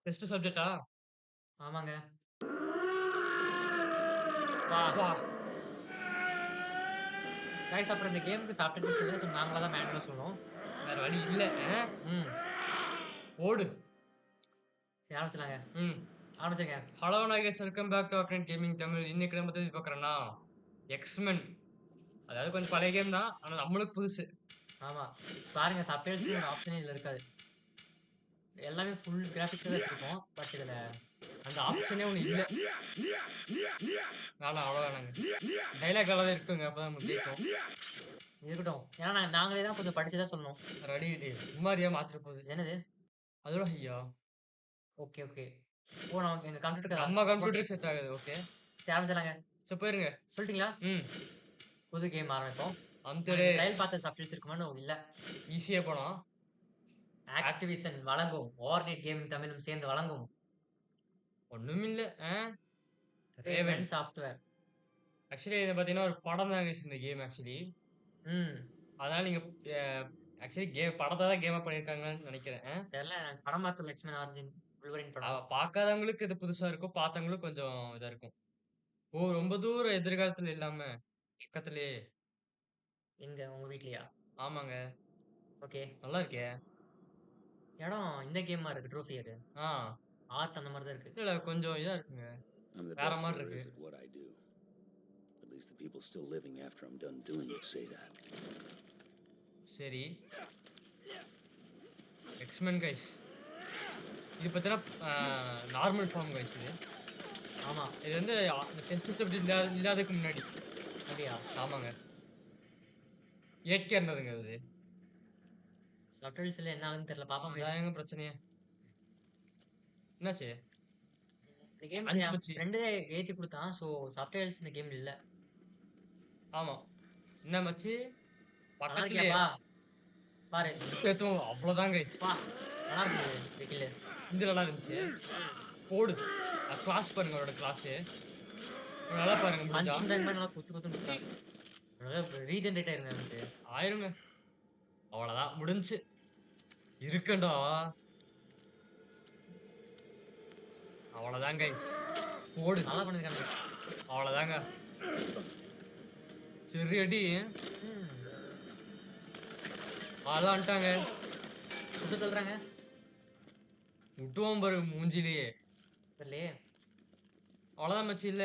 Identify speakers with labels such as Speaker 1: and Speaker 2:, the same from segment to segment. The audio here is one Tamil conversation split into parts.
Speaker 1: டெஸ்ட் சப்ஜெக்ட்டா?
Speaker 2: ஆமாங்க.
Speaker 1: வா!
Speaker 2: கைஸ் அப்புறம் இந்த கேமுக்கு சப்டைட்டில்ஸ் இல்ல. ஸோ நாங்களா தான் மேனுவலா சொல்லணும்.
Speaker 1: வேற வழி இல்ல.
Speaker 2: ம்.
Speaker 1: ஓடு.
Speaker 2: சரி ஆரம்பிச்சலாங்க.
Speaker 1: ம்.
Speaker 2: ஆரம்பிச்சுருங்க.
Speaker 1: Hello Nagesh welcome back to அக்ரன் கேமிங் தமிழ். இன்னைக்கு நம்ம பத்தி பார்க்குறோம்னா, எக்ஸ்மென். அதாவது கொஞ்சம் பழைய கேம் தான். ஆனா நம்மளுக்கு புதுசு.
Speaker 2: ஆமா. பாருங்க சப்டைட்டில்ஸ்ன்னு ஒரு ஆப்ஷனே இதுல இருக்காது. எல்லாமே ஃபுல் கிராபிக்ஸ் தான் வச்சிருப்போம். பட் இதுல
Speaker 1: அந்த ஆப்ஷனே ஒண்ணு இல்ல. வேணாம் அவ்வளோ வேணாங்க. டயலாக் அளவு இருக்குங்க. அப்பதான் நமக்கு கேட்கும்.
Speaker 2: இருக்கட்டும். ஏன்னா நாங்களே தான் கொஞ்சம் படிச்சு தான் சொல்லணும்.
Speaker 1: ரெடி டேய் சும்மாரியா மாத்திர போகுது.
Speaker 2: இது என்னது?
Speaker 1: அதோட ஐயா!
Speaker 2: Okay, okay. ஓ! நமக்கு எங்க கம்ப்யூட்டருக்கு
Speaker 1: நம்ம
Speaker 2: சப்போர்ட்.
Speaker 1: கம்ப்யூட்டருக்கு செட் ஆகுது. ஓகே.
Speaker 2: சரி ஆரம்பிச்சலாங்க.
Speaker 1: சரி போயிருங்க.
Speaker 2: சொல்லிட்டீங்களா?
Speaker 1: ம்.
Speaker 2: புது கேம் ஆரம்பிப்போம்.
Speaker 1: அம்தடே
Speaker 2: நீங்க ட்ரையல் பார்த்த சப்டைட்டில்ஸ் இருக்குமான்னு இல்ல.
Speaker 1: ஈஸியா போனோம்.
Speaker 2: ஆக்டிவிஷன் வழங்கும். வார்நெட் கேமிங் தமிழும் சேர்ந்து வழங்கும்.
Speaker 1: ஒண்ணுமில்ல. ரேவன்.
Speaker 2: Raven software.
Speaker 1: ஆக்சுவலி இது பார்த்தீங்கன்னா, ஒரு படம் தாங்க இந்த கேம் ஆக்சுவலி.
Speaker 2: ம்.
Speaker 1: அதனால நீங்க அ ஆக்சுவலி படத்த தான் கேமா பண்ணியிருக்காங்கன்னு நெனைக்கிறேன்.
Speaker 2: தெரியல எனக்கு படம் பார்த்தேன் எக்ஸ்மென் ஆரிஜின் வுல்வரின் படம்.
Speaker 1: பார்க்காதவங்களுக்கு இது புதுசா இருக்கும். பார்த்தவங்களுக்கு கொஞ்சம் இதா இருக்கும். ஓ! ரொம்ப தூரம் எதிர்காலத்துல இல்லாம, பக்கத்திலேயே.
Speaker 2: எங்க உங்க வீட்லயா?
Speaker 1: ஆமாங்க.
Speaker 2: ஓகே.
Speaker 1: நல்லா இருக்கே!
Speaker 2: இடம் இந்த கேம் மாரி இருக்கு ட்ரோஃபி அது.
Speaker 1: ஆ.
Speaker 2: ஆர்க் அந்த மாரி தான் இருக்கு.
Speaker 1: இல்ல கொஞ்சம் இதா இருக்குங்க.
Speaker 3: I'm the
Speaker 1: வேற
Speaker 3: best
Speaker 1: மாரி
Speaker 3: there
Speaker 1: இருக்கு.
Speaker 3: is at what I do. At least the people still living after I'm done doing it say that.
Speaker 1: சரி. X-Men guys. இது பார்த்தீங்கன்னா, நார்மல் ஃபார்ம் கைஸ் இது.
Speaker 2: ஆமா.
Speaker 1: இது வந்து இந்த டெஸ்ட் சப்ஜெக்ட் இல்லாததுக்கு முன்னாடி.
Speaker 2: அப்படியா?
Speaker 1: ஆமாங்க. 8K இருந்ததுங்க அது.
Speaker 2: சப்டைட்டில்ஸ்ல என்ன ஆகுதுன்னு தெரியல. பாப்போம் கைஸ்.
Speaker 1: அதாங்க பிரச்சனையே. என்னாச்சு?
Speaker 2: இந்த கேம்
Speaker 1: 5
Speaker 2: என்
Speaker 1: மச்சி.
Speaker 2: ஃப்ரெண்டு ஏத்தி குடுத்தான். ஸோ சப்டைட்டில்ஸ் இந்த கேம்ல இல்ல.
Speaker 1: ஆமா. என்ன மச்சி?
Speaker 2: நல்லா
Speaker 1: பக்கத்திலேயே.
Speaker 2: இருக்கியாப்பா? பாரு.
Speaker 1: ஏத்துவோம் அவ்வளோதான் கைஸ்.
Speaker 2: அப்பா! நல்லா இருக்கு வெஹிக்கிளு.
Speaker 1: இது நல்லா இருந்துச்சு. போடு. கிளாஸ் பாருங்க அவரோட கிளாஸு. நல்லா பாருங்க முடிஞ்சா.
Speaker 2: பஞ்சிங் பேக் மாரி நல்லா குத்து குத்துன்னு குத்துறான். அழகா ரீஜெனரேட் ஆயிருங்க எனக்கு.
Speaker 1: ஆயிருங்க. அவ்வளோதான் முடிஞ்சுச்சு. இருக்கேன்டா. அவ்வளோதான் கைஸ். போடு.
Speaker 2: நல்லா பண்ணிருக்கானுங்க.
Speaker 1: அவ்வளோதாங்க. சரி அடி.
Speaker 2: ம்.
Speaker 1: அதெல்லாம் வந்துட்டாங்க.
Speaker 2: சுட்டு தள்ளுறாங்க.
Speaker 1: விட்டுவோம் பாரு மூஞ்சிலேயே.
Speaker 2: தெரியலையே.
Speaker 1: அவ்வளோதான் மச்சி இல்ல.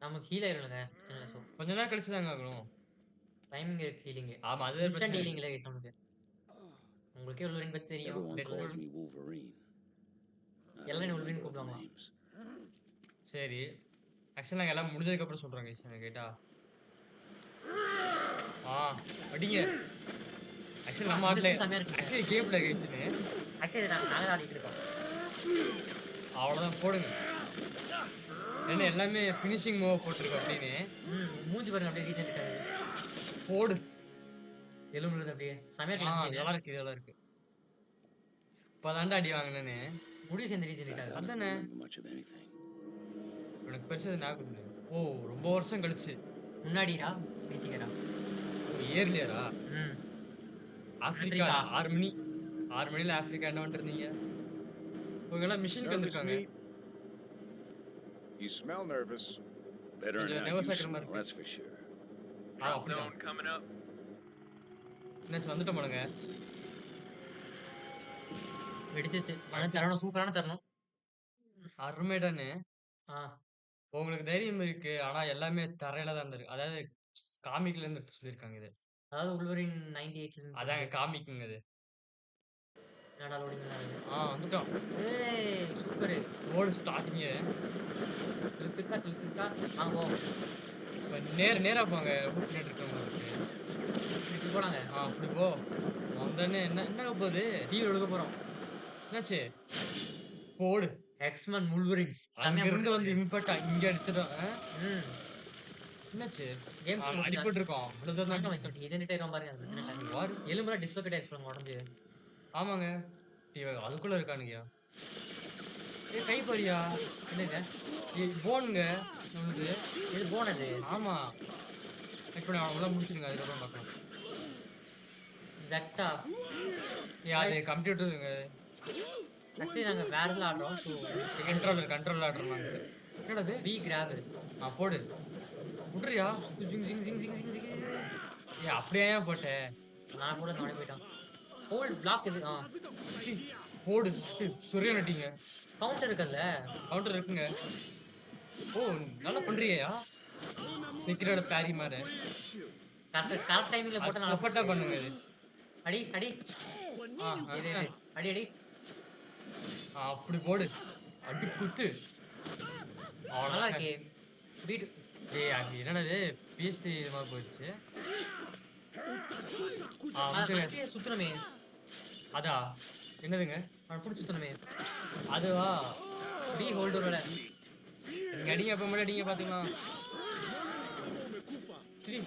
Speaker 2: நமக்கு ஹீல் ஆயிரும்லங்க. பிரச்சனை இல்ல. ஸோ
Speaker 1: கொஞ்ச நேரம் கழிச்சு தாங்க ஆகணும்.
Speaker 2: டைமிங் இருக்கு ஹீலிங்கு.
Speaker 1: ஆமா அது
Speaker 2: இன்ஸ்டன்ட்
Speaker 1: பிரச்சனை.
Speaker 2: ஹீலிங் இல்ல கைஸ் நமக்கு. உங்களுக்கே வுல்வரின் பத்தி தெரியும்.
Speaker 3: Everyone
Speaker 1: Deadpool.
Speaker 3: calls me Wolverine. I
Speaker 2: எல்லாரும்
Speaker 3: don't
Speaker 2: வுல்வரின்
Speaker 3: remember other
Speaker 2: கூப்பிடுவாங்களா?
Speaker 3: names.
Speaker 1: சரி. ஆக்சுவலி நாங்க எல்லாம் முடிஞ்சதுக்கு அப்புறம் சொல்றோம் கைஸ் எனக்கு கேட்டா. ஆ அடிங்க. ஆக்சுவலி நம்ம
Speaker 2: இந்த
Speaker 1: ஆடல.
Speaker 2: சீன் செமையா இருக்குங்க.
Speaker 1: ஆக்சுவலி கேம்ல கைஸ்னு.
Speaker 2: ஆக்சுவலி நாங்க தான் ஆடிட்டு இருக்கோம்.
Speaker 1: அவ்வளோதான் போடுங்க. ஏன்னா எல்லாமே ஃபினிஷிங் மூவ் போட்டுருக்கோம் அப்படின்னு.
Speaker 2: மூஞ்சி பாருங்க அப்படியே ரீஜெனரேட் ஆகுது.
Speaker 1: போடு.
Speaker 2: எலும்பு விழுது அப்படியே. செமையா
Speaker 1: ஆ
Speaker 2: இருக்கு இந்த
Speaker 1: நல்லா
Speaker 2: சீனு.
Speaker 1: இருக்கு நல்லா இருக்கு. இப்பதான்டா அடி வாங்கினேன்னு.
Speaker 2: முடியும் சேர்ந்து
Speaker 3: In
Speaker 2: ரீஜெனரேட்
Speaker 3: fact, I
Speaker 2: ஆகுது.
Speaker 3: don't
Speaker 1: அதானே.
Speaker 3: remember much of anything.
Speaker 1: எனக்கு பெருசா அது ஞாபகம் இல்ல. ஓ ரொம்ப வருஷம் கழிச்சு.
Speaker 2: முன்னாடிடா பீத்திக்கடா.
Speaker 1: ஓ இயர்லியரா?
Speaker 2: ம்.
Speaker 1: Africa
Speaker 2: Africa.
Speaker 1: 6 மணி. 6 மணில ஆப்பிரிக்கா என்ன பண்ணிட்டு இருந்தீங்க? இவங்கெல்லாம் மிஷினுக்கு
Speaker 4: Nervous,
Speaker 1: வந்திருக்காங்க.
Speaker 4: meat? You smell nervous.
Speaker 3: Better than
Speaker 1: கொஞ்சம்
Speaker 3: how
Speaker 1: nervous
Speaker 3: you
Speaker 1: ஆக்குற மாதிரி
Speaker 3: smell,
Speaker 1: இருக்கு.
Speaker 3: that's for sure.
Speaker 1: அப்படிதான். என்னாச்சு வந்துட்டோம் போலங்க.
Speaker 2: வெடிச்சிருச்சு. ஆனா தரணும் சூப்பரான தரணும்.
Speaker 1: அருமைடான்னு.
Speaker 2: ஆ.
Speaker 1: உங்களுக்கு தைரியம் இருக்கு. ஆனா எல்லாமே தரையில தான் இருந்திருக்கு. அதாவது காமிக்ல இருந்து எடுத்து சொல்லியிருக்காங்க இது.
Speaker 2: அதாவது வுல்வரின் 98ல இருந்து
Speaker 1: அதாங்க
Speaker 2: போட்டிருக்கு.
Speaker 1: காமிக்குங்க இது.
Speaker 2: என்னடா லோடிங்லாம் இருக்கு.
Speaker 1: வந்துட்டோம்.
Speaker 2: ஏய் சூப்பரு.
Speaker 1: ஓடு ஸ்டார்டிங்கு.
Speaker 2: திருப்பிக்கா திருப்பிக்கா. வாங்க போவோம்.
Speaker 1: இப்ப நேரா போங்க. ரூட் பின்னாடி இருக்கவங்களுக்கு.
Speaker 2: இப்படி போலாங்க.
Speaker 1: அப்படி போ. வந்தோடனே என்ன என்ன ஆகப் போகுது?
Speaker 2: தீ எடுக்க போறோம்.
Speaker 1: என்னாச்சு? போடு.
Speaker 2: எக்ஸ்மன் வுல்வரின்ஸ்.
Speaker 1: அங்கிருந்து வந்து இம்பேக்ட் இங்க எடுத்துட்டோம்.
Speaker 2: ம்.
Speaker 1: என்னாச்சு?
Speaker 2: கேம்
Speaker 1: அடிபட்டு இருக்கோம். இவ்வளவு தூரம் தான்
Speaker 2: ரீஜெனரேட் ஆயிரும் பாருங்க. அது பிரச்சனை இல்ல.
Speaker 1: வாரு.
Speaker 2: எலும்புலாம் டிஸ்லோகேட் ஆயிடுச்சு உடஞ்சு.
Speaker 1: ஆமாங்க. இவன் அதுக்குள்ள இருக்கானுங்கயா. கை பாரியா.
Speaker 2: என்னங்க?
Speaker 1: போனுங்க நம்மளுக்கு.
Speaker 2: இது போனது.
Speaker 1: ஆமா. இப்ப அவங்கள முடிச்சிருங்க அதுக்கப்புறம் பார்க்கலாம்.
Speaker 2: ஜக்டா.
Speaker 1: அது கம்ப்யூட்டருங்க.
Speaker 2: ஆக்சுவலி நாங்க வேற இதுல ஆடுறோம். ஸோ
Speaker 1: கண்ட்ரோல் ஆடுறாங்க. என்னடா இது?
Speaker 2: பி கிராப்.
Speaker 1: போடு. விட்றியா? ஜிங் ஜிங் ஜிங் ஜிங் ஜிங் ஜிங். ஏய் அப்படியே ஏன் போட்ட?
Speaker 2: நான் கூட நானே போயிட்டான். ஹோல்ட் பிளாக் இது.
Speaker 1: போடு. சொரியா நட்டிங்க.
Speaker 2: கவுண்டர் இருக்குல்ல.
Speaker 1: கவுண்டர் இருக்குங்க. ஓ நல்லா பண்றியா? சீக்கிரோட பேரி மாற.
Speaker 2: கரெக்ட் டைமிங்ல போட்டா நல்லா
Speaker 1: பர்ஃபெக்ட்டா பண்ணுங்க இது.
Speaker 2: அடி அடி. இது அடி அடி.
Speaker 1: அப்படி போடு. அடி குத்து.
Speaker 2: நல்லா இருக்கே. பீட்.
Speaker 1: ஏய் அது என்னடா இது? PS3 இது மாதிரி போயிடுச்சு.
Speaker 2: சுத்தனமே.
Speaker 1: அதா என்னதுங்க?
Speaker 2: அவன் புடிச்சு சுத்தனமே.
Speaker 1: அதுவா?
Speaker 2: பி ஹோல்டரோட.
Speaker 1: நீங்க அடிங்க அப்ப மட்டும் அடிங்க பாத்துக்கலாம். சரி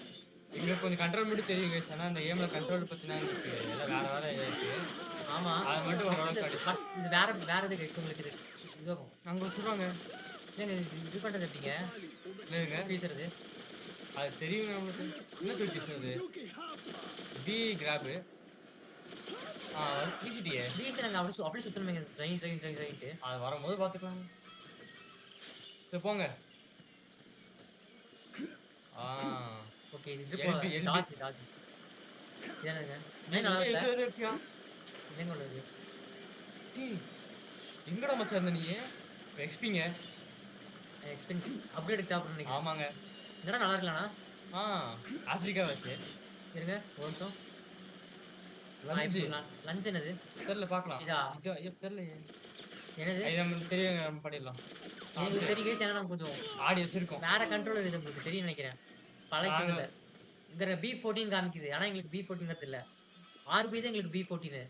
Speaker 1: எங்களுக்கு கொஞ்சம் கண்ட்ரோல் மட்டும் தெரியும் guys. ஆனா அந்த கேம்ல கண்ட்ரோல் பத்தினா எனக்கு எல்லாம் வேற இருக்கு.
Speaker 2: ஆமா.
Speaker 1: அது மட்டும் ஓரளவுக்கு அடி.
Speaker 2: இது வேற இது கைஸ் உங்களுக்கு இது. இதுவும்
Speaker 1: அங்க சொல்றாங்க.
Speaker 2: ஏங்க இது பண்றது எப்படிங்க?
Speaker 1: இல்லங்க
Speaker 2: பேசுறது.
Speaker 1: அது தெரியும் நமக்கு. என்ன பேசுறது? பி கிராப். ஈஸிடியே.
Speaker 2: நாங்க அப்படியே சுத்தணுமே. ஜெயின்ட்டு.
Speaker 1: அது வரும்போது பாத்துக்கலாம். சரி போங்க.
Speaker 2: ஓகே இது டாஜ். என்னங்க? நல்லா
Speaker 1: இருக்கியா?
Speaker 2: என்னங்க உள்ளது?
Speaker 1: எங்கடா மச்சான் இருந்த நீ? எக்ஸ்பிங்க.
Speaker 2: எக்ஸ்பென்ஸ் அப்கிரேட் தேவைப்படுறீங்க.
Speaker 1: ஆமாங்க.
Speaker 2: என்னடா நல்லா இருக்கலாம்னா?
Speaker 1: ஆப்பிரிக்கா வச்சு.
Speaker 2: இருங்க ஒரு நிமிஷம். லஞ்ச் என்னது?
Speaker 1: தெரியல பார்க்கலாம்.
Speaker 2: இதா?
Speaker 1: இது தெரியலையே.
Speaker 2: என்னது?
Speaker 1: இது நமக்கு தெரியும், நம்ம பண்ணிடலாம்.
Speaker 2: எனக்கு தெரியும் guys. ஏன்னா நான் கொஞ்சம்
Speaker 1: ஆடி வச்சிருக்கோம்.
Speaker 2: வேற கண்ட்ரோலர் இது உங்களுக்கு தெரியும் நினைக்கிறேன். பழைய சீன்ல இந்த B14 காமிக்குது. ஆனா எங்களுக்கு B14 இல்ல. RB தான் எங்களுக்கு B14.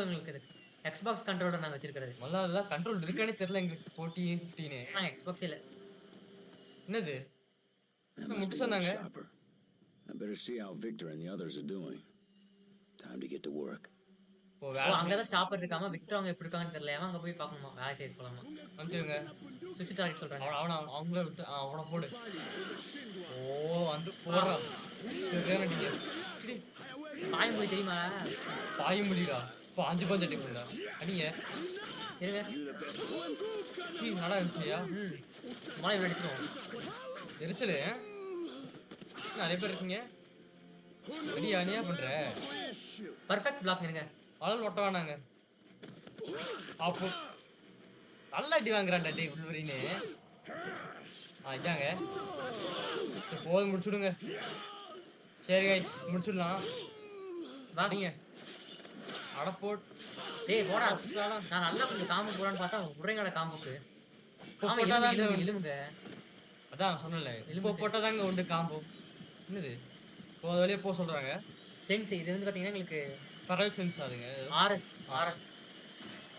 Speaker 2: எங்களுக்கு Xbox கண்ட்ரோலர் நாங்க வச்சிருக்கிறது.
Speaker 1: முதல்ல அதெல்லாம் கண்ட்ரோல் இருக்கானே தெரியல எங்களுக்கு. 14 15
Speaker 2: நான் Xbox இல்ல.
Speaker 1: என்னது?
Speaker 3: That must
Speaker 1: முட்டு
Speaker 3: be
Speaker 1: சொன்னாங்க.
Speaker 3: the chopper. I better see how Victor and the others are doing. Time to get to work.
Speaker 1: ஓ வேற
Speaker 2: அங்கதான் சாப்பர் இருக்காம. விக்டர் அவங்க எப்படி இருக்காங்கன்னு தெரியல. அங்க போய் பார்க்கணுமா? வேலை செய்ய போலாமா?
Speaker 1: வந்துங்க.
Speaker 2: சுவிட்ச் டார்கெட் சொல்றாங்க.
Speaker 1: அவங்கள விட்டு அவன போடு. ஓ வந்து போறா. சரியான டிங்க.
Speaker 2: பாய் மொழி தெரியுமா?
Speaker 1: பாய் முடிடா. 5 பஞ்ச டிக்குடா. அடிங்க.
Speaker 2: இருங்க.
Speaker 1: நல்லா இருந்துச்சியா?
Speaker 2: மழை வெடிச்சிரும்.
Speaker 1: எரிச்சலே. நிறைய பேர் இருக்கீங்க. அடியா நீயா பண்ற?
Speaker 2: பெர்ஃபெக்ட் பிளாக் இருங்க.
Speaker 1: ஆளல் ஒட்ட வேணாங்க. அப்போ நல்ல அடி வாங்குறான்டா டேய் உள்ளூரினே. இதாங்க. போய் முடிச்சுடுங்க. சரி கைஸ் முடிச்சிடலாம். வாங்க. அட போட்.
Speaker 2: டேய் போடா. நான் நல்லா கொஞ்சம் காம்பு போடான்னு பார்த்தா உரைங்கட காம்புக்கு. ஆமா இழுமுங்க.
Speaker 1: அதான் சொன்னல. இப்போ போட்டதாங்க உண்டு காம்போ. என்னது? போத வழியே போக சொல்றாங்க.
Speaker 2: சென்ஸ் இது வந்து பாத்தீங்கன்னா உங்களுக்கு
Speaker 1: பரல் சென்ஸ் ஆகுங்க.
Speaker 2: RS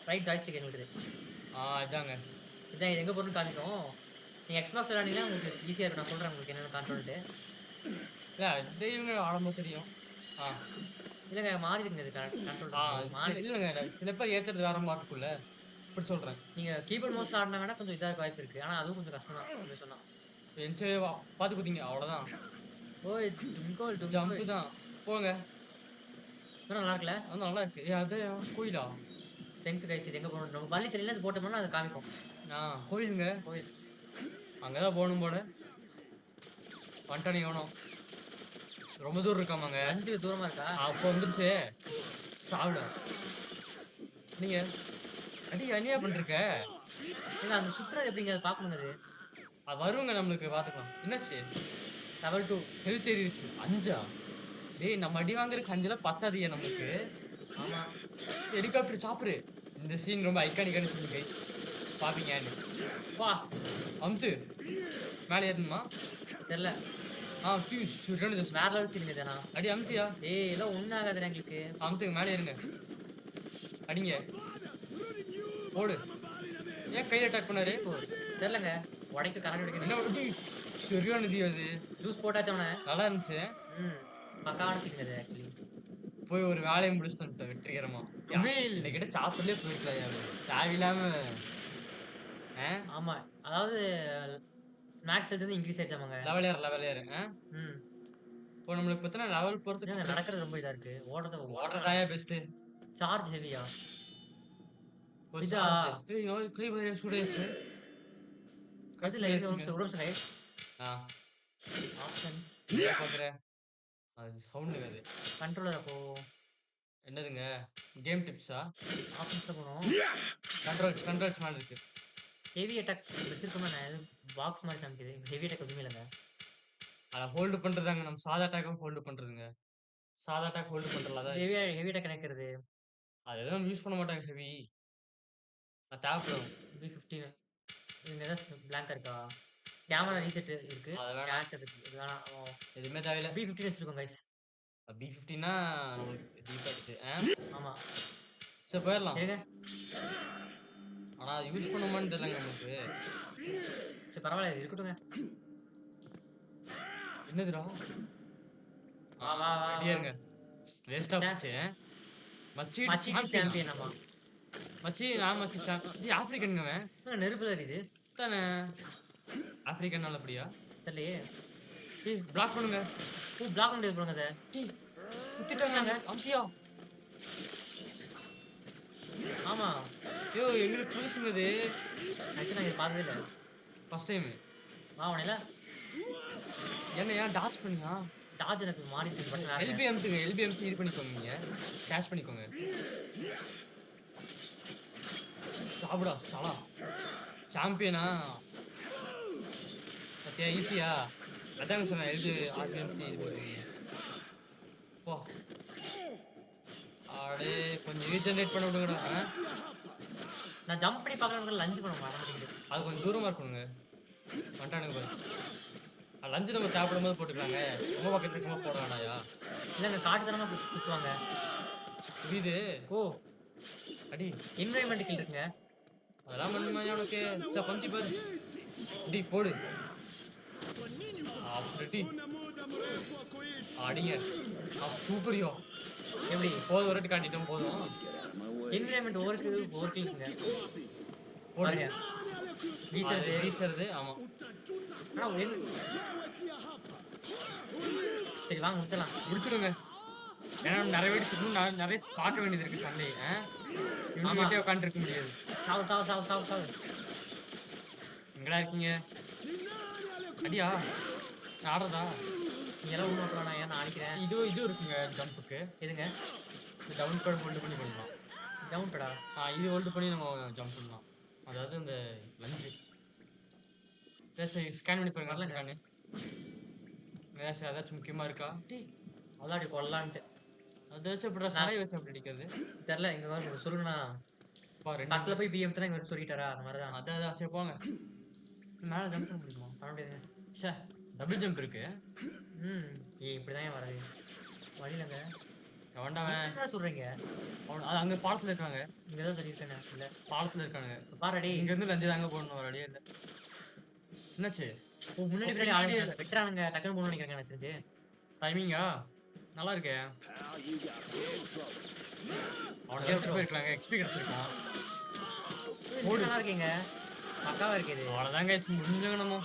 Speaker 2: ரைட் ஜாய்ஸ்டிக் என்னது?
Speaker 1: இதாங்க.
Speaker 2: இதான் இது எங்க போறன்னு காமிக்கும். நீங்க Xbox விளையாண்டீங்கன்னா உங்களுக்கு ஈஸியா இருக்கும். நான் சொல்றேன் உங்களுக்கு என்னென்ன கண்ட்ரோல்ட்டு.
Speaker 1: இல்ல டேய்ங்க ஆரம்பம் தெரியும்.
Speaker 2: இல்லங்க மாறி இருக்குங்க இது கண்ட்ரோல்.
Speaker 1: மாறி இல்லங்க. சில பேர் ஏத்துறது வேற மாதிரி இருக்குல்ல. இப்படி சொல்றேன்.
Speaker 2: நீங்க கீபோர்ட் மவுஸ்ல ஆடுனா வேணா கொஞ்சம் இதா இருக்க வாய்ப்பு இருக்கு. ஆனா அதுவும் கொஞ்சம் கஷ்டம் தான் அப்படி சொன்னா.
Speaker 1: என்சே பாத்து குதிங்க அவ்வளவுதான்.
Speaker 2: ஓய் டுங்கோல்
Speaker 1: ஜம்ப் தான். போங்க.
Speaker 2: நல்லா இருக்குல?
Speaker 1: அது நல்லா இருக்கு. அது கோயிலா?
Speaker 2: சென்ஸ் கைஸ் இது எங்க போறோம்? நம்ம பள்ளி தெரியல அது போட்டோம்னா அது காமிக்கும்.
Speaker 1: கோயிலுங்க.
Speaker 2: கோயில்.
Speaker 1: அங்கதான் போகணும் போல. வந்துட்டானே எவனும். ரொம்ப தூரம் இருக்காமாங்க.
Speaker 2: 5 தூரமா இருக்கா?
Speaker 1: அப்போ வந்துருச்சு. சாப்பிட. நீங்க அடி அநியா பண்ணிருக்க.
Speaker 2: நீங்க அந்த சுற்றுறது எப்படிங்க அதை பார்க்கணுங்க?
Speaker 1: அது வருவாங்க நம்மளுக்கு பாத்துக்கலாம். என்னாச்சு?
Speaker 2: Level 2
Speaker 1: health தெரியுச்சு. 5 டேய் நம்ம அடி வாங்குறதுக்கு 5ல பத்தாதியா நமக்கு. ஆமா. ஹெலிகாப்டர் சாப்பிடு. இந்த சீன் ரொம்ப ஐகானிக்கான சீன் கைஸ். பாப்பீங்க. வா அம்து மேலே ஏறணுமா?
Speaker 2: தெரியல.
Speaker 1: ஃபியூஸ் ரெண்டு ஜஸ்ட்
Speaker 2: வேற லெவல் சீன் இதுனா.
Speaker 1: அடி அம்தியா?
Speaker 2: ஏய் இதெல்லாம் ஒண்ணு ஆகாதுடா உங்களுக்கு.
Speaker 1: அம்துக்கு மேலே ஏறுங்க. அடிங்க. போடு. ஏன் கையில அட்டாக் பண்ணாரு?
Speaker 2: தெரியலங்க. உடைக்க கரண்ட் உடைக்க.
Speaker 1: என்ன அடி சரியான தி அது.
Speaker 2: ஜூஸ் போட்டாச்சு அவனே.
Speaker 1: நல்லா இருந்துச்சு.
Speaker 2: பக்காவான சீன் இது ஆக்சுவலி.
Speaker 1: போய் ஒரு வேலையை முடிச்சுட்டு வந்துட்டேன் வெற்றிகரமா. இன்னைக்கிட்ட சாப்பிடலே போயிருக்கலாம். தேவையில்லாம.
Speaker 2: ஆமா அதாவது மேக்ஸ் எடுத்து இன்க்ரீஸ் ஆயிடுச்சாமாங்க.
Speaker 1: லெவல் ஏறு. இப்போ நம்மளுக்கு பார்த்தா லெவல் பொறுத்து
Speaker 2: நடக்கிறது ரொம்ப இதா இருக்கு. ஓடுறதாயா
Speaker 1: பெஸ்ட்.
Speaker 2: சார்ஜ் ஹெவியா? இதா?
Speaker 1: கை வரைய சுடையாச்சு.
Speaker 2: அதுல இருங்க, ஒரு நிமிஷம் ஒரு நிமிஷம் guys.
Speaker 1: ஆ
Speaker 2: ஆப்ஷன்ஸ்
Speaker 1: இதையா பாக்குற? அது சவுண்டுங்க அது.
Speaker 2: கண்ட்ரோலர் அப்போ
Speaker 1: என்னதுங்க? கேம் டிப்ஸா?
Speaker 2: ஆப்ஷன்ஸ்ல போனோம்.
Speaker 1: கண்ட்ரோல்ஸ் மேல இருக்கு.
Speaker 2: ஹெவி அட்டாக் வச்சிருக்கோம்னா நான் எதுவும் பாக்ஸ் மாதிரி காமிக்குது. ஹெவி அட்டாக் எதுவுமே இல்லைங்க.
Speaker 1: அத ஹோல்டு பண்றதாங்க நம்ம சாதா அட்டாக்கும் ஹோல்டு பண்றதுங்க. சாதா அட்டாக் ஹோல்டு பண்றல அதான்.
Speaker 2: ஹெவி அட்டாக் நினைக்கிறது
Speaker 1: அது எதுவும் யூஸ் பண்ண மாட்டாங்க ஹெவி. அது தேவைப்படும்.
Speaker 2: B15. இதுங்க ஏதாவது பிளாங்க் இருக்கா? கேமரா ரீசெட் இருக்கு.
Speaker 1: அது வேணாம்.
Speaker 2: கேட் இருக்கு. இது வேணாம்.
Speaker 1: எதுவுமே தேவையில்ல.
Speaker 2: B15 வச்சிருக்கோம் guys.
Speaker 1: B15னா நம்மளுக்கு தீபாவளி.
Speaker 2: ஆமா.
Speaker 1: சரி போயிடலாம்.
Speaker 2: இருங்க.
Speaker 1: ஆனா அது யூஸ் பண்ணுமான்னு தெரியலங்க நமக்கு.
Speaker 2: சரி பரவாயில்ல, இது இருக்கட்டுங்க.
Speaker 1: என்னதுடா?
Speaker 2: வா வா வா.
Speaker 1: ரெடியா இருங்க. வேஸ்டா போச்சு.
Speaker 2: மச்சி சாம்பியன் ஆமா.
Speaker 1: நான் மச்சி சாம்பியன். இது ஆப்பிரிக்கனுங்க அவன்.
Speaker 2: நெருப்புல இருக்குது.
Speaker 1: தானே ஆப்பிரிக்கன் நல்லபடியா?
Speaker 2: தெரியலையே.
Speaker 1: பிளாக் பண்ணுங்க.
Speaker 2: பிளாக் பண்ணி போடுங்க அதை.
Speaker 1: குத்திட்டாங்க. அம்சியா.
Speaker 2: ஆமா.
Speaker 1: ஐயோ எங்களுக்கு புதுசுங்க இது.
Speaker 2: ஆக்சுவலா நான் இதை பார்த்ததே இல்லை.
Speaker 1: First time.
Speaker 2: வா உனையில
Speaker 1: ஏன் டாச் பண்ணியா?
Speaker 2: டாஜ் எனக்கு மாறிட்டு பட்
Speaker 1: எல்பிஎம்சி இது பண்ணிக்கோங்க நீங்க. கேஷ் பண்ணிக்கோங்க. சாப்பிடா சலா. சாம்பியனா? பத்தியா ஈஸியா? அதாங்க சொன்னேன் எல்பிஎம்சி இது பண்ணுவீங்க. போ. ஆடே கொஞ்சம் ரீஜெனரேட் பண்ண விடுங்கடா.
Speaker 2: நான் ஜம்ப் பண்ணி பார்க்கறதுக்கு லஞ்ச் பண்ண மாட்டேங்குது.
Speaker 1: அது கொஞ்சம் தூரமா இருக்கணுங்க. வந்துட்டானுங்க பாரு. லஞ்சு நம்ம சாப்பிடும் போது போட்டுக்கலாங்க. ரொம்ப பக்கத்துல இருக்குமா போட வேணாயா?
Speaker 2: இல்லைங்க காட்டுத்தனமா குத்துவாங்க.
Speaker 1: புரியுது.
Speaker 2: ஓ
Speaker 1: அடி
Speaker 2: என்விரான்மெண்ட் இருக்குங்க.
Speaker 1: அதெல்லாம் பண்ணுமா உனக்கு? பஞ்சு பாரு. டி போடு. அப்படி அடிங்க. சூப்பரியோ.
Speaker 2: எப்படி
Speaker 1: போதும் ஒரு வாட்டி காட்டிட்டோம் போதும்.
Speaker 2: என்விரான்மெண்ட் ஒர்க்கு இருக்குங்க.
Speaker 1: போடுங்க.
Speaker 2: வீசுறது
Speaker 1: ஆமா.
Speaker 2: ஆனா சரி வாங்க
Speaker 1: முடிச்சிடுங்க. ஏன்னா நிறைய வீடு சுத்தணும், நிறைய பார்க்க வேண்டியது இருக்கு சண்டே. இவங்க உட்காந்து இருக்க முடியாது.
Speaker 2: சாவு
Speaker 1: எங்கடா இருக்கீங்க? அடியா ஆடுறதா?
Speaker 2: நீ எல்லாம் ஒண்ணு ஓட்டுறா, நான் அடிக்கிறேன்.
Speaker 1: இது இருக்குங்க ஜம்புக்கு.
Speaker 2: எதுங்க?
Speaker 1: டவுன் பேட் ஹோல்டு பண்ணி பண்ணலாம்.
Speaker 2: டவுன் பேடா?
Speaker 1: இது ஹோல்டு பண்ணி நம்ம ஜம்ப் பண்ணலாம். அதாவது இந்த லஞ்சு ஸ்கேன் பண்ணி பாருங்க.
Speaker 2: வரலங்க.
Speaker 1: ஸ்கேனு ஏதாச்சும் முக்கியமா இருக்கா?
Speaker 2: அதான் அடி கொள்ளலான்ட்டு.
Speaker 1: அதை வச்சு அப்படி சாலை வச்சு அப்படி அடிக்கிறது
Speaker 2: தெரியல. இங்க ஒரு சொல்லுங்கண்ணா பக்கத்துல போய் பிஎம் தான் இங்க சொல்லிட்டாரா? அந்த மாதிரிதான்.
Speaker 1: அதான் சரி போங்க. மேலே ஜம்ப் பண்ண முடியுமா?
Speaker 2: பண்ண முடியாதுங்க.
Speaker 1: சே டபுள் ஜம்ப் இருக்கு.
Speaker 2: இப்படிதான் வராது வழியிலங்க.
Speaker 1: வேண்டாம்
Speaker 2: என்ன சொல்றீங்க?
Speaker 1: அது அங்க பாலத்துல இருக்காங்க.
Speaker 2: இங்க தான் சொல்லியிருக்கேன். இல்ல
Speaker 1: பாலத்துல இருக்காங்க
Speaker 2: பாருடி.
Speaker 1: இங்க இருந்து லஞ்சு தாங்க போடணும். ஒரு அடியே இல்லை. என்னாச்சு?
Speaker 2: முன்னாடி பின்னாடி ஆளுங்க வெட்டுறானுங்க. டக்குன்னு போகணும்னு நினைக்கிறேன் எனக்கு தெரிஞ்சு.
Speaker 1: டைமிங்கா நல்லா இருக்கே. அவனுக்கு போயிருக்காங்க. எக்ஸ்பி கிடைச்சிருக்கான்.
Speaker 2: நல்லா இருக்கீங்க. பக்காவா இருக்குது.
Speaker 1: அவ்வளவுதாங்க முடிஞ்சவங்க நம்ம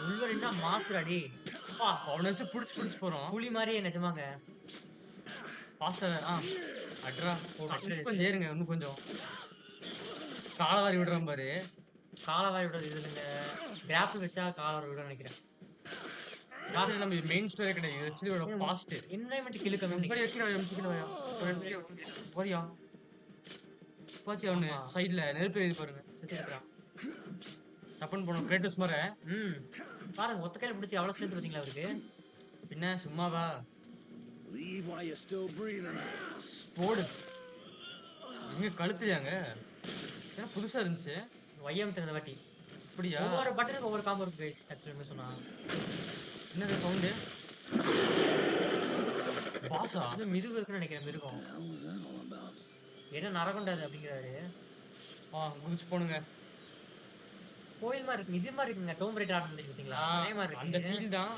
Speaker 2: உள்வரின்னா மாசுராடி.
Speaker 1: அவனை வச்சு புடிச்சு போறோம்.
Speaker 2: புலி மாதிரியே நிஜமாங்க.
Speaker 1: பாஸ்டர் அட்ரா கொஞ்சம் ஏறுங்க. இன்னும் கொஞ்சம் காலவாரி விடுறான் பாரு.
Speaker 2: காலவாரி விடுறது இது இல்லைங்க. கிராஃபிக் வச்சா காலவாரி விட நினைக்கிறேன்.
Speaker 1: நம்ம மெயின் ஸ்டோரி கிடையாது. ஆக்சுவலி பாஸ்ட்
Speaker 2: என்விரான்மெண்ட் கிளு கம்மி.
Speaker 1: வரியா பாத்தி அவனு சைடுல நெருப்பு எழுதி பாருங்க.
Speaker 2: செத்துறான்.
Speaker 1: டப்பன் போனோம் கிரேட்டஸ் மாதிரி.
Speaker 2: பாருங்க ஒத்த கையில பிடிச்சி எவ்வளவு சேர்த்து பார்த்தீங்களா அவருக்கு?
Speaker 1: பின்ன சும்மாவா?
Speaker 3: Leave while you're still breathing.
Speaker 1: போடு. எங்க கழுத்துலையாங்க? ஏன்னா புதுசா இருந்துச்சு.
Speaker 2: வையம் தகுந்த வாட்டி.
Speaker 1: அப்படியா?
Speaker 2: ஒவ்வொரு பட்டனுக்கு ஒவ்வொரு காம்போ இருக்கு கைஸ். ஆக்சுவலி சொன்னா
Speaker 1: என்னது சவுண்டு? பாசா?
Speaker 2: இது மிருகம் இருக்குன்னு நினைக்கிறேன். மிருகம் என்ன நரகண்டாது அப்படிங்கிறாரு.
Speaker 1: குதிச்சு போனுங்க.
Speaker 2: கோயில் மாதிரி இருக்கு. இது மாதிரி இருக்குங்க. டோம் ரைட் ஆடுறது பார்த்தீங்களா? அதே மாதிரி இருக்கு.
Speaker 1: அந்த ஃபீல் தான்.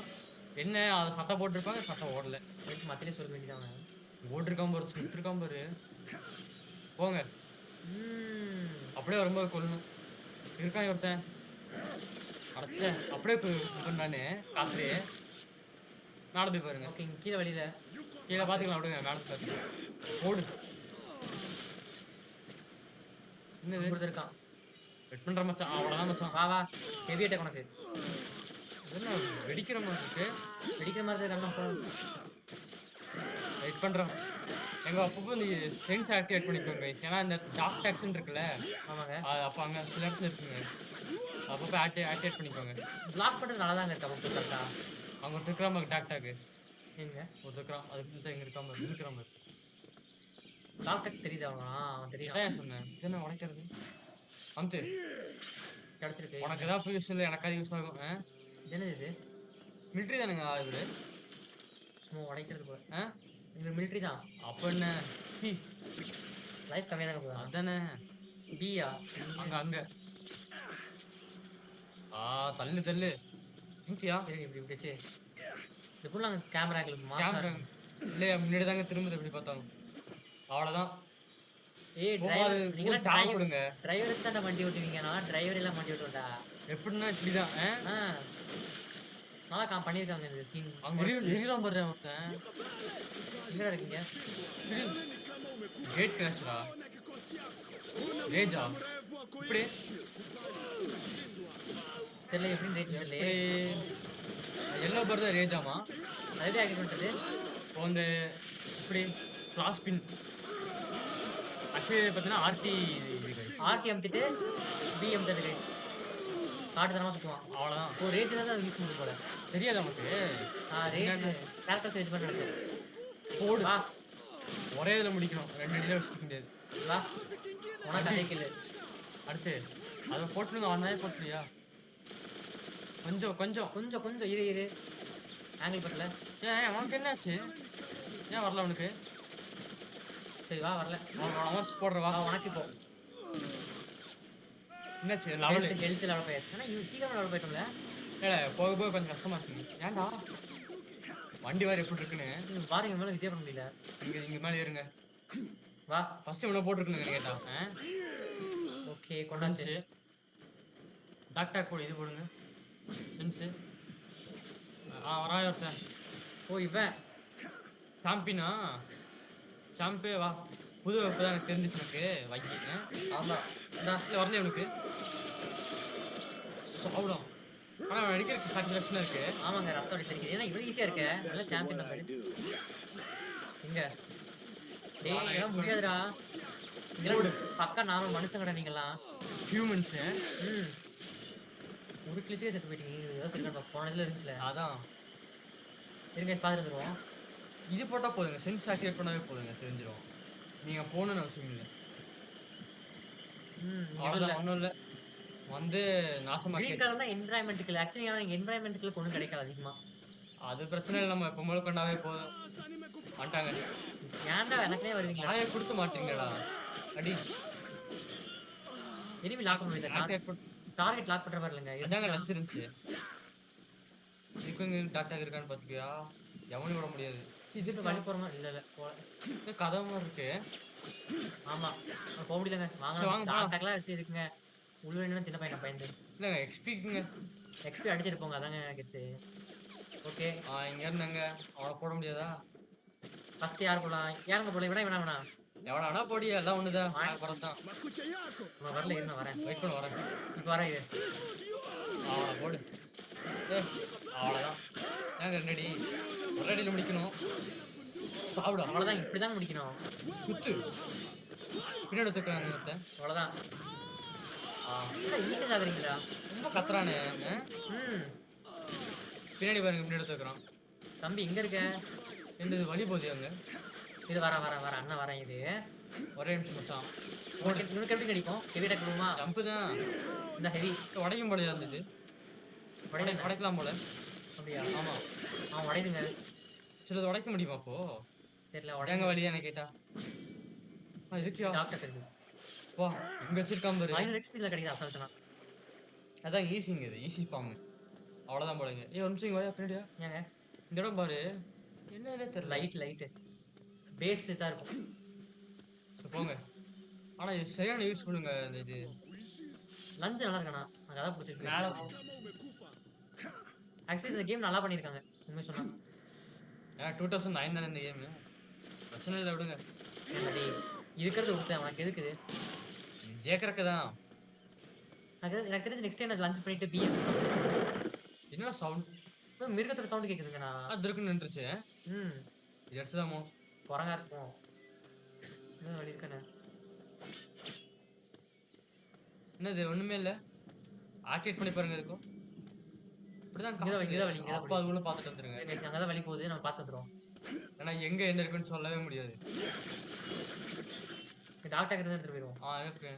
Speaker 1: என்ன அதை சட்டை போட்டிருப்பாங்க. சட்டை ஓடல.
Speaker 2: மத்தியிலே சொல்ல வேண்டியதாங்க.
Speaker 1: ஓட்டிருக்காம பாரு. சுத்திருக்காம பாரு. போங்க. அப்படியே வரும்போது கொள்ளணும். இருக்கான் ஒருத்தன். அடைச்ச அப்படியே பண்ணானே காத்துலயே நடந்து பாருங்க.
Speaker 2: ஓகே கீழே வழியில
Speaker 1: கீழே பாத்துக்கலாம். விடுங்க மேடம் பாத்து ஓடு. என்னது
Speaker 2: கொடுத்துருக்கான்.
Speaker 1: வெட் பண்ற மச்சான் அவ்வளவுதான் மச்சான்.
Speaker 2: வா வா ஹெவி அட்டாக் உனக்கு.
Speaker 1: என்ன வெடிக்கிற மாதிரி இருக்கு.
Speaker 2: வெடிக்கிற மாதிரி தான் கண்ணா போகும்.
Speaker 1: வெயிட் பண்றோம். எங்க அப்பப்போ இந்த சென்ஸ் ஆக்டிவேட் பண்ணிக்கோங்க guys. ஏன்னா இந்த டாக் டாக்ஸ்ன்னு இருக்குல்ல,
Speaker 2: ஆமாங்க.
Speaker 1: அப்போ அங்கே சில இடத்துல இருக்குங்க, அப்பப்போ ஆக்டிவேட் பண்ணிக்கோங்க.
Speaker 2: பிளாக் பண்ணுறது நல்லா தாங்க இருக்கு. அப்போ கரெக்டா
Speaker 1: அங்கே ஒரு இருக்கிற மாதிரி டாக் டாக்கு
Speaker 2: எங்க
Speaker 1: ஒரு இருக்கிறான், அதுக்கு மிச்சம் எங்கே இருக்காம இருக்கிற மாதிரி.
Speaker 2: பிளாக் டக் தெரியுது அவன் தெரியும்.
Speaker 1: அதான் சொன்னேன் இது என்ன உடைக்கிறது வந்து
Speaker 2: கிடச்சிருக்கு.
Speaker 1: உனக்கு ஏதாவது யூஸ் இல்லை, எனக்காவது யூஸ் ஆகும்.
Speaker 2: என்னது இது?
Speaker 1: மிலிட்ரி தானுங்க இவரு.
Speaker 2: சும்மா உடைக்கிறது போல. இது மிலிட்ரி தான்.
Speaker 1: அப்போ என்ன
Speaker 2: லைஃப் கம்மியாக தாங்க போகுது.
Speaker 1: அதானே
Speaker 2: பியா
Speaker 1: அங்கே அங்கே தள்ளு தள்ளு இங்கயா
Speaker 2: இப்படி இப்படிச்சு இது ஃபுல்லாக அங்கே கேமராக்களுக்கு
Speaker 1: கேமரா இல்லையா முன்னாடி தாங்க திரும்புது எப்படி பார்த்தாலும். அவ்வளோதான்.
Speaker 2: ஏய் டிரைவர் நீங்களாம்
Speaker 1: டாக் கொடுங்க.
Speaker 2: டிரைவருக்கு தான் வண்டி ஓட்டுவீங்க. நான் டிரைவர் எல்லாம் வண்டி ஓட்டுவேன்டா.
Speaker 1: எப்படின்னா இப்படிதான்
Speaker 2: நல்லா பண்ணியிருக்காங்க இந்த சீன்.
Speaker 1: அங்கே எரிலாம் போடுறேன் ஒருத்தன்.
Speaker 2: எங்கடா இருக்கீங்க?
Speaker 1: கேட் கிராஷ்ரா ரேஜா இப்படி
Speaker 2: தெரியல எப்படின்னு ரேட் தெரியல.
Speaker 1: எல்லோ பர்தா ரேஜாமா
Speaker 2: அதுவே ஆக்டிவ் பண்ணுறது.
Speaker 1: இப்போ வந்து இப்படி கிளாஸ் பின் ஆக்சுவலி பார்த்தீங்கன்னா
Speaker 2: ஆர்டி அமுத்திட்டு பி அமுத்தது கைஸ் காட்டு தரமாக சுற்றுவான்.
Speaker 1: அவ்வளோதான்.
Speaker 2: ஒரு ரேஜ் தான் அது யூஸ் பண்ணுறது போல.
Speaker 1: தெரியாது நமக்கு.
Speaker 2: ரேஜ் கேரக்டர்ஸ் ரேஜ் பண்ணி நடக்குது.
Speaker 1: போடு வா ஒரே இதில் முடிக்கணும், 2 அடியில் வச்சுக்க முடியாது.
Speaker 2: வா உனக்கு அதே கில்லு.
Speaker 1: அடுத்து அதை போட்டுருங்க. அவனே போட்டுலையா கொஞ்சம் கொஞ்சம்
Speaker 2: கொஞ்சம் கொஞ்சம் இரு ஆங்கிள் பட்டல.
Speaker 1: ஏன் உனக்கு என்னாச்சு? ஏன் வரல உனக்கு?
Speaker 2: சரி வா வரல.
Speaker 1: அவன் போடுற வா.
Speaker 2: உனக்கு இப்போ
Speaker 1: என்னாச்சு? லெவல்
Speaker 2: ஹெல்த் லெவல் போயாச்சு. ஆனால் இவன் சீக்கிரம் லெவல் போயிட்டோம்ல.
Speaker 1: ஏடா போக போக கொஞ்சம் கஷ்டமா இருக்குங்க. ஏன்டா வண்டி வேறு எப்படி இருக்குன்னு
Speaker 2: பாருங்க. மேலே விஜய் பண்ண முடியல.
Speaker 1: இங்கே மேலே ஏறுங்க.
Speaker 2: வா
Speaker 1: ஃபர்ஸ்ட் இவ்வளோ போட்டிருக்குன்னு கேட்டா.
Speaker 2: ஓகே கொண்டாச்சு.
Speaker 1: டாக்டர் போடு இது போடுங்க சென்ஸு. வராய ஒருத்தன்.
Speaker 2: ஓ இவன்
Speaker 1: சாம்பினா சாம்பே வா. புது இப்போ தான் எனக்கு தெரிஞ்சிச்சு எனக்கு வைக்கிங்க.
Speaker 2: ஆமாம்
Speaker 1: இல்லை வரல உனக்கு அவ்வளோ. ஆனால் அவன் அடிக்கிறதுக்கு சாட்டிஸ்ஃபேக்ஷனாக இருக்கு.
Speaker 2: ஆமாங்க ரத்தம் அடி தெரியுது. ஏன்னா இவ்வளோ ஈஸியாக இருக்க. நல்லா சாம்பியன் நம்பர் இங்க டேய் எல்லாம் முடியாதுடா. இதெல்லாம் பக்கா நானும் மனுஷங்கடா நீங்களாம்
Speaker 1: ஹியூமன்ஸு.
Speaker 2: ஒரு கிளிச்சே செத்து போயிட்டீங்க. ஏதோ சொல்லிட்டு போன இதில் இருந்துச்சுல.
Speaker 1: அதான்
Speaker 2: இருங்க பார்த்துட்டு வந்துடுவோம்.
Speaker 1: இது போட்டால் போதுங்க, சென்ஸ் ஆக்டிவேட் பண்ணாவே போதுங்க, தெரிஞ்சிடும். நீங்கள் போகணுன்னு அவசியம் இல்லை. அவ்வளோதான் ஒன்றும் இல்லை. வந்து நாசமாக்கி
Speaker 2: கிரீன் கலர் தான் என்விரான்மெண்ட்டுக்கு. ஆக்சுவலி நீங்கள் என்விரான்மெண்ட்டுக்கு ஒன்றும் கிடைக்காது அதிகமாக.
Speaker 1: அது பிரச்சனை இல்லை, நம்ம இப்போ முதல் கொண்டாவே போதும். வந்துட்டாங்க.
Speaker 2: ஏன்டா எனக்குனே வருவீங்களா?
Speaker 1: நாயை கொடுக்க மாட்டீங்கடா. அடி
Speaker 2: எனிமி லாக் பண்ண முடியாது. டார்கெட் லாக் பண்ணுற மாதிரி இல்லைங்க.
Speaker 1: இதாங்க லஞ்ச் இருந்துச்சு. இதுக்கும் இங்கே டாக்டர் இருக்கான்னு பார்த்துக்கியா? எவனையும் விட முடியாது.
Speaker 2: இது வழி போகிறோமா? இல்லை போல
Speaker 1: கதை மாதிரி இருக்கு.
Speaker 2: ஆமாம் போக முடியலங்க. வாங்க டாக்டர்லாம் வச்சு இருக்குங்க. உள்ள வேணும்னா சின்ன பையனை பயந்து
Speaker 1: இல்லைங்க எக்ஸ்பிக்குங்க.
Speaker 2: எக்ஸ்பி அடிச்சிட்டு போங்க. அதாங்க கெத்து. ஓகே
Speaker 1: இங்கே இருந்தாங்க. அவனை போட முடியாதா?
Speaker 2: ஃபர்ஸ்ட் யார் போடலாம்? யாருங்க போடலாம்? வேணா
Speaker 1: எவனாடா போடியா? எல்லாம் ஒண்ணுதான். தான்
Speaker 2: நான் வரல. நான் வரேன்.
Speaker 1: வெயிட் பண்ண வரேன்.
Speaker 2: இப்போ வரேன். இது
Speaker 1: அவனை போடு. அவ்வளோதான். ஏங்க 2 அடி ஒரு அடியில் முடிக்கணும். சாப்பிடும்.
Speaker 2: அவ்வளோதான். இப்படி தாங்க முடிக்கணும்.
Speaker 1: குத்து பின்னாடி தூக்குறாங்க ஒருத்தன்.
Speaker 2: அவ்வளோதான். ஈஸியாக ஆகுறீங்களா?
Speaker 1: ரொம்ப கத்துறானே. பின்னாடி பாருங்க, பின்னாடி தூக்குறான்.
Speaker 2: தம்பி இங்கே இருக்க.
Speaker 1: என்னது வழி போகுது அங்கே.
Speaker 2: இது வரேன் அண்ணன் வரேன். இது
Speaker 1: ஒரே நிமிஷம் மச்சான்.
Speaker 2: உனக்கு எப்படி கிடைக்கும்? ஹெவி டக்குமா?
Speaker 1: ஜம்பு தான்.
Speaker 2: இந்த ஹெவி
Speaker 1: உடைக்கும் போல இருந்தது. உடைக்கலாம் போல.
Speaker 2: அப்படியா?
Speaker 1: ஆமாம்
Speaker 2: அவன் உடையுதுங்க.
Speaker 1: சிலது உடைக்க முடியுமா அப்போ?
Speaker 2: தெரியல.
Speaker 1: உடையங்க வழியா என்ன கேட்டா? இருக்கியா?
Speaker 2: டாக்டர் இருக்கு.
Speaker 1: வா இங்கே வச்சிருக்கான் பாரு.
Speaker 2: 500 XPல கிடைக்குது அசால்ட்டனா.
Speaker 1: அதான் ஈஸிங்க. இது ஈஸி ஃபார்ம். அவ்வளோதான் போடுங்க. ஒரு நிமிஷம் இங்கே வரையா பின்னாடியா?
Speaker 2: ஏங்க
Speaker 1: இந்த இடம் பாரு. என்னன்னே தெரியல.
Speaker 2: லைட்டு பேஸ் தான் இருக்கும்.
Speaker 1: போங்க. ஆனால் இது சரியான யூஸ் பண்ணுங்க. இந்த இது
Speaker 2: லஞ்ச் நல்லா இருக்காண்ணா. எனக்கு அதான் பிடிச்சிருக்கு.
Speaker 1: மேலே
Speaker 2: ஆக்சுவலி இந்த கேம் நல்லா பண்ணியிருக்காங்க உண்மை சொன்னா.
Speaker 1: ஏன்னா 2009 தானே இந்த கேமு. பிரச்சனை இல்லை விடுங்க.
Speaker 2: இருக்கிறது கொடுத்தேன். உனக்கு எதுக்குது?
Speaker 1: ஜேக்கருக்கு தான்.
Speaker 2: எனக்கு தெரிஞ்சு நெக்ஸ்ட் டைம் நான் லஞ்ச் பண்ணிட்டு பிஎம்
Speaker 1: என்ன சவுண்ட்?
Speaker 2: மிருகத்தோட சவுண்ட் கேக்குதுங்கண்ணா.
Speaker 1: அது இருக்கு நின்றுச்சு.
Speaker 2: ம்
Speaker 1: இது எடுத்துதாமோ?
Speaker 2: குரங்கா இருக்கும். இன்னும் வழி இருக்கண்ணே.
Speaker 1: என்னது ஒண்ணுமே இல்ல. ஆக்டிவேட் பண்ணி பாருங்க இருக்கும். இப்படிதான்
Speaker 2: இங்கதான் வழி, இங்கதான் வழி, இங்கதான்
Speaker 1: அப்பா அதுக்குள்ள பாத்துட்டு வந்துருங்க.
Speaker 2: அங்கதான் வழி போகுது, நம்ம பார்த்து வந்துருவோம்.
Speaker 1: ஏன்னா எங்க என்ன இருக்குன்னு சொல்லவே முடியாது.
Speaker 2: டாக்டர் கிட்ட எடுத்துட்டு போயிடுவோம்.
Speaker 1: இருக்கு.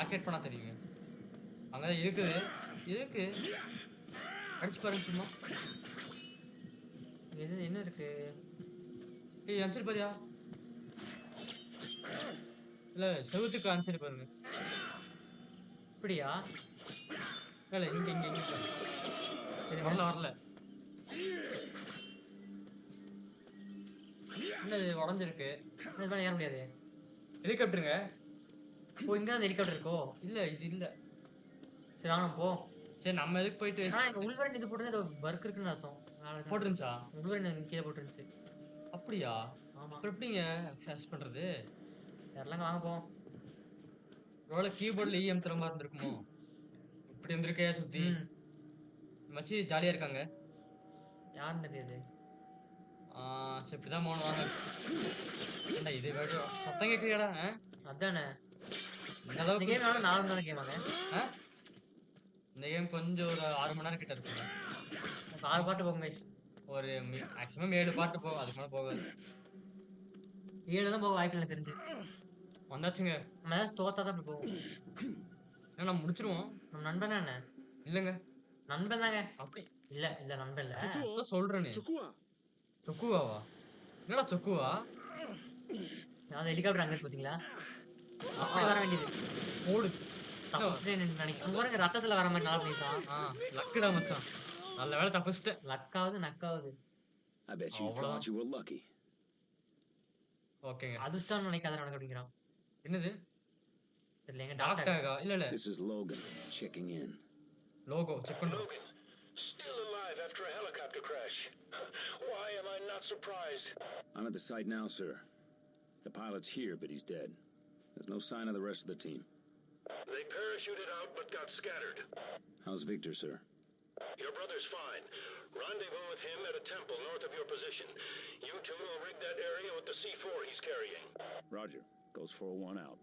Speaker 1: ஆக்டிவேட் பண்ணா தெரியுங்க. அங்கதான் இருக்குது. இருக்கு. அடிச்சு பாருங்க சும்மா.
Speaker 2: எது என்ன இருக்கு?
Speaker 1: ஏய் அன்சர் பாரியா? இல்ல செவுத்துக்கு அன்சர் பாருங்க.
Speaker 2: இப்படியா?
Speaker 1: இல்ல இங்க சரி வரல. என்ன இது உடஞ்சிருக்கு?
Speaker 2: இது மேல ஏற முடியாது.
Speaker 1: ஹெலிகாப்டருங்க.
Speaker 2: ஓ இங்க தான் ஹெலிகாப்டர் இருக்கோ?
Speaker 1: இல்ல இது இல்ல.
Speaker 2: சரி வாங்க போ.
Speaker 1: சரி நம்ம எதுக்கு போயிட்டு
Speaker 2: ஆனா இங்க உள்வரன் இது போட்டு ஏதோ பர்க் இருக்குன்னு அர்த்தம்.
Speaker 1: போட்டுருந்துச்சா?
Speaker 2: உள்வரன் கீழே போட்டுருந்துச்சு.
Speaker 1: அப்படியா?
Speaker 2: ஆமா.
Speaker 1: அப்புறம் எப்படிங்க அக்சஸ் பண்றது?
Speaker 2: தெரியலங்க வாங்க போ.
Speaker 1: ஒருவேளை கீபோர்ட்ல இஎம் திறமா இருந்திருக்குமோ? இப்படி இருந்திருக்கே சுத்தி. மச்சி ஜாலியா இருக்காங்க.
Speaker 2: யாருன்னு தெரியாது.
Speaker 1: சரி இப்படிதான் போகணும் வாங்க. என்ன இது வேடியோ சத்தம் கேட்குறியாடா?
Speaker 2: அதானே
Speaker 1: இந்த அளவுக்கு
Speaker 2: கேம் ஆனா 4 மணி நேரம் கேம் வாங்க.
Speaker 1: இந்த கேம் கொஞ்சம் ஒரு 6 மணி நேரம் கிட்ட இருக்குங்க.
Speaker 2: 6 பாட்டு போகும் கைஸ்.
Speaker 1: ஒரு மேக்ஸிமம் 7 பாட்டு போகும், அதுக்கு மேலே போகாது.
Speaker 2: 7 தான் போக வாய்ப்பு எனக்கு தெரிஞ்சு.
Speaker 1: வந்தாச்சுங்க.
Speaker 2: நம்ம ஏதாவது தோத்தா தான் அப்படி போகும்.
Speaker 1: ஏன்னா நம்ம முடிச்சிருவோம்.
Speaker 2: நம்ம நண்பனா என்ன?
Speaker 1: இல்லைங்க
Speaker 2: நண்பன் தாங்க.
Speaker 1: அப்படி
Speaker 2: இல்ல இல்ல நண்பன் இல்ல.
Speaker 1: அதான் சொல்றேனே.
Speaker 3: Chukua.
Speaker 1: சொக்குவாவா? என்னடா சொக்குவா?
Speaker 2: அந்த ஹெலிகாப்டர் அங்க இருக்கு பாத்தீங்களா? அப்படி வர வேண்டியது.
Speaker 1: ஓடு.
Speaker 2: நினைக்கிறேன் பாருங்க ரத்தத்துல வர மாதிரி நல்லா பண்ணிருக்கான்.
Speaker 1: லக்குடா மச்சான். நல்ல வேலை தப்பிச்சிட்டேன்.
Speaker 2: லக்காவது நக்காவது.
Speaker 3: I bet you thought you were lucky.
Speaker 1: ஓகேங்க.
Speaker 2: அதிர்ஷ்டம் நினைக்காத நடக்க அப்படிங்கிறான்.
Speaker 1: என்னது?
Speaker 2: தெரியலங்க
Speaker 1: டாக்டர்
Speaker 2: டாக்டர்.
Speaker 1: இல்ல
Speaker 3: This is Logan checking in.
Speaker 1: Logo check பண்றோம்.
Speaker 5: Logan, still alive after a helicopter crash. Why am I not surprised?
Speaker 3: I'm at the site now, sir. The pilot's here, but he's dead. There's no sign of the rest of the team.
Speaker 5: They parachuted out but got scattered.
Speaker 3: How's Victor, sir?
Speaker 5: Your brother's fine. Rendezvous with him at a temple north of your position. You two will rig that area with the C4 he's carrying.
Speaker 3: Roger. Goes 401 out.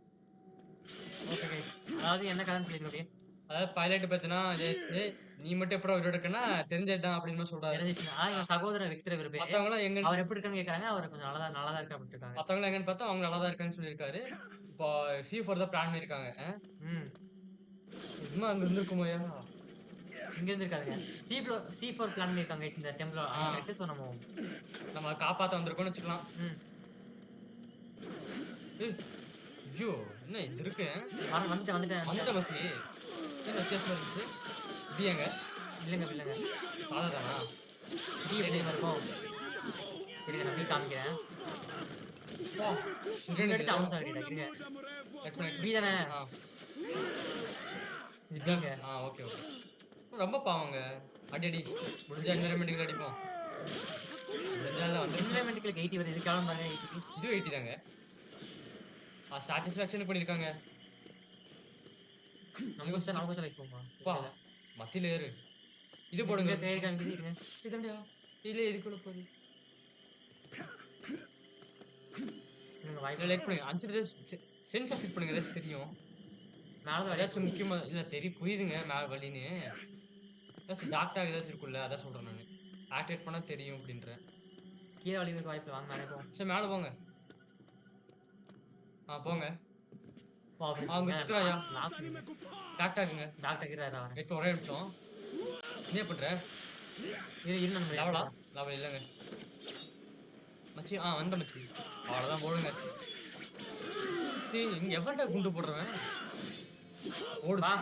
Speaker 2: Okay guys. அதாவது என்ன கதைன்னு சொல்லிருக்கீங்க?
Speaker 1: அதாவது பைலட் பத்தினா நீ மட்டும் எப்படா உயிரோட இருக்கனா தெரிஞ்சதுதான் அப்படின்னு சொல்றாரு.
Speaker 2: தெரிஞ்சிச்சு. என் சகோதரர் விக்டர் விருப்பே.
Speaker 1: மத்தவங்க எங்க
Speaker 2: அவர் எப்படி இருக்கான்னு கேக்குறாங்க. அவர் கொஞ்சம் நல்லதா இருக்கா அப்படி இருக்காங்க.
Speaker 1: மத்தவங்க எங்கன்னு பார்த்தா அவங்க நல்லா தான் இருக்கான்னு சொல்லியிருக்காரு. இப்போ C4 தான் பிளான் பண்ணிருக்காங்க. சும்மா அங்க இருந்திருக்குமோயா?
Speaker 2: இங்க இருந்து இருக்காதுங்க. C4 பிளான் பண்ணிருக்காங்க கைஸ் இந்த டெம்பிள் கரெக்ட். சோ நம்ம
Speaker 1: காப்பாத்த வந்திருக்கோம்னு வச்சுக்கலாம். ஐயோ என்ன இது இருக்கு? வந்துட்டேன் மச்சி. என்ன வித்தியாசமா இருந்துச்சு? பியங்க
Speaker 2: இல்லைங்க
Speaker 1: சாதாதானா?
Speaker 2: பி எப்படி இருக்கும்? இருங்க நான் பி காமிக்கிறேன். எடுத்து அவன் சாகிட்டா இருங்க. பி தானே?
Speaker 1: இதாங்க. ஓகே ரொம்ப பாவங்க. அடி முடிஞ்ச என்விரான்மெண்ட்டுக்கு அடிப்போம்.
Speaker 2: என்விரான்மெண்ட்டுக்கு 80 வருது. இதுக்காக பாருங்க 80க்கு.
Speaker 1: இது 80 தாங்க. சாட்டிஸ்ஃபேக்ஷன் பண்ணிருக்காங்க.
Speaker 2: நமக்கு லைஃப் போமா.
Speaker 1: பா மத்தியில ஏறு. இது போடுங்க.
Speaker 2: பேர் காமிக்குது இருங்க.
Speaker 1: இதண்டா. இல்ல இதுக்குள்ள போடு.
Speaker 2: நீங்க வாய்ப்பு
Speaker 1: லைக் பண்ணுங்க. அன்சர் சென்ஸ் ஃபிட் பண்ணுங்க. ஏதாச்சும் தெரியும்.
Speaker 2: மேல தான்
Speaker 1: ஏதாச்சும் முக்கியமா இல்ல தெரியும் புரியுதுங்க மேல வலின்னு. ஏதாச்சும் டாக்டர் ஏதாச்சும் இருக்குல்ல அதான் சொல்றேன் நான். ஆக்டிவேட் பண்ணா தெரியும் அப்படின்றேன்.
Speaker 2: கீழே வலி இருக்க வாய்ப்பு வாங்க மேலே போவோம்.
Speaker 1: சரி மேல போங்க. போங்க.
Speaker 2: அவங்க
Speaker 1: சுத்துறாயா? டாக்டருங்க.
Speaker 2: டாக்டர் கிராரா வரேன்.
Speaker 1: எட்டு ஒரே நிமிஷம். என்ன பண்ற?
Speaker 2: இரு நம்ம
Speaker 1: லெவலா? லெவல் இல்லைங்க மச்சி. வந்த மச்சி. அவ்வளோதான் போடுங்க. இங்க எவ்வளோ குண்டு போடுறவன் ஓடுவா.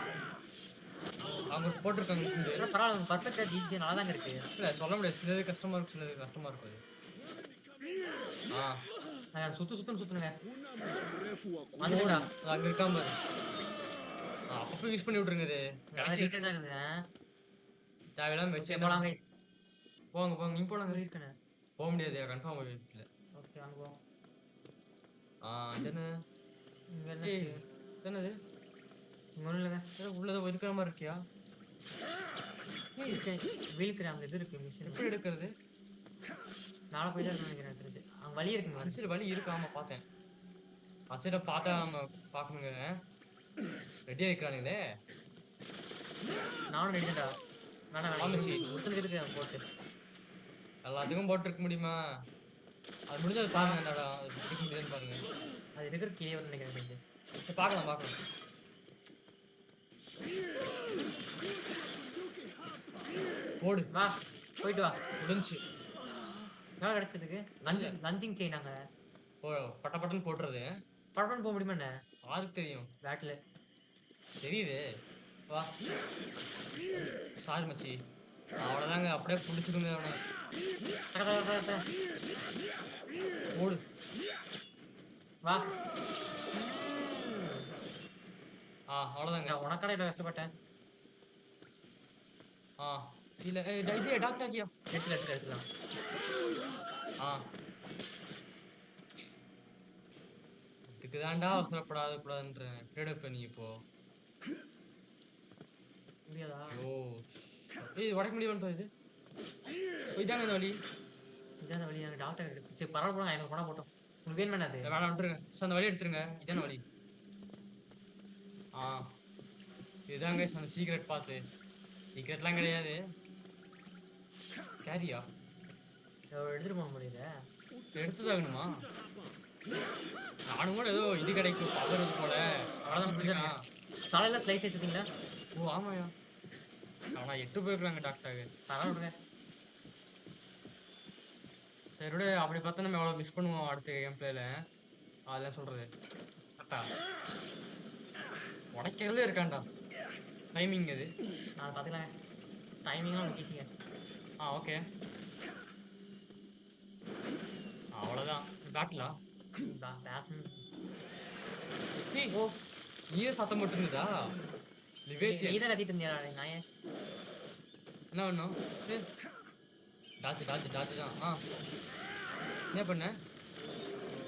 Speaker 1: அவங்க போட்டிருக்காங்க குண்டு.
Speaker 2: பரவாயில்ல பர்ஃபெக்டா ஜிஜி நல்லா தாங்க இருக்கு.
Speaker 1: இல்லை சொல்ல முடியாது. சிலது கஷ்டமா இருக்கும், சிலது கஷ்டமா இருக்கும்.
Speaker 2: நாங்கள் சுற்றுங்க
Speaker 1: வந்துடா. அங்கே இருக்காம பாரு. அப்பப்போ யூஸ் பண்ணி விட்ருங்க. இது தேவையில்லாம வச்சு
Speaker 2: போகலாம் கைஸ்.
Speaker 1: போங்க நீ போலாங்க.
Speaker 2: இருக்கேன்
Speaker 1: போக முடியாது கன்ஃபார்ம் வீட்டில்.
Speaker 2: ஓகே வாங்க போவோம்.
Speaker 1: என்ன
Speaker 2: இங்க என்ன
Speaker 1: ஏய்
Speaker 2: இருக்கு?
Speaker 1: என்னது
Speaker 2: இங்க ஒண்ணும் இல்லைங்க.
Speaker 1: ஏதோ உள்ளத இருக்கிற மாதிரி இருக்கியா
Speaker 2: இருக்கு. வீலுக்கு அங்க இது இருக்கு மிஷின்.
Speaker 1: எப்படி எடுக்கிறது
Speaker 2: மேல போய் தான் இருக்குன்னு நினைக்கிறேன் தெரிஞ்சு. அங்க வழி இருக்குங்க.
Speaker 1: அஞ்சு வழி இருக்கு ஆமா பார்த்தேன் அச்சட பார்த்தா நம்ம பார்க்கணுங்க ரெடியா இருக்கிறானுங்களே
Speaker 2: நானும் ரெடிடா. வேணாம்
Speaker 1: ஆமா,
Speaker 2: வேணாம்.
Speaker 1: சரி.
Speaker 2: ஒருத்தனுக்கு எதுக்கு போட்டு.
Speaker 1: எல்லாத்துக்கும் போட்டுருக்க முடியுமா அது முடிஞ்சது பாருங்க என்னடா எடுக்க முடியுதுன்னு பாருங்க
Speaker 2: அது இருக்கிற கீழே வரும்னு நினைக்கிறேன் தெரிஞ்சு.
Speaker 1: சரி, பார்க்கலாம் போடு
Speaker 2: வா போயிட்டு வா.
Speaker 1: முடிஞ்சு
Speaker 2: என்ன கிடைச்சதுக்கு? லஞ்சிங் செயினாங்க.
Speaker 1: போ பட்டன்னு போட்டுறது
Speaker 2: படப்படன்னு போக முடியுமா என்ன?
Speaker 1: யாருக்கு தெரியும்
Speaker 2: பேட்டில்.
Speaker 1: தெரியுது வா சாரி மச்சி அவ்வளோதாங்க அப்படியே பிடிச்சிருங்க அவனை ஓடு
Speaker 2: வா.
Speaker 1: அவ்வளோதாங்க
Speaker 2: உனக்கான இவ்வளோ கஷ்டப்பட்டேன்.
Speaker 1: இல்லை இது டாக்டர் ஆக்கியா
Speaker 2: எடுத்துக்கலாம்.
Speaker 1: இதுக்கு தாண்டா அவசரப்படாத கூடாதுன்றேன் ட்ரேட் நீ இப்போ
Speaker 2: முடியாதா?
Speaker 1: ஓ ஏய் உடைக்க முடியும்ன்ற இது போய்தாங்க இந்த வழி
Speaker 2: இதான் அந்த வழி. எனக்கு டாக்டர் இருக்கு. சரி பரவாயில்ல போனா எனக்கு போனா போட்டோம். உங்களுக்கு வேணுமே அது?
Speaker 1: வேணாம் விட்டுருங்க ஸோ அந்த வழி எடுத்துருங்க இதான வழி இதுதாங்க அந்த சீக்ரெட் பார்த்து சீக்ரெட்லாம் கிடையாது கேரியா
Speaker 2: எடுத்துட்டு போக முடியல.
Speaker 1: எடுத்துதாகணுமா நானும் கூட ஏதோ இது கிடைக்கும் பவர் இது போல
Speaker 2: அவ்வளோதான் முடிஞ்சிருக்கேன். தலையில ஸ்லைஸ் வச்சுருக்கீங்களா?
Speaker 1: ஓ ஆமாயா ஆனால் 8 போயிருக்காங்க டாக்டர்
Speaker 2: பரவாயில்ல.
Speaker 1: சரி அப்படி பார்த்தா நம்ம எவ்வளோ மிஸ் பண்ணுவோம் அடுத்த கேம் பிளேல அதெல்லாம் சொல்றது கரெக்டா உடைக்கிறதே இருக்காண்டா டைமிங் அது
Speaker 2: நான் பார்த்துக்கலாங்க. டைமிங்லாம் முக்கியங்க.
Speaker 1: ஓகே அவ்வளோதான் பேட்டிலா ஓ நீயே சத்தம் போட்டுருந்ததா லிவேத்தியா
Speaker 2: நீதான் கத்திட்டு இருந்தியா நாயே?
Speaker 1: என்ன பண்ணும் டாச்சு தான் என்ன பண்ண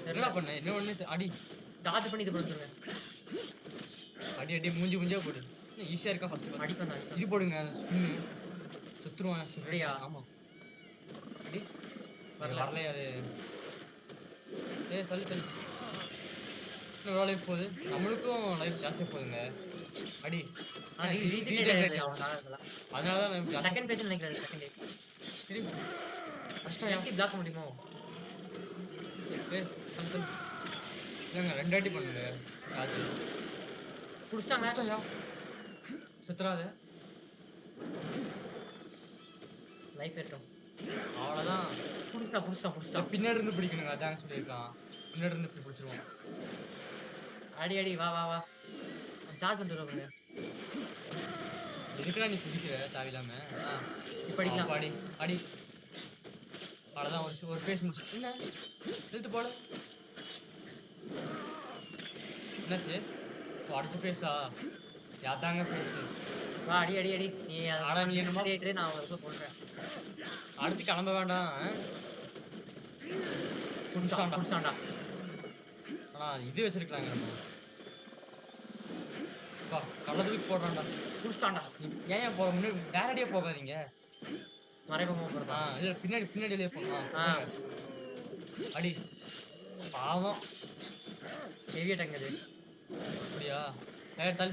Speaker 1: என்னடா பண்ண என்ன ஒன்று அடி
Speaker 2: டாச் பண்ணி இது கொடுத்துருங்க.
Speaker 1: அடி மூஞ்சியா போடு ஈஸியாக இருக்கா ஃபர்ஸ்ட்
Speaker 2: அடிப்பேன் தான்
Speaker 1: இது போடுங்க ஸ்பின்னு சுத்துருவான்
Speaker 2: ரெடியா?
Speaker 1: ஆமாம் அடி வரலையா அது தள்ளி இன்னும் லைஃப் போகுது நம்மளுக்கும் லைஃப் ஜாஸ்தியாக போகுதுங்க அடி அதனால தான்
Speaker 2: செகண்ட் பேஜ் நினைக்கிறேன். செகண்ட்
Speaker 1: திரும்பி
Speaker 2: கஷ்டம். எப்படி பிளாக் முடியுமோ?
Speaker 1: இல்லைங்க 2 வாட்டி பண்ணுங்க அது
Speaker 2: புடிச்சிட்டாங்க.
Speaker 1: கஷ்டம்யா சுத்துறாது
Speaker 2: லைஃப் ஏற்றோம்.
Speaker 1: அவ்வளோதான்
Speaker 2: புடிச்சிட்டான்.
Speaker 1: பின்னாடி இருந்து பிடிக்கணுங்க அதாங்க சொல்லியிருக்கான் பின்னாடி இருந்து இப்படி பிடிச்சிருவோம்
Speaker 2: அடி வா. சார்ஜ் பண்ணிட்டு வருவாங்க.
Speaker 1: எதுக்குடா நீ பிடிக்கிற தேவையில்லாம
Speaker 2: இப்போ அடிக்கலாம்.
Speaker 1: அடி அவ்வளோதான் ஒரு பேஸ் முடிச்சு என்ன இழுத்து போட என்னாச்சு அடுத்த பேஸா யாத்தாங்க பேசு
Speaker 2: வா அடி. நீ
Speaker 1: ஆனா நீ என்னமோ
Speaker 2: நான் உங்களுக்கு போடுறேன்.
Speaker 1: அடுத்து கிளம்ப வேண்டாம்
Speaker 2: புடிச்சிட்டான்டா.
Speaker 1: இது வச்சிருக்கலாங்க நம்ம கள்ளத்துக்கு போடுறான்டா
Speaker 2: புடிச்சிட்டான்டா.
Speaker 1: ஏன் போற முன்னாடி டேரக்டியா போகாதீங்க
Speaker 2: மறைமுகம் போடுறா.
Speaker 1: இல்ல பின்னாடியே போகலாம் அடி பாவம்
Speaker 2: ஹெவி அட்டாக் அது.
Speaker 1: அப்படியா தள்ளு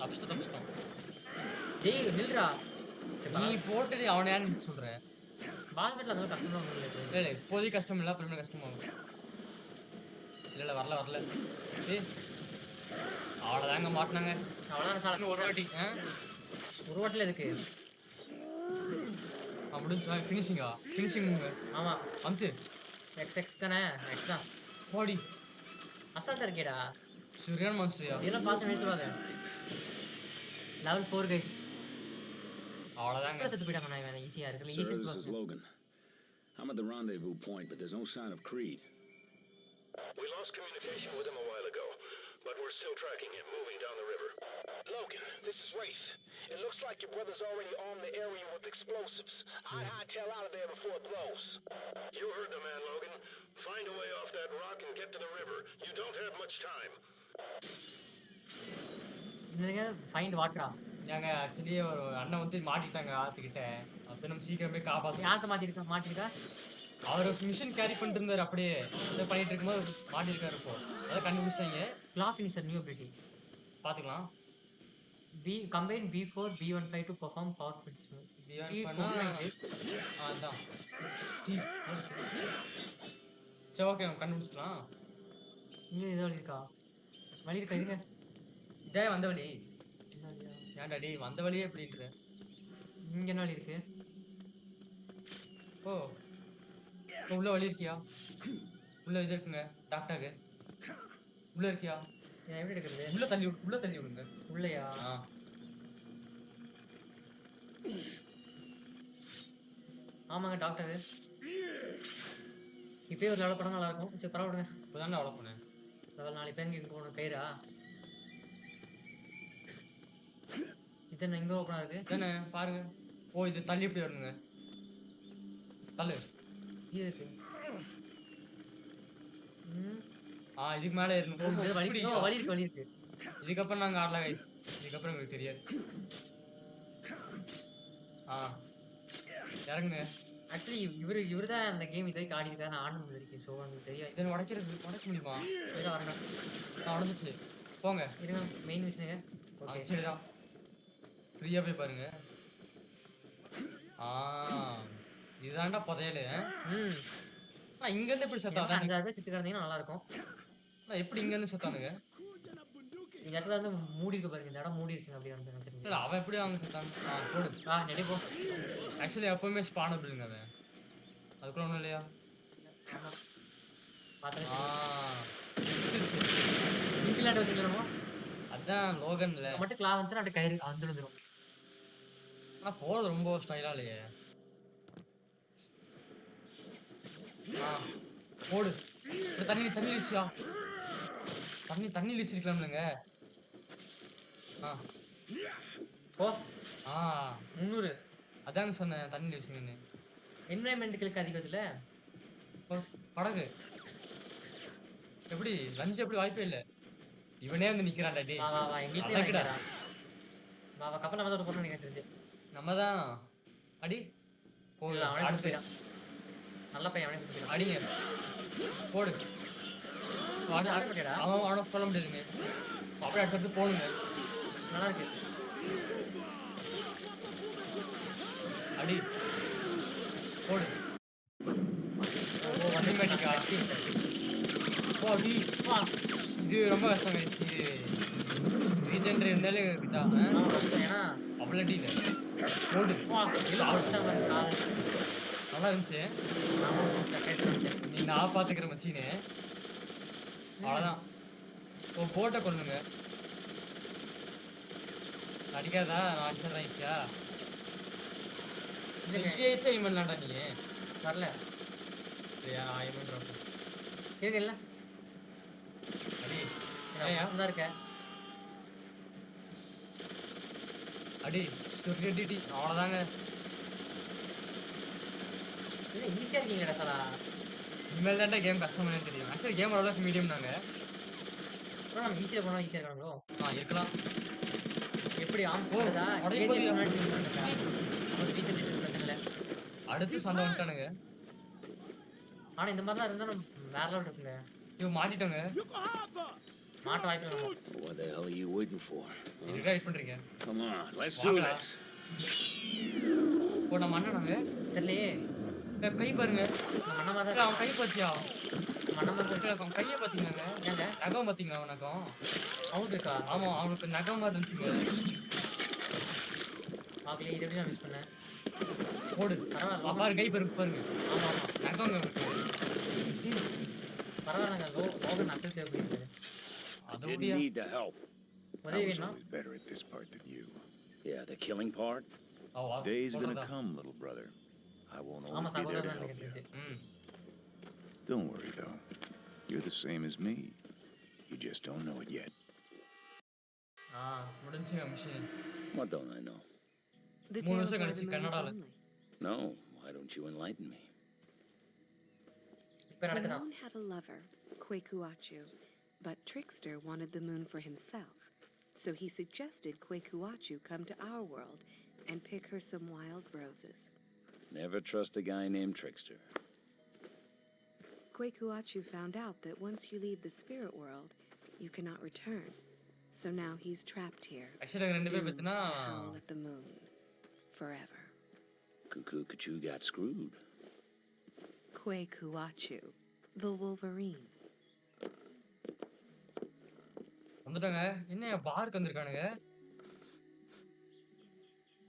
Speaker 1: தப்பிச்சிட்டோம்
Speaker 2: டேய் நில்றா.
Speaker 1: நீ போட்டு அவனை யாருன்னு சொல்ற
Speaker 2: பாஸ்கெட்ல அது கஷ்டமா இருக்கு.
Speaker 1: இல்ல இப்போதைக்கு கஷ்டம் இல்லை அப்புறம் கஷ்டமாகும் இல்ல வரல ஏய் அவ்வளோதாங்க மாட்டினாங்க
Speaker 2: அவ்வளோதான்.
Speaker 1: ஒரு வாட்டி
Speaker 2: ஒரு வாட்டில் இருக்கு
Speaker 1: முடிஞ்சா ஃபினிஷிங்
Speaker 2: ஆமா
Speaker 1: வந்து
Speaker 2: எக்ஸ் தானே. எக்ஸ் தான்
Speaker 1: பாடி
Speaker 2: அசால்ட்டா இருக்கேடா.
Speaker 1: சரியான மான்ஸ்டரியா
Speaker 2: இதெல்லாம் பார்த்து நினைச்சு சொல்லாத. Level 4 guys.
Speaker 1: அவ்வளோதாங்க
Speaker 2: செத்து போயிட்டாங்க. நான் இவன் ஈஸியா இருக்குல்ல.
Speaker 3: Sir,
Speaker 2: easiest
Speaker 3: this is Logan. I'm at the rendezvous point, but there's no sign of Creed.
Speaker 5: We lost communication with him a while ago, but we're still tracking him, moving down the river.
Speaker 6: Logan, this is Wraith. It looks like your brother's already armed the area with explosives. I'd hightail out of there before it blows.
Speaker 5: You heard the man, Logan. Find a way off that rock and get to the river. You don't have much time.
Speaker 2: என்னங்க ஃபைண்ட் வாட்டரா?
Speaker 1: ஏங்க ஆக்சுவலி ஒரு அண்ணன் வந்து மாட்டிட்டாங்க ஆத்துக்கிட்ட. அப்ப நம்ம சீக்கிரம் போய் காப்பாத்தணும்.
Speaker 2: யார்ட்ட மாட்டிருக்கா?
Speaker 1: அவரு மிஷன் கேரி பண்ணிட்டு இருந்தாரு அப்படியே. இதை பண்ணிட்டு இருக்கும்போது மாட்டிருக்காரு இப்போ. அதை கண்டுபிடிச்சிட்டாங்க.
Speaker 2: கிளா ஃபினிஷர் நியூ அபிலிட்டி.
Speaker 1: பாத்துக்கலாம்.
Speaker 2: Combine B4 B15 to perform power sprints.
Speaker 1: அதான். சரி ஓகே கண்டுபிடிச்சிக்கலாம்.
Speaker 2: இங்க ஏதோ வழி இருக்கா இருங்க.
Speaker 1: இதே வந்த வழி. ஏன்டா டேய் வந்த வழியே எப்படின்ற?
Speaker 2: இங்க என்ன வழி இருக்கு?
Speaker 1: ஓ உள்ள வழி இருக்கியா? உள்ள இது இருக்குங்க டாக்டாக்கு. உள்ள இருக்கியா?
Speaker 2: எப்படி எடுக்கிறது?
Speaker 1: உள்ள தள்ளி விடுங்க.
Speaker 2: உள்ளயா? ஆமாங்க டாக்டர். இப்பயே ஒரு லெவல் படம் நல்லா இருக்கும். சரி பரவாயில்ல.
Speaker 1: இப்போதான் டெவலப் பண்ணேன்.
Speaker 2: லெவல் 4 இப்போ இங்கே போகணும் கயிறா? இது என்ன இங்கே ஓப்பனாக இருக்கு?
Speaker 1: தானே பாருங்க. ஓ இது தள்ளி எப்படி வரணுங்க? தள்ளு.
Speaker 2: இது இருக்கு.
Speaker 1: இதுக்கு மேலே ஏறணும்.
Speaker 2: வழி இருக்கு.
Speaker 1: இதுக்கப்புறம் நாங்கள் ஆடலாம் கைஸ். இதுக்கப்புறம் எங்களுக்கு தெரியாது. இறங்குங்க.
Speaker 2: ஆக்சுவலி இவர் தான் அந்த கேம் இது வரைக்கும் ஆடிருக்காரு. நான் ஆடணும் வரைக்கும். ஸோ எனக்கு தெரியாது.
Speaker 1: இதை உடைக்க முடியுமா?
Speaker 2: இதான் வரணும்.
Speaker 1: நான் உடஞ்சிச்சு. போங்க
Speaker 2: இருங்க மெயின் விஷயங்க. ஓகே
Speaker 1: சரிதான். ஃப்ரீயாக போய் பாருங்க. இதுதான்டா புதையலு. இங்கேருந்து எப்படி செத்தாங்க?
Speaker 2: 5000 பேர் சுற்றி கிடந்தீங்கன்னா நல்லா இருக்கும்.
Speaker 1: எப்படி இங்கேருந்து செத்தானுங்க?
Speaker 2: இந்த இடத்துல வந்து மூடி இருக்கு பாருங்க. இந்த இடம் மூடிடுச்சுங்க அப்படியே வந்து எனக்கு தெரிஞ்சு.
Speaker 1: அவன் எப்படி அவங்க செத்தாங்க? போடு.
Speaker 2: நெடி போ.
Speaker 1: ஆக்சுவலி எப்பவுமே ஸ்பானபிள்ங்க அவன். அதுக்குள்ள ஒன்றும் இல்லையா?
Speaker 2: சிம்பிளாக வச்சுக்கணுமோ?
Speaker 1: அதான் லோகன்ல
Speaker 2: மட்டும் கிளா வந்துச்சுன்னா அப்படியே கயிறு வந்துடும்.
Speaker 1: ஆனால் போகிறது ரொம்ப ஸ்டைலாக இல்லையே. போடு. தண்ணி வீசியா? தண்ணி வீசிருக்கலாம்லங்க.
Speaker 2: ஓ 300.
Speaker 1: அதாங்க சொன்னேன் தண்ணி வீசுங்கன்னு.
Speaker 2: என்வைரன்மெண்ட்டுக்கு அதிகத்தில்
Speaker 1: படகு எப்படி லஞ்ச் எப்படி வாய்ப்பே இல்லை. இவனே வந்து நிக்கிறான்டா டேய்.
Speaker 2: வா எங்களுக்கு வா கப்பல் வந்து ஒரு பொண்ணு எனக்கு தெரிஞ்சு.
Speaker 1: நம்ம தான் அடி
Speaker 2: அவனே போயிடான். நல்ல பையன் அவனே போயிடான்.
Speaker 1: அடிங்க போடு. அவனை சொல்ல முடியாதுங்க. அப்படியே அடுத்து போடுங்க.
Speaker 2: நல்லா இருக்கு.
Speaker 1: அடி போடு. ஆட்டோமேட்டிக்கா ஓ அடி. இது ரொம்ப கஷ்டம் கைஸ். இது ரீஜென்டர் இருந்தாலே இதான்.
Speaker 2: ஏன்னா
Speaker 1: அவ்வளோ அடி இல்லை. போடு. நல்லா இருந்துச்சு. நீ நான் பார்த்துக்கிற மச்சின்னு. அவ்வளோதான். ஓ போட்டை கொள்ளுங்க. அடிக்காதா? நான் அடிச்சிடறேன் ஈஸியா. இமன் பண்ணலாம்டா நீ.
Speaker 2: வரல
Speaker 1: சரியா? இமன் ட்ராப்
Speaker 2: கேட்கல.
Speaker 1: அடி.
Speaker 2: தான் இருக்க
Speaker 1: அடி சுருட்டி. அவ்வளோதாங்க.
Speaker 2: இல்லை ஈஸியாக இருக்கீங்களா சாரா?
Speaker 1: இனிமேல் தான்டா கேம் கஷ்டமானு தெரியும். ஆக்சுவலி கேம் ஓரளவுக்கு மீடியம் நாங்கள்.
Speaker 2: அப்புறம் நம்ம ஈஸியாக போனால் ஈஸியாக இருக்காங்களோ?
Speaker 1: இருக்கலாம்.
Speaker 2: எப்படி ஆம்ஸ்டா
Speaker 1: அடுத்து சண்டை வந்துட்டானுங்க.
Speaker 2: ஆனா இந்த மாதிரிலாம் இருந்தா நம்ம வேற லெவல் இருக்குங்க.
Speaker 1: இவன் மாட்டிட்டோங்க.
Speaker 2: மாட்ட வாய்ப்பு இல்லை.
Speaker 3: What the hell are you waiting for?
Speaker 1: இதுக்கு வெயிட் பண்றீங்க?
Speaker 3: Come on, let's do this.
Speaker 1: போட மண்ணனாங்க.
Speaker 2: தெரியலையே.
Speaker 1: கை பாருங்க.
Speaker 2: மண்ண மாதிரி
Speaker 1: அவன் கை பாத்தியா?
Speaker 2: மண்ண மாதிரி
Speaker 1: அவன் கையை பாத்தீங்களாங்க?
Speaker 2: ஏங்க
Speaker 1: நகம் பாத்தீங்களா? அவனுக்கும்
Speaker 2: அவுட் இருக்கா?
Speaker 1: ஆமா அவனுக்கு நகம் மாதிரி இருந்துச்சுங்க.
Speaker 2: ஆகலே இதை நான் மிஸ் பண்ணேன்.
Speaker 1: போடு. பரவாயில்ல. பாரு கை பாருங்க.
Speaker 2: ஆமா ஆமா
Speaker 1: நகங்க.
Speaker 2: பரவாயில்லங்க. லோகன் நக்கல் சேவ் பண்ணிருக்காரு.
Speaker 3: I didn't need the help.
Speaker 2: உதவி
Speaker 4: I was
Speaker 2: வேணுமா?
Speaker 4: always better at this part than you.
Speaker 3: Yeah, the killing part?
Speaker 4: Day's gonna come, little brother. I won't
Speaker 2: ஆமா
Speaker 4: always be there
Speaker 2: சகோதரன்
Speaker 4: to help
Speaker 2: எனக்கு
Speaker 4: you.
Speaker 2: தெரிஞ்சு.
Speaker 4: Don't worry, though. You're the same as me. You just don't know it yet.
Speaker 1: முடிஞ்சுங்க mission.
Speaker 3: What don't I know?
Speaker 7: The
Speaker 1: 3
Speaker 7: tale
Speaker 1: வருஷம்
Speaker 7: of why
Speaker 1: கழிச்சு
Speaker 7: the moon is
Speaker 1: கன்னடால.
Speaker 7: lonely.
Speaker 3: No, why don't you enlighten me?
Speaker 2: இப்ப
Speaker 7: The
Speaker 2: நடக்குதான்.
Speaker 7: moon had a lover, Kwekuachu, but Trickster wanted the moon for himself. So he suggested Kwekuachu come to our world and pick her some wild roses.
Speaker 3: Never trust a guy named Trickster.
Speaker 7: Kwekuachu found out that once you leave the spirit world, you cannot return. So now he's trapped here,
Speaker 1: ஆக்சுவலா ரெண்டு பேர்
Speaker 7: doomed
Speaker 1: பத்தினா
Speaker 7: to howl at the moon forever.
Speaker 3: Cuckoo Kachu got screwed.
Speaker 7: Kwekuachu, the Wolverine.
Speaker 1: வந்துட்டாங்க. என்ன பார்க்கு வந்திருக்கானுங்க?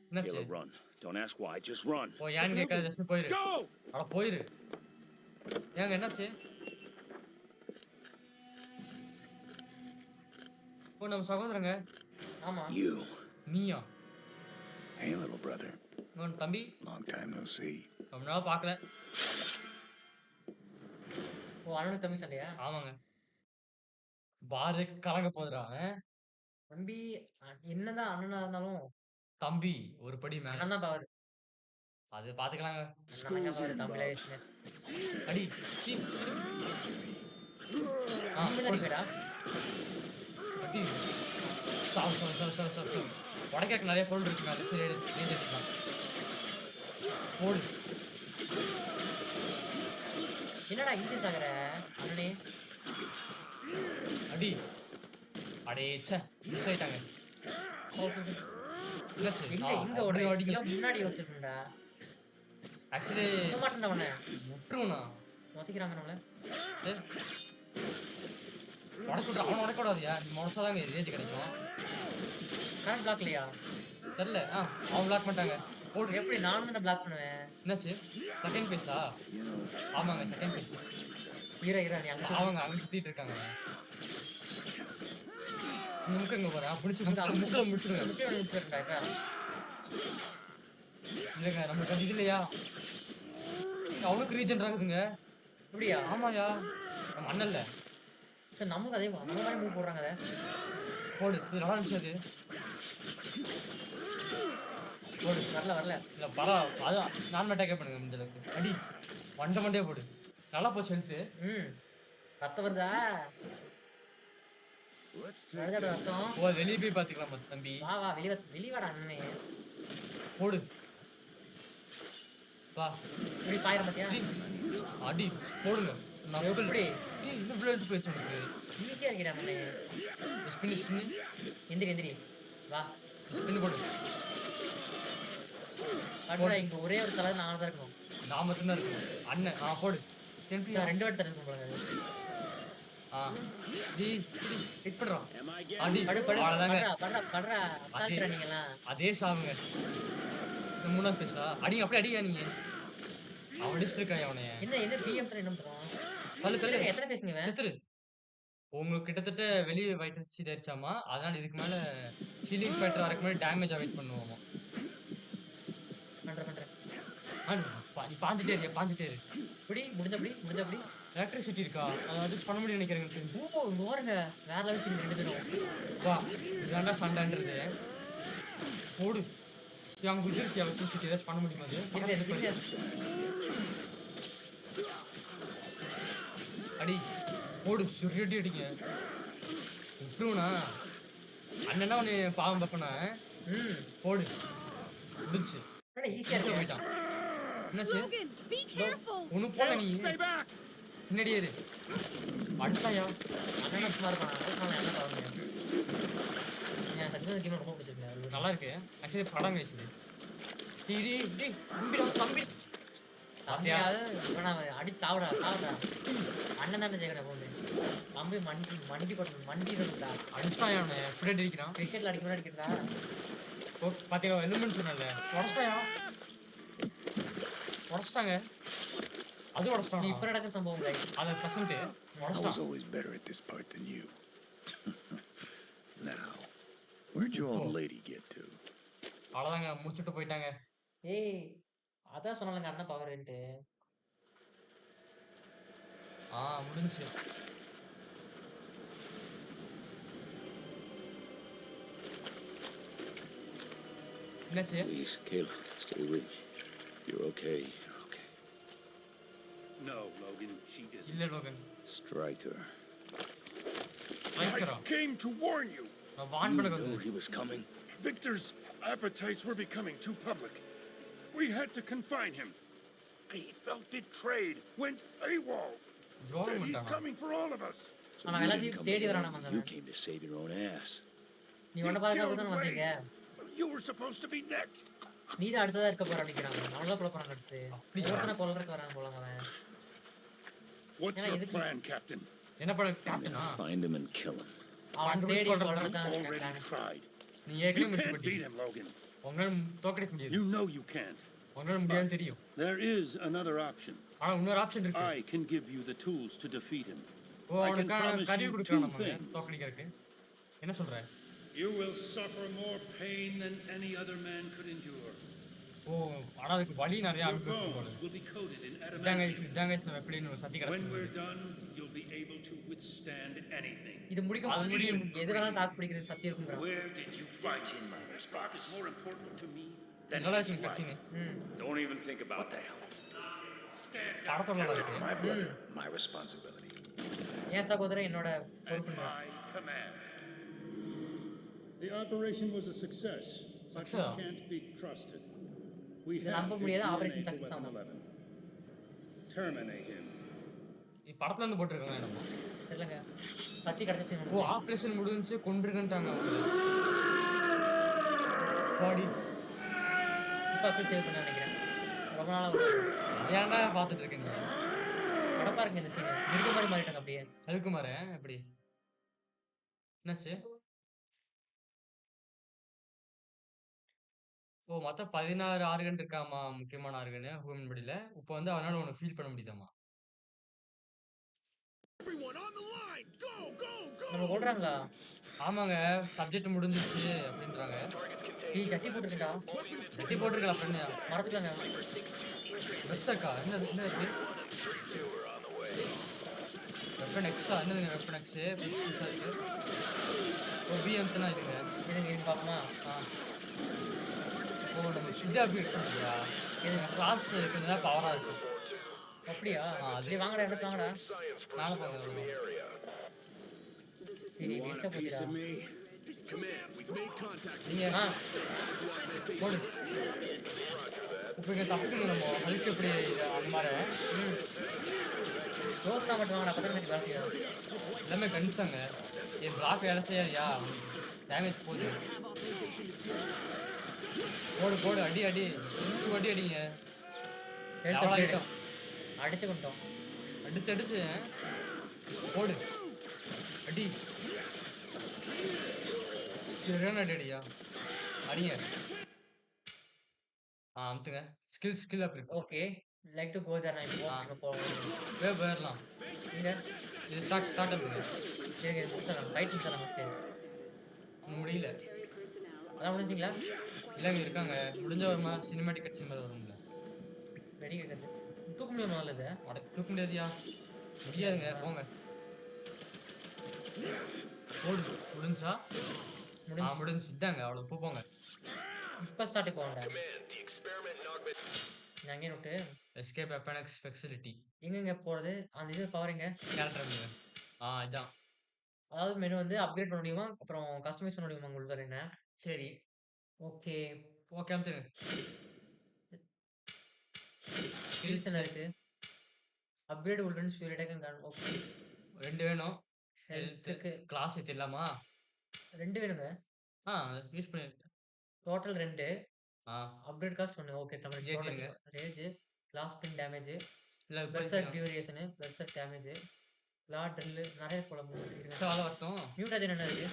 Speaker 1: என்னாச்சு?
Speaker 3: Caleb, run. Don't ask why, just run.
Speaker 1: ஓ ஏன்னு கேட்காத ஜஸ்ட் போயிரு.
Speaker 3: Go!
Speaker 1: அட போயிரு. ஏங்க என்னாச்சு? ஓ நம்ம சகோதரங்க.
Speaker 2: ஆமா.
Speaker 4: You.
Speaker 1: நீயா?
Speaker 4: Hey, little brother.
Speaker 1: உன் தம்பி?
Speaker 4: Long time no see.
Speaker 1: ரொம்ப நாள் பார்க்கல.
Speaker 2: ஓ அண்ணனும் தம்பி சண்டையா?
Speaker 1: ஆமாங்க. பாரு கலங்க போதுடா.
Speaker 2: தம்பி என்னதான் அண்ணனா இருந்தாலும்
Speaker 1: தம்பி ஒரு படி மேல.
Speaker 2: அண்ணன் தான் பவர்.
Speaker 1: அது பாத்துக்கலாங்க.
Speaker 2: அண்ணன் தான் பவர் தம்பில வச்சுங்க.
Speaker 1: அடி. சீ.
Speaker 2: தம்பி தான் போய்டா.
Speaker 1: அடி. சாவு. உடைக்கிறதுக்கு நிறைய பொருள் இருக்கு மேல. சரி எடு. நீ எடுத்துக்கலாம். போடு.
Speaker 2: என்னடா இங்க சாகற அண்ணனே?
Speaker 1: அடி. அடே ச்சே மிஸ் ஆயிட்டாங்க.
Speaker 2: சரி.
Speaker 1: என்னாச்சு?
Speaker 2: இல்ல இங்க ஓடுற அடிங்க முன்னாடி வச்சிருக்கடா.
Speaker 1: ஆக்சுவலி
Speaker 2: மாட்டேன்டா அவனை.
Speaker 1: முட்டுறோம்னா.
Speaker 2: மொத்திக்கிறாங்க நம்மள.
Speaker 1: உடைக்கூடாது. அவனை உடைக்கூடாதுயா. நீ மனசாதாங்க ரேஜ் கிடைக்கும்.
Speaker 2: நான் பிளாக்லையா?
Speaker 1: தெரியல. அவன் பிளாக் பண்ணிட்டாங்க. போடு.
Speaker 2: எப்படி நானும் தான் பிளாக் பண்ணுவேன்?
Speaker 1: என்னாச்சு? செகண்ட் பேஸா? ஆமாங்க செகண்ட் பேஸ்.
Speaker 2: இரா நீ அங்க
Speaker 1: அவங்க அங்க சுத்திட்டு இருக்காங்க. நமக்கு எங்க போறா? புடிச்சு முக்குல முடிச்சிருங்க.
Speaker 2: முடிச்சிருக்கா.
Speaker 1: இல்லைங்க நமக்கு அது இல்லையா? அவனுக்கு ரீஜன் ஆகுதுங்க.
Speaker 2: அப்படியா?
Speaker 1: ஆமாயா. நம்ம அண்ணல்ல.
Speaker 2: சரி நமக்கு அதே அந்த மாதிரி மூவ் போடுறாங்க அதை.
Speaker 1: போடு. இது நல்லா இருந்துச்சு.
Speaker 2: போடு. வரல.
Speaker 1: இல்ல பரவா. அதான் நான் அட்டாக் பண்ணுங்க இந்த அளவுக்கு. அடி. மண்டே போடு. நல்லா போச்சு ஹெல்த்.
Speaker 2: ரத்தம் வருதா? வருதாடா ரத்தம்.
Speaker 1: ஓ வெளிய போய் பாத்துக்கலாம் தம்பி.
Speaker 2: வா வெளிவாடா அண்ணனே.
Speaker 1: போடு. வா.
Speaker 2: இப்படி பாயிர பாத்தியா?
Speaker 1: அடி. போடுங்க. நான்
Speaker 2: எப்படி?
Speaker 1: இந்த பிளேட் போயிச்சு உனக்கு.
Speaker 2: ஈஸியா இருக்கடா அண்ணனே.
Speaker 1: ஸ்பின்.
Speaker 2: எந்திரி. வா.
Speaker 1: ஸ்பின் போடு.
Speaker 2: அண்ணா இங்க ஒரே ஒரு தலை நான் தான் இருக்கணும்.
Speaker 1: நான் மட்டும் தான் இருக்கேன். அண்ணன் போடு. டெம்பிள்
Speaker 2: நான் ரெண்டு வாட்டி தரேன் போறாங்க.
Speaker 1: டி ஹிட் பண்றோம்.
Speaker 3: Am I
Speaker 1: அடி.
Speaker 3: getting...
Speaker 1: அவ்வளவுதாங்க.
Speaker 2: படுறா அசால்ட்ரா நீங்கலாம்.
Speaker 1: அதே சாவுங்க. இந்த மூணாவது பேசா. அடி அப்படியே அடியா நீ. அவன் அடிச்சிட்டு இருக்கான் அவனை.
Speaker 2: என்ன பிஎம் தர என்ன பண்றான்?
Speaker 1: தள்ளு.
Speaker 2: எத்தனை பேசுங்க இவன்?
Speaker 1: செத்துரு. உங்களுக்கு கிட்டத்தட்ட வெளியே வைட்டசி தெரிச்சாமா. அதனால இதுக்கு மேல ஹீலிங் ஃபைட்டர் வரக்கு முன்னாடி டேமேஜ் அவாய்ட் பண்ணுவோமா.
Speaker 2: பண்றேன்.
Speaker 1: நீ பாஞ்சிட்டே இரு.
Speaker 2: இப்படி முடிஞ்சபடி
Speaker 1: எலக்ட்ரிசிட்டி இருக்கா? அது பண்ண முடியும் நினைக்கிறேன்.
Speaker 2: ஓ பாருங்க வேற லெவல் சீன் ரெண்டு பேரும்.
Speaker 1: வா இதாண்டா சண்டைன்றது. போடு. அவங்க குஜிருக்கு எலக்ட்ரிசிட்டி ஏதாச்சும் பண்ண முடியுமா? அது அடி. போடு. சுருட்டி அடிங்க. விட்டுருவனா? அண்ணனா உன்னை பாவம் பார்ப்பனா? போடு. முடிச்சு.
Speaker 2: ஈஸியா
Speaker 1: போயிட்டான். என்னாச்சு? ஒன்னும் போல நீ பின்னாடியே இரு. அடிச்சாயா?
Speaker 2: அண்ணன் சும்மா இருப்பான். என்ன பாருங்க. நான் தகுந்த கேம் ரொம்ப பிடிச்சிருக்கேன்.
Speaker 1: நல்லா இருக்கு. ஆக்சுவலி படம் பேசுது. தம்பி
Speaker 2: தம்பியாவது அடிச்சு சாப்பிடா. அண்ணன் தானே ஜெயிக்கிறேன் போது. தம்பி மண்டி வருதா?
Speaker 1: அடிச்சாயா அவனை? எப்படி அடிக்கிறான்?
Speaker 2: கிரிக்கெட்ல அடிக்கிறா.
Speaker 1: பாத்தீங்களா எலும்புன்னு சொன்னல. உடச்சிட்டாங்க. அது உடச்சிட்டாங்க.
Speaker 2: இப்ப நடக்க சம்பவம் guys.
Speaker 1: அது present
Speaker 4: I was always better at this part than you. Now, where'd your old lady get to?
Speaker 1: அவ்வளவுதாங்க முடிச்சுட்டு போயிட்டாங்க.
Speaker 2: ஏய் அதான் சொன்னாலங்க அண்ணன் பவர்ன்ட்டு.
Speaker 1: முடிஞ்சு. என்னாச்சு?
Speaker 3: Please, Caleb, stay with me. You're okay.
Speaker 8: No, Logan, she isn't.
Speaker 1: இல்ல லோகன்.
Speaker 3: Strike her.
Speaker 1: வாங்கிக்கிறோம்.
Speaker 8: Came to warn you.
Speaker 1: நான் வான் பண்ண
Speaker 3: Knew he was coming.
Speaker 8: Victor's appetites were becoming too public. We had to confine him. He felt betrayed, went AWOL. Said he's coming for all of us.
Speaker 3: So
Speaker 2: ஆனா
Speaker 3: you
Speaker 2: எல்லாத்தையும்
Speaker 3: didn't come
Speaker 2: தேடி வரானா
Speaker 3: alone.
Speaker 2: வந்தவன்.
Speaker 3: You came to save your own ass.
Speaker 2: நீ உன்னை பாதுகாப்பு தானே வந்தீங்க.
Speaker 8: You were supposed to be next.
Speaker 2: நீ தான் அடுத்ததா இருக்க போற நினைக்கிறாங்க. அவங்கள கொல்ல போறாங்க அடுத்து. ஒருத்தனை கொல்றதுக்கு வராங்க போலங்க அவன்.
Speaker 8: What's
Speaker 2: Yeah,
Speaker 8: your
Speaker 2: you-
Speaker 8: plan, Captain?
Speaker 1: என்ன பண்ண
Speaker 3: I'm
Speaker 1: கேப்டனா?
Speaker 3: gonna find him and kill him.
Speaker 2: அவன் தேடி கொல்றது தான்
Speaker 8: Already
Speaker 2: பிளான்.
Speaker 8: tried.
Speaker 1: நீ
Speaker 8: You
Speaker 1: ஏற்கனவே முயற்சி
Speaker 8: can't beat
Speaker 1: பண்ணீங்க.
Speaker 8: him, Logan.
Speaker 1: உங்களால தோக்கடிக்க முடியாது.
Speaker 8: You know you can't.
Speaker 1: உங்களால முடியாதுன்னு தெரியும்.
Speaker 8: There is another option.
Speaker 1: ஆனா இன்னொரு ஆப்ஷன் இருக்கு.
Speaker 8: I can give you the tools to defeat him.
Speaker 1: O
Speaker 8: I can
Speaker 1: அவனுக்கான
Speaker 8: promise
Speaker 1: கருவி
Speaker 8: you
Speaker 1: கொடுக்கறான்
Speaker 8: two
Speaker 1: நம்ம
Speaker 8: things.
Speaker 1: தோக்கடிக்கிறதுக்கு. என்ன சொல்ற?
Speaker 8: You will suffer more pain than any other man could endure.
Speaker 1: ஓ ஆனா அதுக்கு வலி நிறைய
Speaker 8: Your
Speaker 1: அனுபவிக்கும் போல.
Speaker 8: bones will be coated in
Speaker 1: இதாங்க
Speaker 8: adamantium.
Speaker 1: நம்ம எப்படின்னு ஒரு சத்தி
Speaker 8: When
Speaker 1: கிடைச்சு.
Speaker 8: we're done, you'll be able to withstand anything.
Speaker 2: இது முடியும் எது வேணாலும் தாக்கு பிடிக்கிறது சத்தியம் இருக்குங்கறான்.
Speaker 8: Where did you fight him? This box is more important to me than
Speaker 1: நல்லா
Speaker 8: his
Speaker 1: இருக்கு
Speaker 8: life.
Speaker 1: கட்சிங்க.
Speaker 3: Don't even think about
Speaker 4: What the hell?
Speaker 8: Stand
Speaker 1: படத்தோட நல்லா இருக்கு.
Speaker 4: My brother, my responsibility.
Speaker 2: என் சகோதரன் என்னோட
Speaker 8: at
Speaker 2: பொறுப்புன்றான்.
Speaker 8: my command. The operation was a success, but he
Speaker 1: Success?
Speaker 8: can't be trusted. We
Speaker 2: இது
Speaker 8: have
Speaker 2: நம்ப
Speaker 8: his
Speaker 2: முடியாத
Speaker 8: DNA
Speaker 2: operation
Speaker 8: for
Speaker 2: success
Speaker 8: Weapon
Speaker 2: ஆகும்.
Speaker 8: 11. Terminate him.
Speaker 1: படத்துல இருந்து போட்டுருக்காங்க நம்ம.
Speaker 2: தெரியலங்க. கத்தி கிடைச்சிச்சு
Speaker 1: ஓ ஆபரேஷன் முடிஞ்சு கொன்றுகன்ட்டாங்க அவங்க. பாடி
Speaker 2: இப்ப அப்படி சேவ் பண்ண நினைக்கிறேன். ரொம்ப நாளா
Speaker 1: ஏன்டா பாத்துட்டு இருக்க நீ?
Speaker 2: படப்பா இருக்கு இந்த சீன். இருக்க மாதிரி மாறிட்டாங்க அப்படியே.
Speaker 1: சல்குமார எப்படி? என்னாச்சு? ஓ மொத்தம் 16 ஆர்கன் இருக்காமா முக்கியமான ஆர்கன் ஹியூமன் பாடியில. இப்போ வந்து அவனால உன்னை ஃபீல் பண்ண முடியுதாமா?
Speaker 2: நம்ம கொல்றாங்களா?
Speaker 1: ஆமாங்க சப்ஜெக்ட் முடிஞ்சிருச்சு அப்படின்றாங்க.
Speaker 2: டேய் ஜட்டி போட்டுருக்கடா.
Speaker 1: கட்டி போட்டிருக்கலாம் ஃப்ரெண்ட்.
Speaker 2: மறந்துக்கலாங்க.
Speaker 1: பெஸ்டக்கா என்ன என்ன இருக்கு? வெப்பன் எக்ஸா என்னதுங்க வெப்பன் எக்ஸ் பெஸ்டா இருக்கு. ஓ பிஎம்த்னா இதுங்க.
Speaker 2: இருங்க இது பாப்போமா?
Speaker 1: ஓ நம்ம இது அப்படி இருக்குயா. இது கிளாஸ் கொஞ்சம் பவரா இருக்கு.
Speaker 2: அப்படியா?
Speaker 1: அது
Speaker 2: சரி வாங்கடா எடுத்து வாங்கடா.
Speaker 1: நாளை போங்க அவ்வளவுதான்.
Speaker 2: சரி வேஸ்டா
Speaker 3: Piece
Speaker 2: போச்சுடா.
Speaker 3: of me.
Speaker 1: நீங்க போடு. இப்போ இங்க தப்புங்க நம்ம ஹெல்த் எப்படி அந்த மாதிரி
Speaker 2: ரோஸ்னா மட்டும் வாங்கடா. பக்கத்துல எனக்கு வேலை செய்யும்.
Speaker 1: எல்லாமே கன்ஃபாங்க. என் பிளாக் வேலை செய்யாதியா? டேமேஜ் போகுது. போடு போடு அடி அடி சுத்து அடி அடிங்க. எவ்வளோ ஐட்டம்
Speaker 2: அடிச்சு கொண்டோம்.
Speaker 1: அடிச்சு அடிச்சு போடு அடி சரியான அடி அடியா அடிங்க. அமுத்துங்க ஸ்கில் அப்படி
Speaker 2: ஓகே லைக் டு கோ தேர். நான் இப்போ போறேன்.
Speaker 1: போயிடலாம்.
Speaker 2: இங்க
Speaker 1: இது ஸ்டார்ட் பண்ணுங்க.
Speaker 2: சரி முடிச்சலாம். Fight முடிச்சலாம் first.
Speaker 1: இன்னும் முடியல.
Speaker 2: அதான் முடிஞ்சீங்களா?
Speaker 1: இல்லைங்க இருக்காங்க. முடிஞ்ச வருமா சினிமாட்டிக் கட்சி மாதிரி வரும்ல.
Speaker 2: ரெடி கேக்குது. தூக்க முடியும் முதல்ல இதை.
Speaker 1: அட தூக்க முடியாதியா? முடியாதுங்க போங்க. போடு முடிஞ்சா? முடிஞ்சு இதாங்க அவ்வளோ போங்க.
Speaker 2: இப்போ start போகண்டா.
Speaker 5: Command, the experiment in augment.
Speaker 2: நான் அங்கே விட்டு
Speaker 1: எஸ்கேப் வெப்பனக்ஸ் ஃபெசிலிட்டி
Speaker 2: எங்கெங்க போறது? அந்த இது பவரிங்க
Speaker 1: கேரக்டர் இதான்.
Speaker 2: அதாவது மெனு வந்து அப்கிரேட் பண்ண முடியுமா? அப்புறம் கஸ்டமைஸ் பண்ண முடியுமா உங்களுக்கு என்ன?
Speaker 1: சரி
Speaker 2: ஓகே
Speaker 1: ஓகே அமுத்துங்க.
Speaker 2: ஸ்கில்ஸ் என்ன இருக்கு? அப்கிரேட் உல்டன்ஸ் ஃபியூல் அட்டாக் அண்ட் ஓகே
Speaker 1: 2 வேணும்.
Speaker 2: ஹெல்த்துக்கு
Speaker 1: கிளாஸ் ஏத்திடலாமா?
Speaker 2: 2 வேணுங்க.
Speaker 1: யூஸ் பண்ணிருக்கேன்.
Speaker 2: டோட்டல் 2.
Speaker 1: ஆ
Speaker 2: அப்கிரேட் காஸ்ட் 1. ஓகே தமிழ்
Speaker 1: கேக்குறீங்க.
Speaker 2: ரேஜ் கிளாஸ் பின் டேமேஜ்
Speaker 1: இல்ல
Speaker 2: பெர்சர்க் டியூரேஷன் பெர்சர்க் டேமேஜ் லா ட்ரில் நிறைய போலாம்.
Speaker 1: வேலை வரட்டும்.
Speaker 2: மியூட்டாஜன் என்ன இருக்கு?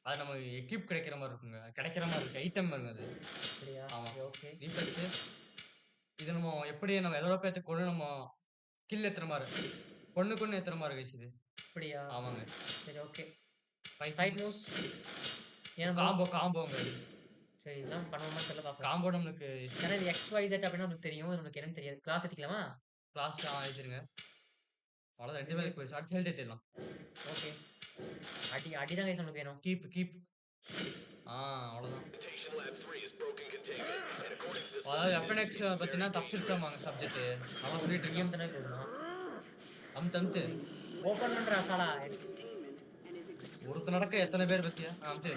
Speaker 1: அது நம்ம எக்யூப் கிடைக்கிற மாதிரி இருக்குங்க. கிடைக்கிற மாதிரி இருக்கு ஐட்டம் வருங்க அது.
Speaker 2: அப்படியா?
Speaker 1: ஆமா.
Speaker 2: ஓகே
Speaker 1: ரீசர்ச் இது நம்ம எப்படி நம்ம எதோட பேத்து கொண்டு நம்ம கில் ஏத்துற மாதிரி கொண்டு ஏத்துற மாதிரி கைஸ் இது.
Speaker 2: அப்படியா?
Speaker 1: ஆமாங்க.
Speaker 2: சரி ஓகே
Speaker 1: ஃபைட்
Speaker 2: ஃபைட் மூவ்ஸ் ஏன்
Speaker 1: காம்போங்க இது.
Speaker 2: சரி இதெல்லாம் பண்ணுவோமா தெரியல பாப்போம்.
Speaker 1: காம்போ நம்மளுக்கு
Speaker 2: ஏன்னா இது XYZ அப்படின்னா நமக்கு தெரியும். இது நமக்கு என்னன்னு தெரியாது. கிளாஸ் ஏத்திக்கலாமா?
Speaker 1: கிளாஸ் ஆயிடுங்க. அவ்வளோதான் 2 பேருக்கு போயிடுச்சு. அடுத்து ஹெல்த் ஏற்றிடலாம்.
Speaker 2: ஓகே அடி தான் கைஸ் நமக்கு வேணும்.
Speaker 1: கீப் அவ்வளவுதான்.
Speaker 5: Mutation Lab 3 is broken containment, and according to the
Speaker 1: அதாவது
Speaker 5: scientists,
Speaker 1: FNX
Speaker 5: it's very
Speaker 1: பத்தினா
Speaker 5: dangerous.
Speaker 1: தப்பிச்சிருச்சாமாங்க சப்ஜெக்ட். அவன் சொல்லிட்டு இருக்கேன்.
Speaker 2: கேம் தானே கொடுக்கணும்.
Speaker 1: அமுத்து
Speaker 2: ஓபன் பண்ற அசாலா.
Speaker 1: ஒருத்த நடக்க எத்தனை பேர் பத்தியா? அமுத்து.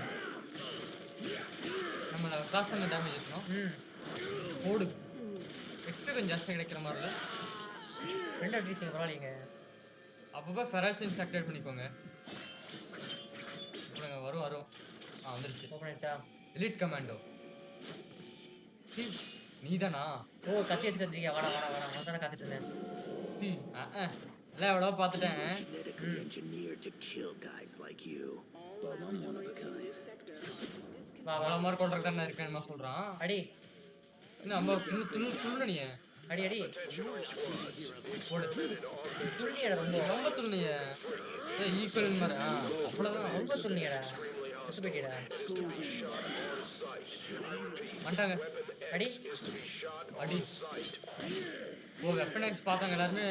Speaker 1: நம்ம காஸ்ட் டேமேஜ் இருக்கணும். ஓடு. எக்ஸ்ட்ரா கொஞ்சம் ஜாஸ்தி கிடைக்கிற மாதிரி இல்லை.
Speaker 2: 2 அட்ரீஸ் பரவாயில்லைங்க.
Speaker 1: அப்பப்போ ஃபெராசின்ஸ் ஆக்டிவேட் பண்ணிக்கோங்க. வரும். வந்துருச்சு.
Speaker 2: ஓபன் ஆயிடுச்சா?
Speaker 1: Elite commando. நீதானா?
Speaker 2: ஓ கத்தி வச்சுட்டு வந்தீங்க. வாடா நான் தானே காத்துட்டு இருந்தேன்.
Speaker 1: எல்லாம் எவ்வளோ பார்த்துட்டேன்.
Speaker 6: Genetically engineered to kill guys like you. But I'm one of a kind.
Speaker 1: அவ்வளோ மாதிரி கொள்றதுக்கு தானே இருக்கேன்னு சொல்கிறான்.
Speaker 2: அடி
Speaker 1: இன்னும் நம்ம துள்ளுனிய.
Speaker 2: அடி
Speaker 1: போடு.
Speaker 2: துள்ளியடா
Speaker 1: ரொம்ப துள்ளுனிய. ஈக்குவல் மாதிரி. அவ்வளோதான்.
Speaker 2: ரொம்ப துள்ளியடா. சுத்து போயிட்டடா.
Speaker 1: வந்துட்டாங்க.
Speaker 2: அடி
Speaker 1: ஓ FNX பார்த்தாங்க எல்லாருமே.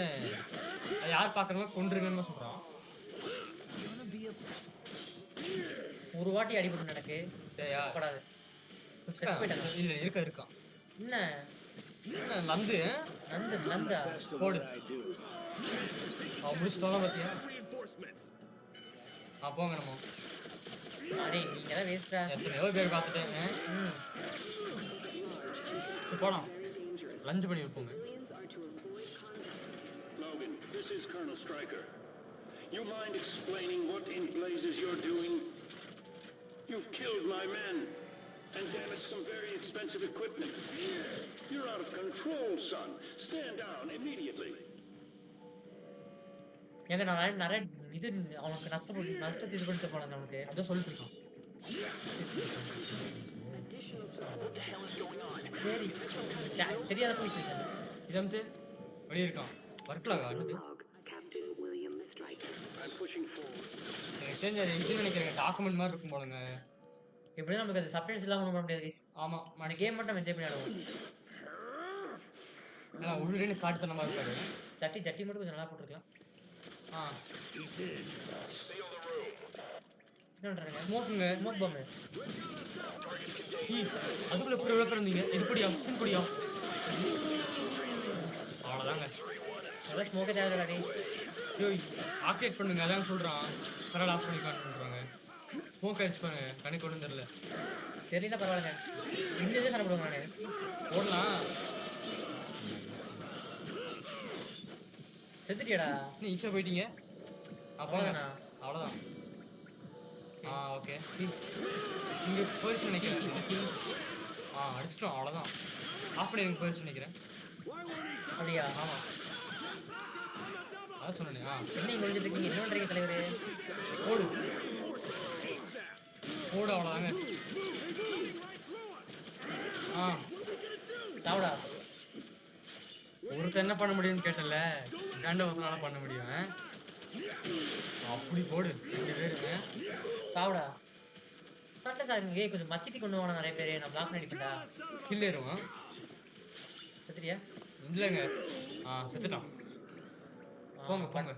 Speaker 1: யார் பார்க்குறவங்க கொண்டுருங்கன்னு சொல்கிறான்.
Speaker 2: ஒரு வாட்டி அடிபட்டு எனக்கு.
Speaker 1: சரியா?
Speaker 2: படாது.
Speaker 1: இல்லை இருக்கான்.
Speaker 2: என்ன
Speaker 1: நந்து
Speaker 2: நந்தா
Speaker 1: போடு. முடிச்சுட்டோம் பார்த்தியா? போங்க நம்ம.
Speaker 2: அடே நீங்க தான் வேஸ்டா.
Speaker 1: எத்தனையோ பேர் பார்த்துட்டேன். போலாம். லஞ்ச் பண்ணி வைப்போங்க.
Speaker 8: Logan, this is Colonel Stryker. You mind explaining what in blazes you're doing? You've killed my men and damaged some very expensive equipment. You're out of control, son. Stand down immediately.
Speaker 2: ஏங்க நான் நிறைய இது அவனுக்கு நஷ்டத்தை இது பண்ணிட்டு போனாங்க அவனுக்கு.
Speaker 1: அதான் சொல்லிட்டு இருக்கான்.
Speaker 2: சரி தெரியாத போயிட்டு
Speaker 1: இதம்ட்டு வெளியே இருக்கான். ஒர்க்லாக அடுத்து எனக்கு தெரிஞ்ச இது நினைக்கிறேன். டாக்குமெண்ட் மாதிரி இருக்கும் போலங்க.
Speaker 2: எப்படியும் நமக்கு அது சப்டைட்டில்ஸ் இல்லாமல் ஒன்றும் பண்ண முடியாது கைஸ்.
Speaker 1: ஆமாம்.
Speaker 2: அந்த கேம் மட்டும் என்ஜாய் பண்ணி ஆடுவோம்.
Speaker 1: ஏன்னா உள்ளே காட்டுத்தனமாக இருக்காரு.
Speaker 2: ஜட்டி மட்டும் கொஞ்சம் நல்லா போட்டுருக்கலாம். என்ன பண்ணுறாங்க?
Speaker 1: ஸ்மோக்குங்க.
Speaker 2: ஸ்மோக் பாம்பு.
Speaker 1: அதுக்குள்ள எப்படி எவ்வளோ பேர் இருந்தீங்க? இதுபடியா அவ்வளோதாங்க.
Speaker 2: நல்லா ஸ்மோக்கே தேவையில்லாடி.
Speaker 1: ஐயோ ஆக்டிவேட் பண்ணுங்க. அதான் சொல்கிறான். பரவாயில்ல ஆஃப் பண்ணி காட்டுறாங்க. ஸ்மோக் அடிச்சு பாருங்க. கணக்கு ஒன்றும் தெரியல.
Speaker 2: தெரியல பரவாயில்லைங்க. இங்கே சண்டை போடுவாங்க. நான்
Speaker 1: போடலாம்.
Speaker 2: செத்துட்டியாடா?
Speaker 1: இன்னும் ஈஸியாக போயிட்டீங்க.
Speaker 2: அவ்வளோதானா?
Speaker 1: அவ்வளோதான். ஓகே. இங்கே போயிடுச்சு நினைக்கிறேன். அடிச்சிட்டோம். அவ்வளோதான். ஆஃப் பண்ணி எனக்கு போயிடுச்சு நினைக்கிறேன்.
Speaker 2: அப்படியா?
Speaker 1: ஆமாம் அதான் சொன்னேன்.
Speaker 2: என்ன இங்கே முடிஞ்சிட்டு இருக்கீங்க? என்ன பண்ணுறீங்க தலைவரே?
Speaker 1: ஓடு அவ்வளோதாங்க.
Speaker 2: சாப்பிடா.
Speaker 1: ஒருத்தர் என்ன பண்ண முடியும்னு கேட்டல. 2 வருஷனால பண்ண முடியும். அப்படி போடு. 2 பேருங்க.
Speaker 2: சாப்பிடா. சட்டை சார் கொஞ்சம் மச்சிட்டி கொண்டு போன நிறைய பேர். நான் பிளாக் பண்ணிட்டா
Speaker 1: ஸ்கில் ஏறுவோம்.
Speaker 2: செத்துட்டியா?
Speaker 1: இல்லைங்க. செத்துட்டான். போங்க
Speaker 2: தூங்க.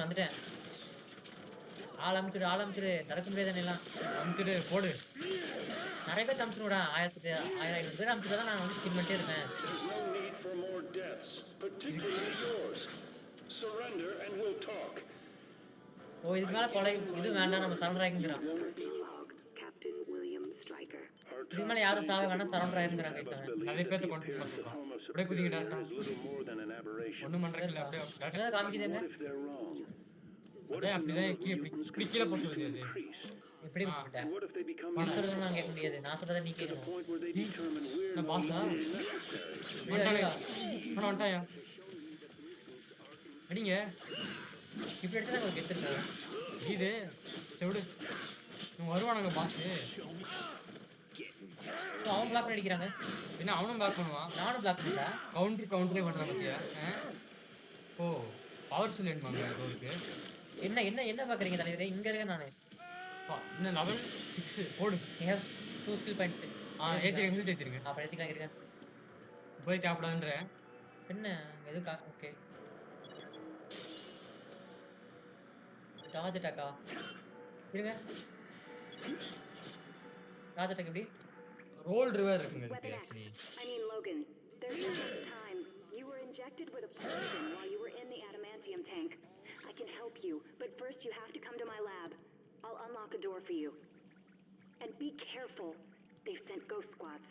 Speaker 2: வந்துட்டேன். ஆரம்பிச்சுடு. நடக்க முடியாது எல்லாம்.
Speaker 1: வந்துட்டு போடு.
Speaker 2: நிறைய பேர் அமுச்சுடுடா. 1000 பேர் அமுச்சுட்டு தான் நான் வந்து ஸ்கின் பண்ணிட்டே இருப்பேன்.
Speaker 8: There's no need for more deaths, particularly yours. Surrender and we'll talk.
Speaker 2: ஓ இதுக்கு மேலே கொலை இது வேண்டாம். நம்ம சரண்டர் ஆகிங்கிறான். இதுக்கு மேலே யாரும் சாக வேணாம். சரண்டர் ஆகிங்கிறாங்க.
Speaker 1: நிறைய பேர்த்த கொண்டு போய் சொல்கிறான். அப்படியே குதிங்க டேரக்டா. ஒன்றும் பண்ணுறதுல அப்படியே டேரக்டா
Speaker 2: காமிக்குதுங்க.
Speaker 1: அப்படிதான் இப்படி கீழே போட்டு வருது.
Speaker 2: இப்படி போட்டுட்டேன். நான் சொல்றதை நான் கேட்க முடியாது. நான் சொல்றதை நீ கேட்கணும்.
Speaker 1: பாஸா வந்துட்டாயா? அடிங்க.
Speaker 2: இப்படி எடுத்து நான் கெத்துருக்கேன்.
Speaker 1: இது செவிடு வருவானுங்க பாஸு.
Speaker 2: அவன் பிளாக் அடிக்கிறாங்க.
Speaker 1: என்ன அவனும் பிளாக் பண்ணுவான்.
Speaker 2: நானும் பிளாக் பண்ணிட்டேன்.
Speaker 1: கவுண்டரே பண்ணுறான் பார்த்தியா? ஓ பவர் சொல்லிடுமாங்க அவருக்கு.
Speaker 2: என்ன என்ன என்ன பார்க்குறீங்க தலைவரே? இங்கே இருக்கேன் நான்.
Speaker 1: இன்னும் லெவல் 6 போடு.
Speaker 2: Have 2 skill points.
Speaker 1: ஏற்றிருங்க.
Speaker 2: அப்புறம் ஏற்றிக்கலாம் இருக்கேன்.
Speaker 1: போய் தேவைப்படாதுன்ற
Speaker 2: என்ன எதுக்கா? ஓகே டாஜ் அட்டாக்கா இருங்க. ராஜாட்டக்கு எப்படி
Speaker 1: ரோல் ரிவர் இருக்குங்க இதுக்கு actually.
Speaker 9: I mean, Logan, there's been some time. You were injected with a poison while you were in the adamantium tank. I can help you, but first you have to come to my lab. I'll unlock a door for you. And be careful. They've sent ghost squads.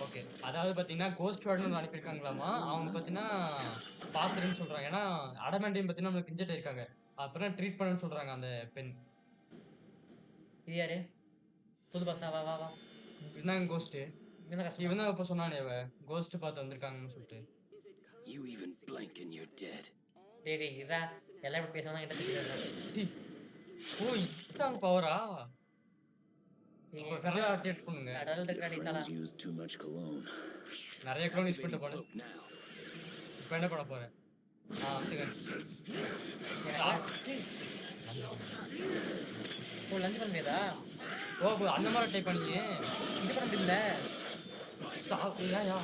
Speaker 1: Okay, அதாவது பார்த்தீங்கன்னா கோஸ்ட் ஸ்குவாட்னு அனுப்பியிருக்காங்களாமா. அவங்க பார்த்தீங்கன்னா பாத்துருன்னு சொல்றாங்க. ஏன்னா அடமெண்டையும் பார்த்தீங்கன்னா நம்மளுக்கு இன்ஜெக்ட் இருக்காங்க. அப்புறம் ட்ரீட் பண்ணணும்னு சொல்றாங்க அந்த பெண்.
Speaker 2: இது யாரு புது பஸ்ஸா? வா வா வா.
Speaker 1: இதுதான் கோஸ்ட்.
Speaker 2: என்ன கஷ்டம்?
Speaker 1: இவன் தான் இப்போ சொன்னானே கோஸ்ட் பார்த்து வந்திருக்காங்கன்னு சொல்லிட்டு.
Speaker 3: You even blink and you're dead.
Speaker 2: டேய் டேய் இருடா, எல்லாம் இப்படி பேசாம கிட்ட தெரியாது.
Speaker 1: ஓ இதுதான் பவரா? இப்போ ஃபெரலா அப்டேட் பண்ணுங்க.
Speaker 2: கடல் இருக்கடி சாலா.
Speaker 3: Friends use too much cologne.
Speaker 1: நிறைய க்ளோன் யூஸ் பண்ணிட்டு போறேன்.
Speaker 3: Cloak now.
Speaker 1: இப்போ என்ன பண்ண போறேன்? வந்துங்க.
Speaker 2: ஓ லஞ்ச் பண்ண முடியாதா?
Speaker 1: ஓ அந்த மாதிரி டைப் பண்ணியே
Speaker 2: இது பண்ண முடியல.
Speaker 1: யா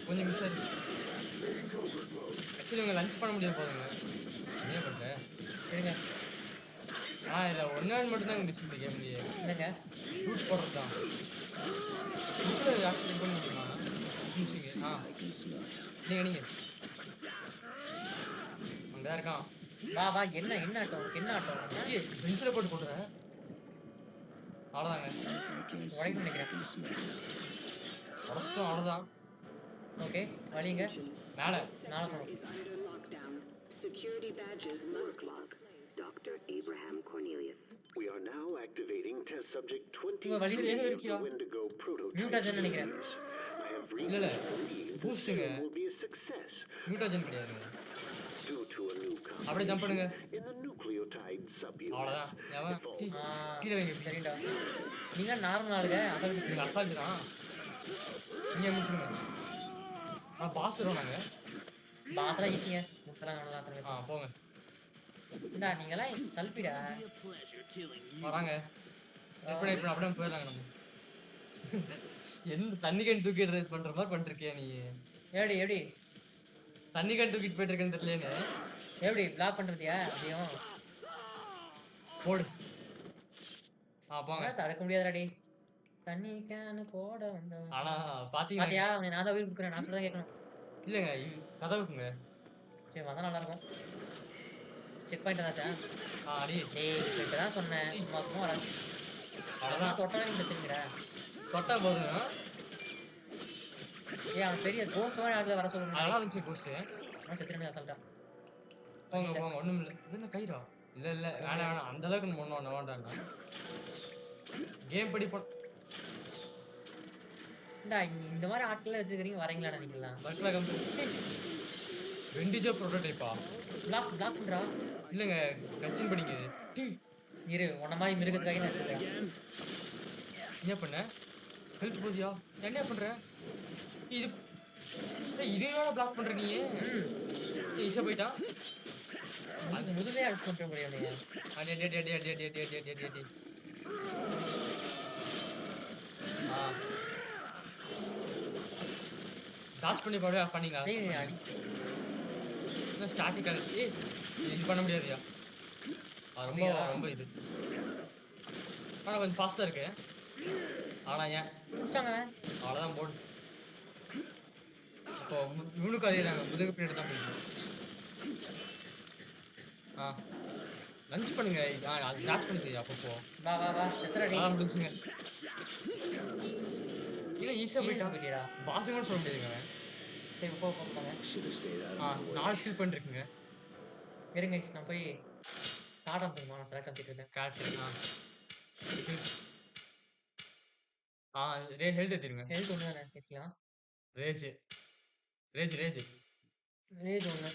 Speaker 1: கொஞ்சம் மிஸ் ஆயிடுச்சு. ஆக்சுவலி உங்க லஞ்ச் பண்ண முடியாது போதுங்க. என்ன பண்ற?
Speaker 2: இருங்க.
Speaker 1: இல்லை ஒன்றே மட்டும் தான் மிஸ் இந்த கேம்லேயே.
Speaker 2: என்னங்க
Speaker 1: ஷூட் போடுறது தான். ஆக்சுவலி பண்ண முடியுமா? மிஸ்ஸிங்க. நீங்கள் அங்கே தான் இருக்கான்.
Speaker 2: வா வா. என்ன ஆட்டம் என்ன ஆட்டம்?
Speaker 1: பென்சிலை போட்டு போட்டுறேன். அவ்வளோதாங்க.
Speaker 2: உடைக்க நினைக்கிறேன்.
Speaker 1: உடச்சும் அவ்வளோதான்.
Speaker 2: ஓகே வழிங்க.
Speaker 1: மேலே
Speaker 2: நாளை போகணும்.
Speaker 9: Is under lockdown. Security badges must log. Dr. Abraham Cornelius.
Speaker 8: We are now activating test subject
Speaker 1: இவன் வழியில் ஏதோ
Speaker 8: 23 of
Speaker 1: இருக்கியா?
Speaker 8: the Wendigo prototype.
Speaker 2: மியூட்டாஜன் நினைக்கிறேன்.
Speaker 8: I have
Speaker 1: இல்லை இல்லை பூஸ்ட்டுங்க.
Speaker 8: will be a success
Speaker 1: மியூட்டாஜன் கிடையாதுங்க.
Speaker 8: due to a new
Speaker 1: அப்படியே ஜம்ப் பண்ணுங்க.
Speaker 8: in the nucleotide subunit.
Speaker 1: அவ்வளோதான். எவன் கீழே வைங்க.
Speaker 2: சரிடா. நீங்க நார்மல் ஆளுங்க அசல்
Speaker 1: நீங்கள் அசால்ட்டு தான். இங்கே முடிச்சுடுங்க. பாஸ் நாங்கள்.
Speaker 2: பாசலாம் ஈஸிங்க. முசலாம் நல்லா
Speaker 1: போங்க.
Speaker 2: இந்தா நீங்களாம் சல்பிடா.
Speaker 1: வராங்க. இப்போ அப்படியே போயிடலாங்க நம்ம. எந்த தண்ணி கேன் தூக்கிட்டு பண்ற மாதிரி பண்ணிருக்கியா நீ?
Speaker 2: எப்படி
Speaker 1: தண்ணி கேன் தூக்கிட்டு போயிட்டு இருக்கேன்னு தெரியலன்னு.
Speaker 2: எப்படி பிளாக் பண்றதியா? அப்படியும்
Speaker 1: போடு. போங்க.
Speaker 2: தடுக்க முடியாதுடாடி. தண்ணி கேனு போட வந்த.
Speaker 1: ஆனா பாத்தீங்களா?
Speaker 2: பாத்தியா நான் தான் உயிர் கொடுக்குறேன். நான் சொல்றத கேட்கணும்.
Speaker 1: இல்லைங்க கதவுக்குங்க.
Speaker 2: சரி வந்தா நல்லா இருக்கும். செக் பாயிண்ட் தாச்சா?
Speaker 1: அடி
Speaker 2: டேய் கிட்ட தான் சொன்னேன். சும்மா வராது.
Speaker 1: அவ்வளோதான்.
Speaker 2: தொட்டாலே நீங்க தெரியுங்கடா.
Speaker 1: தொட்டா போதும்.
Speaker 2: அவன் பெரிய கோஸ்ட் மாதிரி ஆளுல வர சொல்லுங்க.
Speaker 1: நல்லா இருந்துச்சு கோஸ்ட்.
Speaker 2: நான் செத்துறேன்னு அசல்ட்டா.
Speaker 1: போங்க ஒண்ணும் இல்லை. இது என்ன கயிறா? இல்லை வேணாம் அந்த அளவுக்கு நம்ம ஒன்றும் வேண்டாம்டா. கேம் படி
Speaker 2: இந்த மாதிரி ஆட்கள வச்சுக்கிறீங்க வரீங்களாடா நீங்களாம்?
Speaker 1: பர்க்லா கம்பெனி வெண்டிஜோ ப்ரோட்டோடைப்பா?
Speaker 2: பிளாக் பண்றா.
Speaker 1: இல்லைங்க கச்சின் படிங்க.
Speaker 2: இரு உன்ன மாதிரி மிருகத்துக்காக நான் வச்சிருக்கேன்.
Speaker 1: என்ன பண்ண? ஹெல்த் போதியா? என்ன பண்ற? இது இதோட பிளாக் பண்ற நீ? ஈஸியா போயிட்டா.
Speaker 2: அது முதல்ல அடிச்சு கொண்டு முடியலையா?
Speaker 1: டாச் பண்ணி பாரு பண்ணீங்க. ஸ்டார்டிங் இது பண்ண முடியாதுயா. ரொம்ப இது. ஆனால் கொஞ்சம் ஃபாஸ்ட்டாக இருக்கு. ஆனால் ஏன் அவ்வளோதான் போடு. இப்போ இவனுக்கும் அதே நாங்கள் முதுகு பின்னாடி தான் போயிடுவோம். லஞ்ச் பண்ணுங்க. அது டாச் பண்ணி அப்பப்போ முடிச்சுங்க. இல்லை ஈஸியாக போயிட்டா. பாஸ் கூட சொல்ல முடியாதுங்க.
Speaker 2: சரி போங்க.
Speaker 1: 4 ஸ்கில் பண்ணிருக்குங்க.
Speaker 2: இருங்க நான் போய் கார்ட் அனுப்புமா? நான் செலக்ட் பண்ணிட்டு இருக்கேன்.
Speaker 1: ஹெல்த் எடுத்துருங்க.
Speaker 2: ஹெல்த் ஒன்று தானே கேட்கலாம்.
Speaker 1: ரேஜ்
Speaker 2: ஒன்று.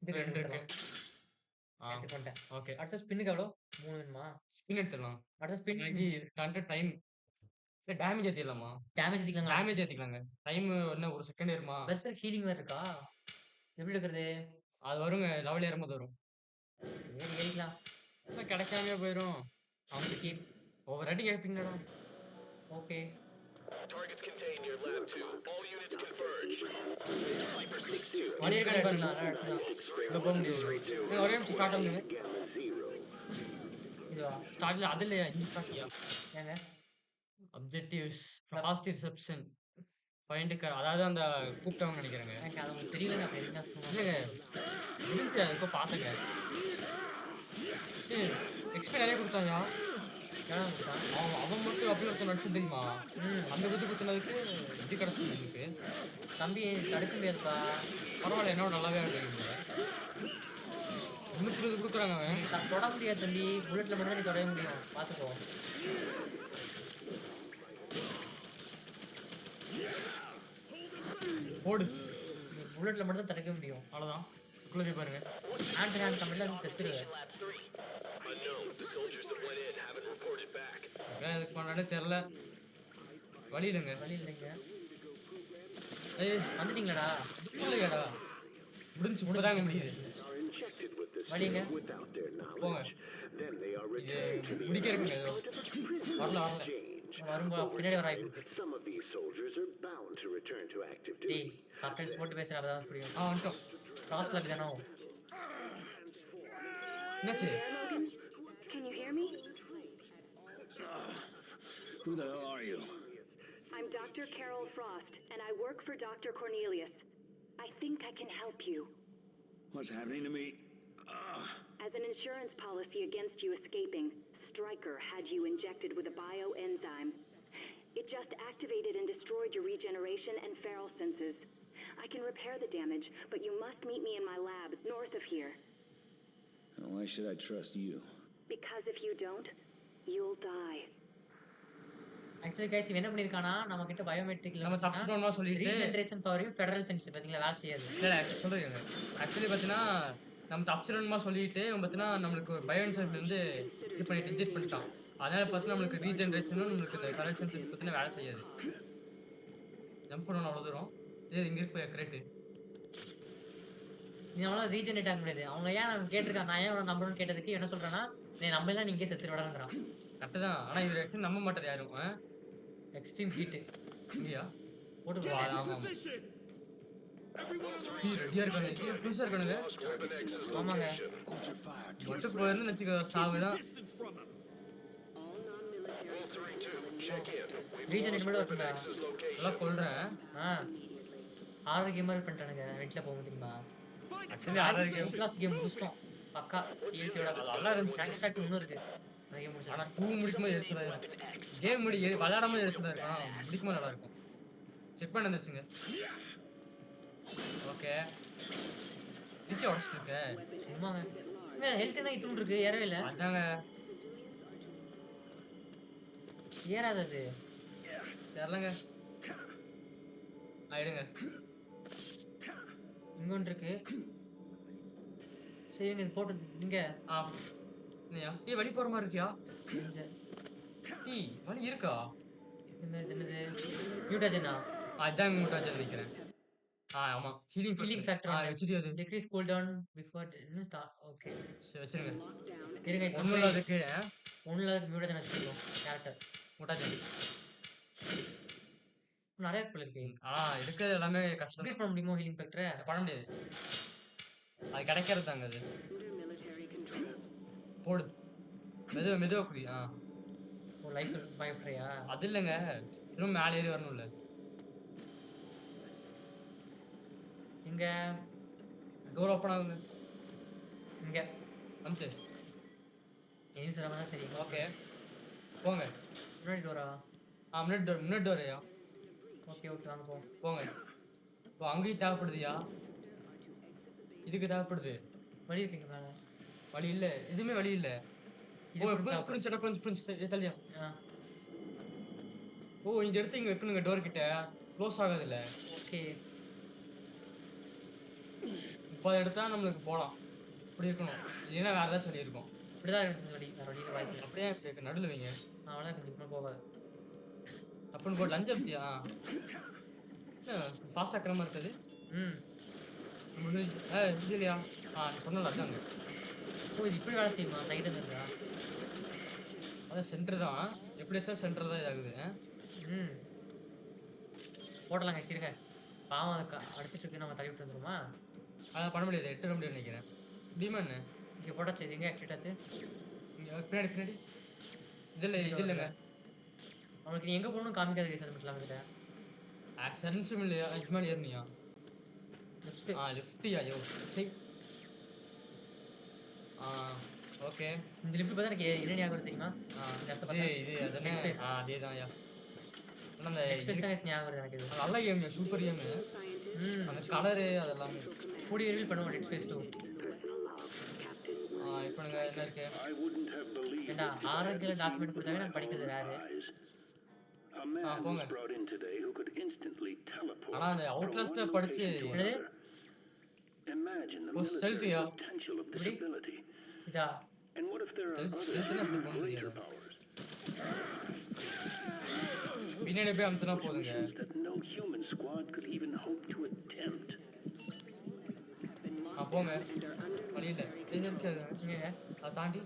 Speaker 2: இது 2 இருக்கு. பண்ணிட்டேன்.
Speaker 1: ஓகே
Speaker 2: அடுத்த ஸ்பின்னுக்கு எவ்வளோ? 3 வேணுமா?
Speaker 1: ஸ்பின் எடுத்துடலாம்.
Speaker 2: அடுத்த ஸ்பின்
Speaker 1: டைம் டேமேஜ் ஏற்றிடலாமா? டேமேஜ் ஏற்றிக்கலாங்க. டைம் என்ன 1 செகண்ட் ஏறுமா?
Speaker 2: பெருசாக ஹீலிங் வேறு இருக்கா? எப்படி எடுக்கிறது?
Speaker 1: அது வருங்க. லெவல் ஏறும்போது வரும்.
Speaker 2: ஏறிக்கலாம்.
Speaker 1: கிடைக்காமயே போயிடும். அவனுக்கு ஒவ்வொரு அடி கேட்பீங்கடா. Okay.
Speaker 5: Targets contained near Lab 2. All units converge. Viper 6-2.
Speaker 1: வழியே கிடைக்கலாம். இங்கே போக முடியும். ஒரே நிமிஷம் ஸ்டார்ட் பண்ணுங்க.
Speaker 2: இதுவா
Speaker 1: ஸ்டார்ட்ல அது இல்லையா இந்த ஸ்டார்ட்லையா
Speaker 2: ஏங்க
Speaker 1: அப்ஜெக்டிவ்ஸ் ஃபாஸ்ட் ரிசப்ஷன் ஃபைண்டுக்கு அதாவது அந்த கூப்பிட்டவங்க நினைக்கிறேங்க
Speaker 2: எனக்கு அது உங்களுக்கு தெரியல நான் எதுனா
Speaker 1: இல்லைங்க முடிஞ்சு அதுக்கோ பார்த்தேங்க எக்ஸ்பி நிறைய கொடுத்தாயா அவன் அவன் மட்டும் அப்படி ஒருத்தன் நடிச்சு தெரியுமா அந்த குத்து குத்துனதுக்கு இது கிடச்சி எனக்கு
Speaker 2: தம்பி தடுக்க முடியாதுப்பா
Speaker 1: பரவாயில்ல என்னோட நல்லாவே ஆடுறீங்க 320 கொடுக்குறாங்க அவன்
Speaker 2: நான் தொட முடியாது தம்பி புல்லட்ல மட்டும் நீ தொட முடியும் பார்த்துக்கோ
Speaker 1: ஓடு
Speaker 2: புல்லட்ல மட்டும் தான் தடுக்க முடியும்
Speaker 1: அவ்வளோதான் உள்ள போய் பாருங்க
Speaker 2: ஹேண்ட் டு ஹேண்ட் கம்பெனில அது செத்துருவேன்
Speaker 5: Unknown. The soldiers that went in haven't reported back.
Speaker 1: அதுக்கு பண்ணாலே தெரில வழி இல்லைங்க
Speaker 2: வழி இல்லைங்க
Speaker 1: ஏய்
Speaker 2: வந்துட்டீங்களாடா
Speaker 1: இல்லையாடா முடிஞ்சு இப்போதாங்க முடியுது
Speaker 2: வழிங்க
Speaker 1: போங்க இது முடிக்கிறதுங்க ஏதோ வரல வரல
Speaker 2: வரும்போது பின்னாடி வர ஆகிட்டு
Speaker 8: Some of these soldiers are bound to return to active duty.
Speaker 2: டேய் சப்டைல்ஸ் போட்டு பேசுற அப்பதான் புரியும்
Speaker 1: வந்துட்டோம்
Speaker 2: கிராஸ்ல அப்படிதானோ
Speaker 1: என்னாச்சு
Speaker 9: Logan, can you hear me?
Speaker 3: Who the hell are you?
Speaker 9: I'm Dr. Carol Frost, and I work for Dr. Cornelius. I think I can help you.
Speaker 3: What's happening to me?
Speaker 9: As an insurance policy against you escaping, Stryker had you injected with a bioenzyme. It just activated and destroyed your regeneration and feral senses. I can repair the damage, but you must meet me in my lab north of here.
Speaker 3: Why should I trust you?
Speaker 9: Because if you don't, you'll die.
Speaker 2: Actually guys இவன் என்ன பண்ணிருக்கானா நம்ம கிட்ட பயோமெட்ரிக்ல
Speaker 1: நம்ம தப்பிச்சிட்டோம்னா சொல்லிட்டு
Speaker 2: ரீஜெனரேஷன் பவரையும் ஃபெடரல் சென்ஸ் பாத்தீங்களா வேலை செய்யாது
Speaker 1: இல்லை சொல்லுங்க ஆக்சுவலி பார்த்தீங்கன்னா நம்ம தப்பிச்சிடணுமா சொல்லிட்டு பார்த்தீங்கன்னா நம்மளுக்கு ஒரு பயோன்சென்ஸ் வந்து இது பண்ணிட்டு இன்ஜெக்ட் பண்ணிட்டான் அதனால பார்த்தீங்கன்னா நம்மளுக்கு ரீஜென்ரேஷனும் நம்மளுக்கு இந்த கரல் சென்சஸ் பார்த்தீங்கன்னா வேலை செய்யாது ஜம்ப் பண்ணணும் அவ்வளோ தூரம் இது இங்கே இருக்கு கிரேட்டு
Speaker 2: நீ அவனால ரீஜெனரேட் ஆக முடியாது அவங்க ஏன் நம்ம கேட்டிருக்காங்க நான் ஏன் அவனை நம்பணும்னு கேட்டதுக்கு என்ன சொல்றேன்னா நீ நம்பலாம் நீங்க செத்துரு விடங்கிறான்
Speaker 1: கரெக்டு தான் ஆனால் இது ஆக்சுவலி நம்ப மாட்டார் யாரும்
Speaker 2: எக்ஸ்ட்ரீம் ஹீட்டு
Speaker 1: இல்லையா
Speaker 2: போட்டு
Speaker 1: ஆமாம் ரெடியாக இருக்காங்க புதுசாக இருக்கானுங்க
Speaker 2: ஆமாங்க
Speaker 1: மட்டும் போயிருந்து வச்சுக்கோ சாவு தான்
Speaker 2: ரீஜெனரேட் மட்டும் வருதுடா
Speaker 1: எல்லாம் கொள்றேன்
Speaker 2: ஆரோக்கியமா பண்ணிட்டானுங்க நெட்ல போக தெரியுமா
Speaker 1: ஆக்சுவலி ஆரோக்கியம்
Speaker 2: கிளாஸ் கேம் முடிச்சிட்டோம் பக்கா ஏசியோட
Speaker 1: நல்லா இருந்துச்சு
Speaker 2: சாட்டிஸ்ஃபேக்ஷன் இன்னும் இருக்கு நிறைய முடிச்சு
Speaker 1: ஆனால் 2 முடிக்கும்போது எரிச்சலாக இருக்கும் கேம் விளையாடாமல் எரிச்சலாக இருக்கும் ஆனால் முடிக்கும்போது நல்லா இருக்கும் செக் பண்ண வந்துச்சுங்க ஓகே டிக்கி உடச்சிட்டு இருக்க
Speaker 2: சும்மாங்க ஹெல்த் தான் இத்துண்டு இருக்கு ஏறவே இல்லை
Speaker 1: அதாங்க
Speaker 2: ஏறாது அது
Speaker 1: தெரிலங்க ஆயிடுங்க
Speaker 2: இங்க ஒன்று இருக்கு சரி இது போட்டு நீங்க
Speaker 1: இல்லையா வழி போகிற மாதிரி இருக்கியா வழி இருக்கா
Speaker 2: என்னது மியூட்டாஜனா
Speaker 1: அதான் மியூட்டாஜன் நினைக்கிறேன் ஆமாம்
Speaker 2: ஹீலிங் ஃபேக்டர்
Speaker 1: வச்சுட்டு அது
Speaker 2: degrees cool down before start okay
Speaker 1: சரி வச்சிருங்க
Speaker 2: இருங்க
Speaker 1: ஒன்றும் அதுக்கு
Speaker 2: ஒன்றும் மியூட்டாஜன் வச்சுருக்கோம் கேரக்டர்
Speaker 1: மியூட்டாஜன்
Speaker 2: நிறைய பேர் இருக்கு
Speaker 1: இருக்கிறது எல்லாமே கஷ்டம்
Speaker 2: கம்ப்ளீட் பண்ண முடியுமோ ஹீலிங் ஃபேக்டரை
Speaker 1: பண்ண முடியாது அது கிடைக்கிறது தாங்க அது போடு மெதுவாக குதி
Speaker 2: ஒரு லைஃப் பயப்படுறியா
Speaker 1: அது இல்லைங்க இன்னும் மேலே ஏறி வரணும்ல
Speaker 2: இங்க
Speaker 1: டோர் ஓப்பன் ஆகுங்க
Speaker 2: இங்க
Speaker 1: அமிச்சு
Speaker 2: ஏன் சொல்ல தான் சரி
Speaker 1: ஓகே போங்க
Speaker 2: முன்னாடி டோரா
Speaker 1: முன்னாடி டோரையா
Speaker 2: ஓகே ஓகே வாங்க போவோம்
Speaker 1: போங்க இப்போ அங்கேயும் தேவைப்படுதுயா இதுக்கு தேவைப்படுது
Speaker 2: வழி இருக்குங்க மேலே
Speaker 1: வழி இல்லை எதுவுமே வழி இல்லை புரிஞ்சு தள்ளியா இந்த இடத்த இங்கே வைக்கணுங்க டோர் கிட்ட க்ளோஸ் ஆகாதுல்ல
Speaker 2: ஓகே
Speaker 1: இப்போ அதை எடுத்தா நம்மளுக்கு போகலாம் இப்படி இருக்கணும் இல்லைன்னா வேறு ஏதாச்சும் வழி இருக்கும்
Speaker 2: இப்படிதான் இருக்குது வழி வேறு வழியில் வாய்ப்பு
Speaker 1: அப்படியே இப்படி நடுவில் வைங்க
Speaker 2: அவ்வளோதான் கண்டிப்பாக போகாது
Speaker 1: அப்படின்னு போட்டு லஞ்ச் அப்தியா ஃபாஸ்ட் ஆக்கிற மாதிரி இருக்குது இல்லையா சொன்னல அதாங்க
Speaker 2: இது இப்படி வேலை செய்யுமா சைடு இருக்கா
Speaker 1: அதான் சென்டர் தான் எப்படி வச்சா சென்டர் தான் இதாகுது
Speaker 2: போடலாங்க சரிங்க பாவம் அதுக்கு அடிச்சிட்டு இருக்கு நம்ம தள்ளி விட்டு வந்துருமா
Speaker 1: அதான் பண்ண முடியாது எட்டு முடியாது நினைக்கிறேன் டிமான்னு
Speaker 2: இங்கே போட்டாச்சு எங்கே ஆக்டிவேட் ஆச்சு
Speaker 1: பின்னாடி பின்னாடி இது இல்லைங்க.
Speaker 2: அவனுக்கு நீ எங்க போகணும்னு காமிக்காத கைஸ். அது மட்டும் இல்லாம கிட்ட
Speaker 1: சென்ஸும் இல்லையா? இது மாதிரி ஏறினியா? லெஃப்டியா? ஐயோ சரி. ஓகே.
Speaker 2: இந்த லிஃப்ட் பார்த்தா எனக்கு என்ன ஞாபகம் தெரியுமா? இந்த இடத்த பார்த்தா
Speaker 1: இது அதனே அதேதான் யா. அந்த
Speaker 2: எக்ஸ்பிரஸ் தான் ஞாபகம் வருது எனக்கு. இது
Speaker 1: நல்ல கேம், சூப்பர் கேம். அந்த கலரு அதெல்லாம்
Speaker 2: கூடிய ரிவீல் பண்ணுவோம் டெட் ஸ்பேஸ் 2.
Speaker 1: இப்போ என்ன இருக்கு?
Speaker 8: I wouldn't have believed
Speaker 2: ஏண்டா ஆரோக்கிய டாக்குமெண்ட் கொடுத்தாவே நான் படிக்கிறது rare.
Speaker 8: a man was brought in today who could instantly teleport.
Speaker 1: ஆனா அந்த அவுட்லாஸ்ட்ல படிச்சு
Speaker 2: என்னது?
Speaker 8: Imagine the
Speaker 1: stealthy
Speaker 8: military potential of this ability.
Speaker 2: இதா
Speaker 8: And what if there are
Speaker 1: stealth
Speaker 8: other
Speaker 1: அப்படி போக
Speaker 8: greater
Speaker 1: முடியாது.
Speaker 8: powers
Speaker 1: பின்னாடி போய் அம்சனா போதுங்க.
Speaker 8: that no human squad could even hope to attempt?
Speaker 1: போங்க. வழி இல்ல. இது இருக்கு.
Speaker 2: இங்க
Speaker 1: அதை தாண்டி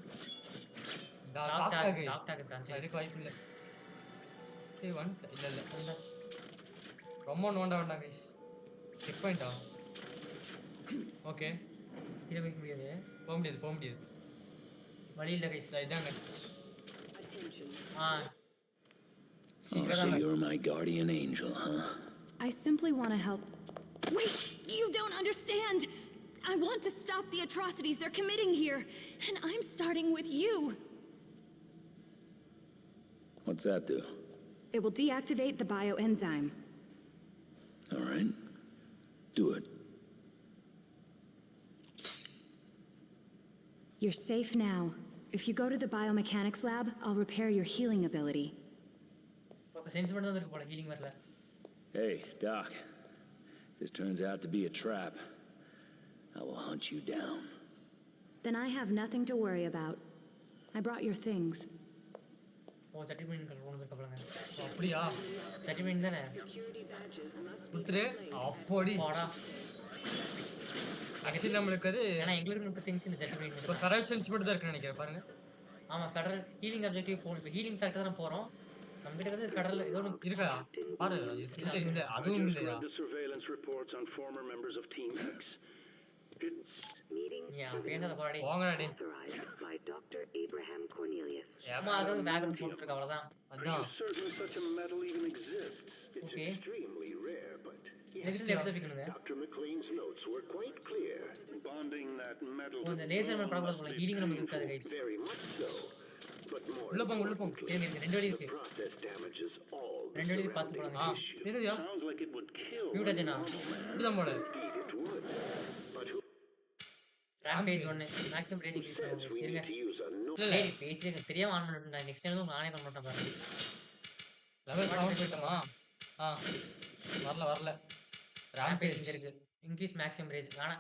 Speaker 2: டாக்டர்
Speaker 1: டாக்டர்
Speaker 2: இருக்கான்.
Speaker 1: அதுக்கு வாய்ப்பு இல்லை. இல்ல ரொம்ப நோண்டா வேண்டாம் கைஸ். செக் பாயிண்டா? ஓகே.
Speaker 2: இதை வைக்க முடியாது.
Speaker 1: போக முடியாது.
Speaker 2: வழி இல்லை கைஸ்.
Speaker 1: இதாங்க.
Speaker 3: Oh, so you're my guardian angel, huh?
Speaker 10: I simply want to help. Wait, you don't understand. I want to stop the atrocities they're committing here, and I'm starting with you.
Speaker 3: What's that do?
Speaker 10: It will deactivate the bioenzyme.
Speaker 3: All right. Do it.
Speaker 10: You're safe now. If you go to the biomechanics lab, I'll repair your healing ability.
Speaker 2: அப்ப சென்ஸ் மட்டும் தான் இருக்கு போல, ஹீலிங் வரல.
Speaker 3: Hey, Doc. If this turns out to be a trap, I will hunt you down.
Speaker 10: Then I have nothing to worry about. I brought your things.
Speaker 2: ஓ 30 மினிட் கொண்டு வந்துருக்கப்லங்க.
Speaker 1: அப்படியா?
Speaker 2: 30 மினிட் தானே?
Speaker 1: குத்துரு. அப்படி.
Speaker 2: போடா.
Speaker 1: ஆக்சுவலி நம்மளுக்கு அது
Speaker 2: ஏன்னா எங்களுக்கு 30 திங்ஸ் இந்த 30 மினிட்.
Speaker 1: இப்போ ஃபெடரல் சென்ஸ் மட்டும் தான் இருக்குன்னு நினைக்கிறேன் பாருங்க.
Speaker 2: ஆமா ஃபெடரல் ஹீலிங் ஆப்ஜெக்டிவ் போணும். இப்போ ஹீலிங் ஃபேக்டர் தான் போறோம். நம்ம கிட்ட வந்து ஃபெடரல் ஏதோ ஒன்று
Speaker 1: இருக்கா? பாரு. இல்ல அதுவும் இல்லையா?
Speaker 8: The surveillance reports on former members of Team X.
Speaker 2: யா பேசாத போறாடி.
Speaker 1: போங்கடா டேய்.
Speaker 9: By Dr. Abraham Cornelius.
Speaker 2: ஏமா அது பேக்ரவுண்ட் போட்டுட்டு இருக்க அவ்வளவுதான்.
Speaker 1: அதான்.
Speaker 8: Certain such a metal even exists. It's
Speaker 2: Okay.
Speaker 8: extremely rare, but
Speaker 2: next episode பிக்கணுங்க.
Speaker 8: Dr. McLean's notes were quite clear. Bonding that metal.
Speaker 2: ஓ இந்த லேசர் மேல ப்ராப்ளம் போல ஹீலிங் நமக்கு இருக்காது guys.
Speaker 8: Very much so. But more.
Speaker 1: உள்ள போங்க.
Speaker 2: இருக்கு ரெண்டு வழி இருக்கு.
Speaker 8: Process damages all.
Speaker 2: ரெண்டு வழி பார்த்து போறாங்க.
Speaker 1: இதுயா?
Speaker 8: Sounds like it would kill.
Speaker 2: மியூட்டஜனா.
Speaker 1: இதுதான் போல.
Speaker 8: It would. But who
Speaker 2: rampage 1 maximum range use பண்ணுங்க. சரிங்க.
Speaker 8: to use a no
Speaker 2: சரி பேசிங்க தெரியாம ஆன் பண்ணிட்டேன். நெக்ஸ்ட் டைம் நானே பண்ண மாட்டேன் பாருங்க.
Speaker 1: லெவல் 7 போய்ட்டமா? வரல.
Speaker 2: ரேம்பேஜ் இங்க இருக்கு. Increase maximum range. ஆனா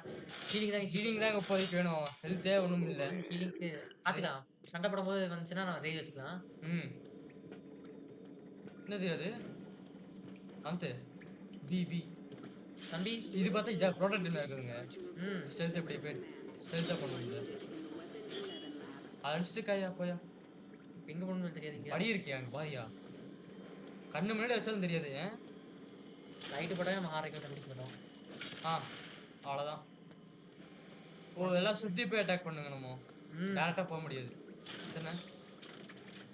Speaker 2: ஹீலிங்
Speaker 1: தான் இப்போதைக்கு வேணும். ஹெல்த்தே ஒண்ணும் இல்ல.
Speaker 2: ஹீலிங்க்கு பாத்துக்கலாம். சண்டை போடும்போது வந்துச்சுன்னா நான் ரேஞ்ச் வச்சுக்கலாம்.
Speaker 1: என்னது அது? அந்த பிபி
Speaker 2: தம்பி
Speaker 1: இது பார்த்தா இது ப்ரோடக்ட் இருக்குதுங்க. ஸ்டெல்த் எப்படி போய் ஸ்டெல்த்தா பண்ணுங்க. அடிச்சிட்டு கையா போயா.
Speaker 2: எங்க போகணும்னு தெரியாது.
Speaker 1: படி இருக்கியா அங்க பாரியா? கண்ணு முன்னாடி வச்சாலும் தெரியாது.
Speaker 2: லைட் போட்டா நம்ம ஹாரைக்கு கண்டுபிடிக்க மாட்டோம்.
Speaker 1: அவ்வளவுதான். ஓ எல்லாம் சுத்தி போய் அட்டாக் பண்ணுங்க. நம்ம டைரக்டா போக முடியாது. என்ன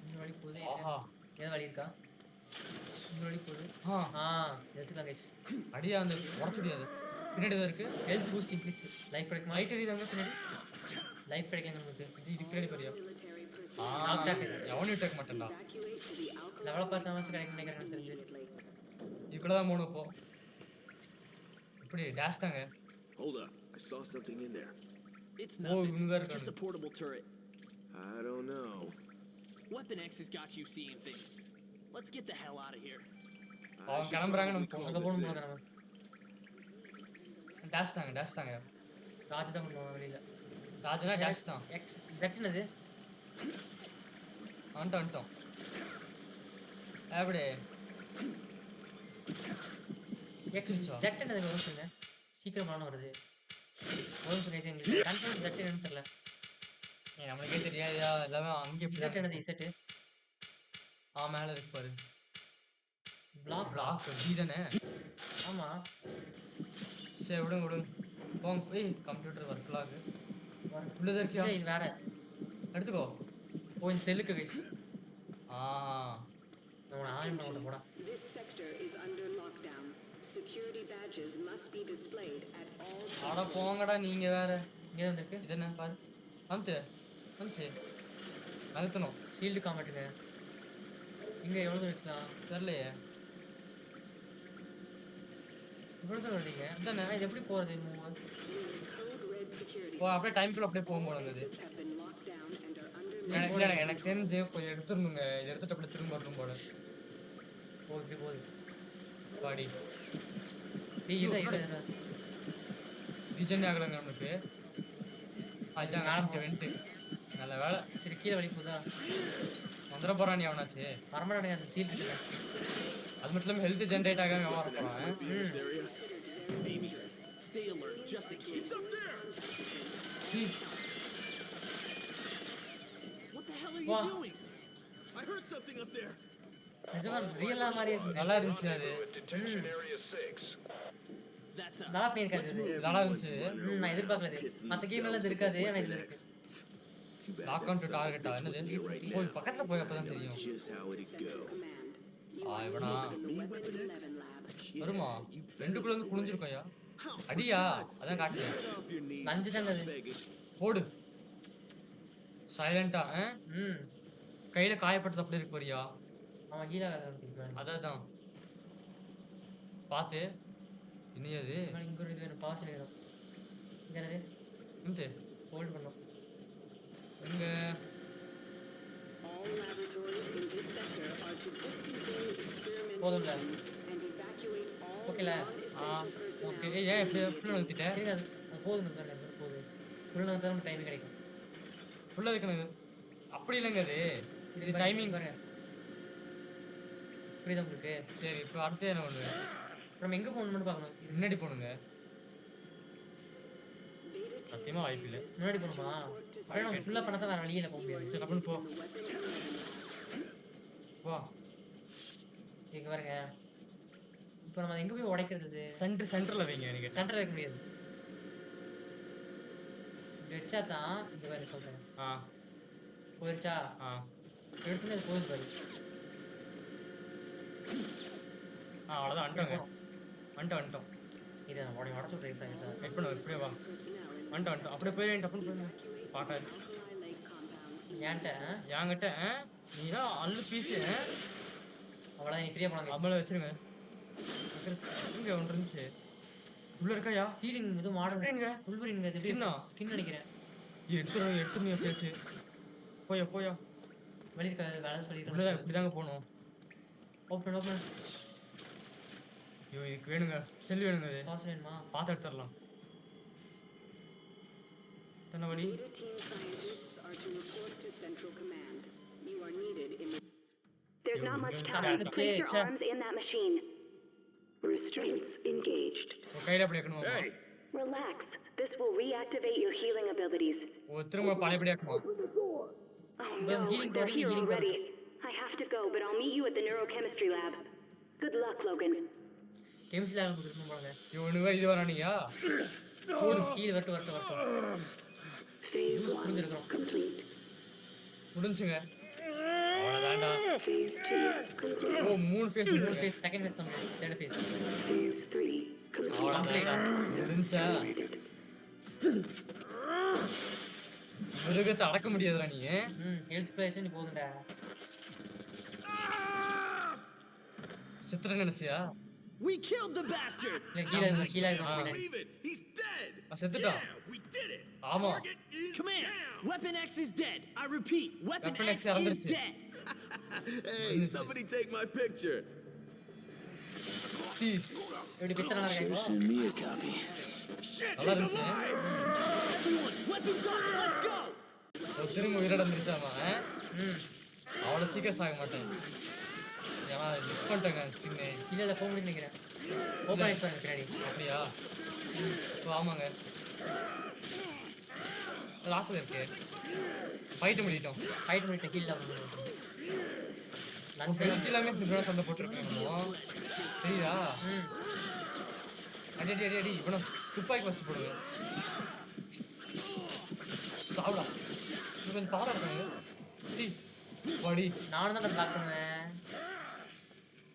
Speaker 2: இந்த வழி போகுது.
Speaker 1: ஆஹா
Speaker 2: ஏதோ வழி இருக்கா? இந்த வழி போகுது. எடுத்துக்கலாம் கைஸ்.
Speaker 1: அடியா அந்த உடச்சு முடியாது. பின்னாடி தான் இருக்கு.
Speaker 2: Health boost increase. லைஃப் கிடைக்கும்.
Speaker 1: லைட் எரியுதாங்க பின்னாடி.
Speaker 2: லைஃப் கிடைக்கும் நமக்கு.
Speaker 1: இது பின்னாடி பாரியா? எவனையும் அட்டாக் மாட்டேன்டா.
Speaker 2: லெவல பார்த்தா வச்சு கிடைக்கும் நினைக்கிறேன் தெரிஞ்சு.
Speaker 1: இதுக்குள்ள தான் மூணு போ. இப்படி டேஷ் தாங்க.
Speaker 11: Hold up. I saw something in there.
Speaker 12: It's nothing. Just a
Speaker 11: Just
Speaker 12: portable turret.
Speaker 11: I don't know.
Speaker 12: Weapon X has got you seeing things. Let's get the hell out of here.
Speaker 1: அவன் கிளம்புறாங்க. நம்ம
Speaker 2: அங்க போகணும் நம்ம.
Speaker 1: டேஷ் தாங்க.
Speaker 2: ராஜ் தான் பண்ணுவாங்க வெளியில.
Speaker 1: ராஜனா டேஷ் தான்.
Speaker 2: எக்ஸ் செட்னது.
Speaker 1: வந்துட்டோம். அப்படியே
Speaker 2: எக்ஸ் செட்னது வருதுங்க. சீக்கிரமான வருது. ஒரு நிமிஷம் எங்களுக்கு கண்ட்ரோல் செட் என்னன்னு தெரியல.
Speaker 1: நம்மளுக்கே தெரியாதா? எல்லாமே அங்கே
Speaker 2: செட் என்னது? செட்
Speaker 1: மேல இருக்கு பாரு.
Speaker 2: பிளாக்
Speaker 1: பி தானே?
Speaker 2: ஆமா.
Speaker 1: சரி விடுங்க. போங்க போய் கம்ப்யூட்டர் ஒர்க் லாக் உள்ளதா இருக்கியா?
Speaker 2: இது வேற
Speaker 1: எடுத்துக்கோ.
Speaker 2: ஓ இந்த செல்லுக்கு guys
Speaker 7: Attention. This sector is under lockdown. Security badges must be displayed at all times.
Speaker 1: அட போங்கடா நீங்க வேற.
Speaker 2: இங்க வந்து இருக்கு.
Speaker 1: இது என்ன பாரு. அம்து. அம்து. நகர்த்தணும்.
Speaker 2: ஷீல்ட் காமெட்டுங்க. இங்க எவ்வளவு தூரம் வச்சுக்கலாம்?
Speaker 1: தெரியலையே.
Speaker 2: இவ்வளவு தூரம் வரீங்க.
Speaker 1: இதானே
Speaker 2: இது எப்படி போறது?
Speaker 1: ஓ அப்படியே டைம்க்குள்ள அப்படியே போக முடியாது. எனக்கு தெரிஞ்சு போய் எடுத்துடணுங்க. இதை எடுத்துட்டு அப்படியே திரும்ப வரணும் போல.
Speaker 2: போகுது போகுது.
Speaker 1: பாடி.
Speaker 2: இது
Speaker 1: ரீஜன் ஆகலங்க நமக்கு. அதுதான் ஆரம்பிச்ச வெண்ட். நல்ல வேலை.
Speaker 2: இது கீழே வழி போதா?
Speaker 1: வந்துட போறான் நீ அவனாச்சு.
Speaker 2: வரமாட்டானே அந்த சீல் கிட்ட.
Speaker 1: அது மட்டும் இல்லாம ஹெல்த் ஜெனரேட் ஆகாம வர போறான்.
Speaker 12: Stay alert, just in case. He's up there. What the hell are you doing? I heard something up there.
Speaker 2: நிஜமா ரியலா மாதிரி இருக்கு.
Speaker 1: நல்லா இருந்துச்சு அது.
Speaker 5: Detention area 6.
Speaker 12: That's us.
Speaker 2: நல்லா பண்ணிருக்காரு.
Speaker 1: நல்லா இருந்துச்சு.
Speaker 2: நான் எதிர்பார்க்கல. மத்த கேம்ல எல்லாம் இருக்காது. ஆனா இதுல இருக்கு.
Speaker 1: லாக் ஆன் டு டார்கெட் என்னது? போய் பக்கத்துல போய் அப்பதான் தெரியும். இவனா வருமா? ரெண்டுக்குள்ள இருந்து குளிஞ்சிருக்கோயா? அடியா? அதான் காட்டு.
Speaker 2: நஞ்சு தாங்க
Speaker 1: போடு. சைலண்டா. கையில காயப்பட்டது அப்படி இருக்கு பாரியா?
Speaker 2: அவன் கீழ
Speaker 1: அதான் பாத்து. இன்னையது
Speaker 2: இங்க ஒரு இது வேணும். பாஸ் வேணும். இங்க என்னது?
Speaker 1: இங்க
Speaker 2: ஹோல்ட் பண்ணனும்.
Speaker 1: இங்க
Speaker 7: All laboratories in this sector are to discontinue experimentation
Speaker 2: போதும்ல.
Speaker 7: and evacuate all
Speaker 2: ஓகேல.
Speaker 7: non-essential personnel.
Speaker 1: Okay. ஏன் இப்படி ஃபுல்லா நிறுத்திட்ட?
Speaker 2: சரிங்க அது போதும் தானே போகுது. ஃபுல்லா தான் டைம் கிடைக்கும்.
Speaker 1: ஃபுல்லா இருக்கணும். அப்படி இல்லைங்க அது. இது டைமிங்
Speaker 2: பாருங்க. புரியுதா உங்களுக்கு?
Speaker 1: சரி இப்போ அடுத்து என்ன பண்ணுங்க?
Speaker 2: நம்ம எங்க போகணும்னு மட்டும் பார்க்கணும்.
Speaker 1: முன்னாடி போணுங்க. சத்தியமா வாய்ப்பு இல்லை.
Speaker 2: முன்னாடி போகணுமா? அப்படியே நம்ம ஃபுல்லா பண்ணா தான் வேற வழியில போக முடியாது.
Speaker 1: சரி அப்படின்னு போ. வா.
Speaker 2: இங்க பாருங்க. இப்போ நம்ம எங்க போய் உடைக்கிறது?
Speaker 1: சென்டர்ல வைங்க. எனக்கு
Speaker 2: சென்டர்ல வைக்க முடியாது. இப்படி வச்சா தான் இந்த மாதிரி சொல்றேன். போயிருச்சா? எடுத்துன்னு அது போகுது பாரு.
Speaker 1: அவ்வளோதான் வந்துட்டோம்.
Speaker 2: இதை நான் உடச்சு ட்ரை பண்ணிட்டேன்.
Speaker 1: வெயிட் பண்ண இப்படியே வா. வந்துட்டோம். அப்படியே போயிடு. டப்புன்னு போயிடு. பாக்காது. என்கிட்ட நீ தான் அல்லு பீஸு.
Speaker 2: அவ்வளோதான். நீ ஃப்ரீயாக போனாங்க.
Speaker 1: நம்மள வச்சிருங்க. இங்க ஒன்று இருந்துச்சு. உள்ள இருக்காயா?
Speaker 2: ஹீலிங் எதுவும் மாடல் உள்வரிங்க. ஸ்கின் நினைக்கிறேன்.
Speaker 1: எடுத்துருங்க பேச்சு. போயா
Speaker 2: வழி இருக்க வேலை சொல்லிடுறேன்.
Speaker 1: உள்ளதான் இப்படிதாங்க போகணும்.
Speaker 2: ஓப்பன்
Speaker 1: ஐயோ இதுக்கு வேணுங்க. செல்லு வேணுங்க. அது
Speaker 2: பாஸ் வேணுமா?
Speaker 1: பார்த்து எடுத்துடலாம். என்ன வழி?
Speaker 7: Team scientists are to report to Central Command. You are needed in.
Speaker 9: There's not much time. Place your arms in that machine.
Speaker 7: Restraints engaged.
Speaker 1: கையில அப்படி வைக்கணுமா?
Speaker 9: Relax. This will reactivate your healing abilities.
Speaker 1: திரும்ப பழையபடி ஆக்குமா?
Speaker 9: Oh no, they're here already. I have to go, but I'll meet you at the neurochemistry lab. Good luck, Logan.
Speaker 2: Chemistry lab கொடுக்கணும் போலங்க.
Speaker 1: இவனுங்க இது வரானியா?
Speaker 2: கீழ வரட்டும்.
Speaker 7: Phase 1 complete.
Speaker 1: முடிஞ்சுங்க. அவ்வளவுதான்டா.
Speaker 7: Phase 2 complete.
Speaker 1: ஓ 3 phase.
Speaker 2: Second phase complete. Third phase.
Speaker 7: Phase 3 complete.
Speaker 1: அவ்வளவுதான்டா. முடிஞ்சா. மிருகத்தை அடக்க முடியாதுடா நீ.
Speaker 2: ஹெல்த் ஃபேஸ் நீ போகுதுடா.
Speaker 1: செத்துற நினைச்சியா?
Speaker 12: We killed the bastard.
Speaker 2: கீழ
Speaker 12: Believe it. He's dead.
Speaker 1: செத்துட்டான்.
Speaker 12: We did it.
Speaker 1: ஆமா.
Speaker 12: Command. Weapon X is dead. I repeat, Weapon X is dead.
Speaker 11: Hey, somebody take my picture.
Speaker 1: Please.
Speaker 2: எப்படி பிச்சை நல்லா
Speaker 3: Sure,
Speaker 2: இருக்கா?
Speaker 3: send me a copy.
Speaker 1: நல்லா இருந்துச்சு.
Speaker 12: Everyone, weapons up. Let's go.
Speaker 1: திரும்ப உயிரோட வந்துருச்சாமா? அவ்வளோ சீக்கிரம் சாக மாட்டேன். ஏன்னா மிஸ் பண்ணிட்டேங்க ஸ்கின்னு.
Speaker 2: இல்லை ஃபோன் பண்ணி நினைக்கிறேன். ஓப்பன் ஆகி பாருங்க பின்னாடி.
Speaker 1: அப்படியா? ஆமாங்க. லாக்கில் இருக்கு. ஃபைட்டு முடிட்டோம்.
Speaker 2: கீழே
Speaker 1: எல்லாமே சிம்பிளாக சண்டை போட்டுருக்கோம். தெரியுதா? அடி இப்போ துப்பாக்கி ஃபஸ்ட்டு போடுவேன். சாப்பிடா. இது கொஞ்சம் பாடம் இருக்காங்க. வாடி.
Speaker 2: நானும் தான் பிளாக் பண்ணுவேன்.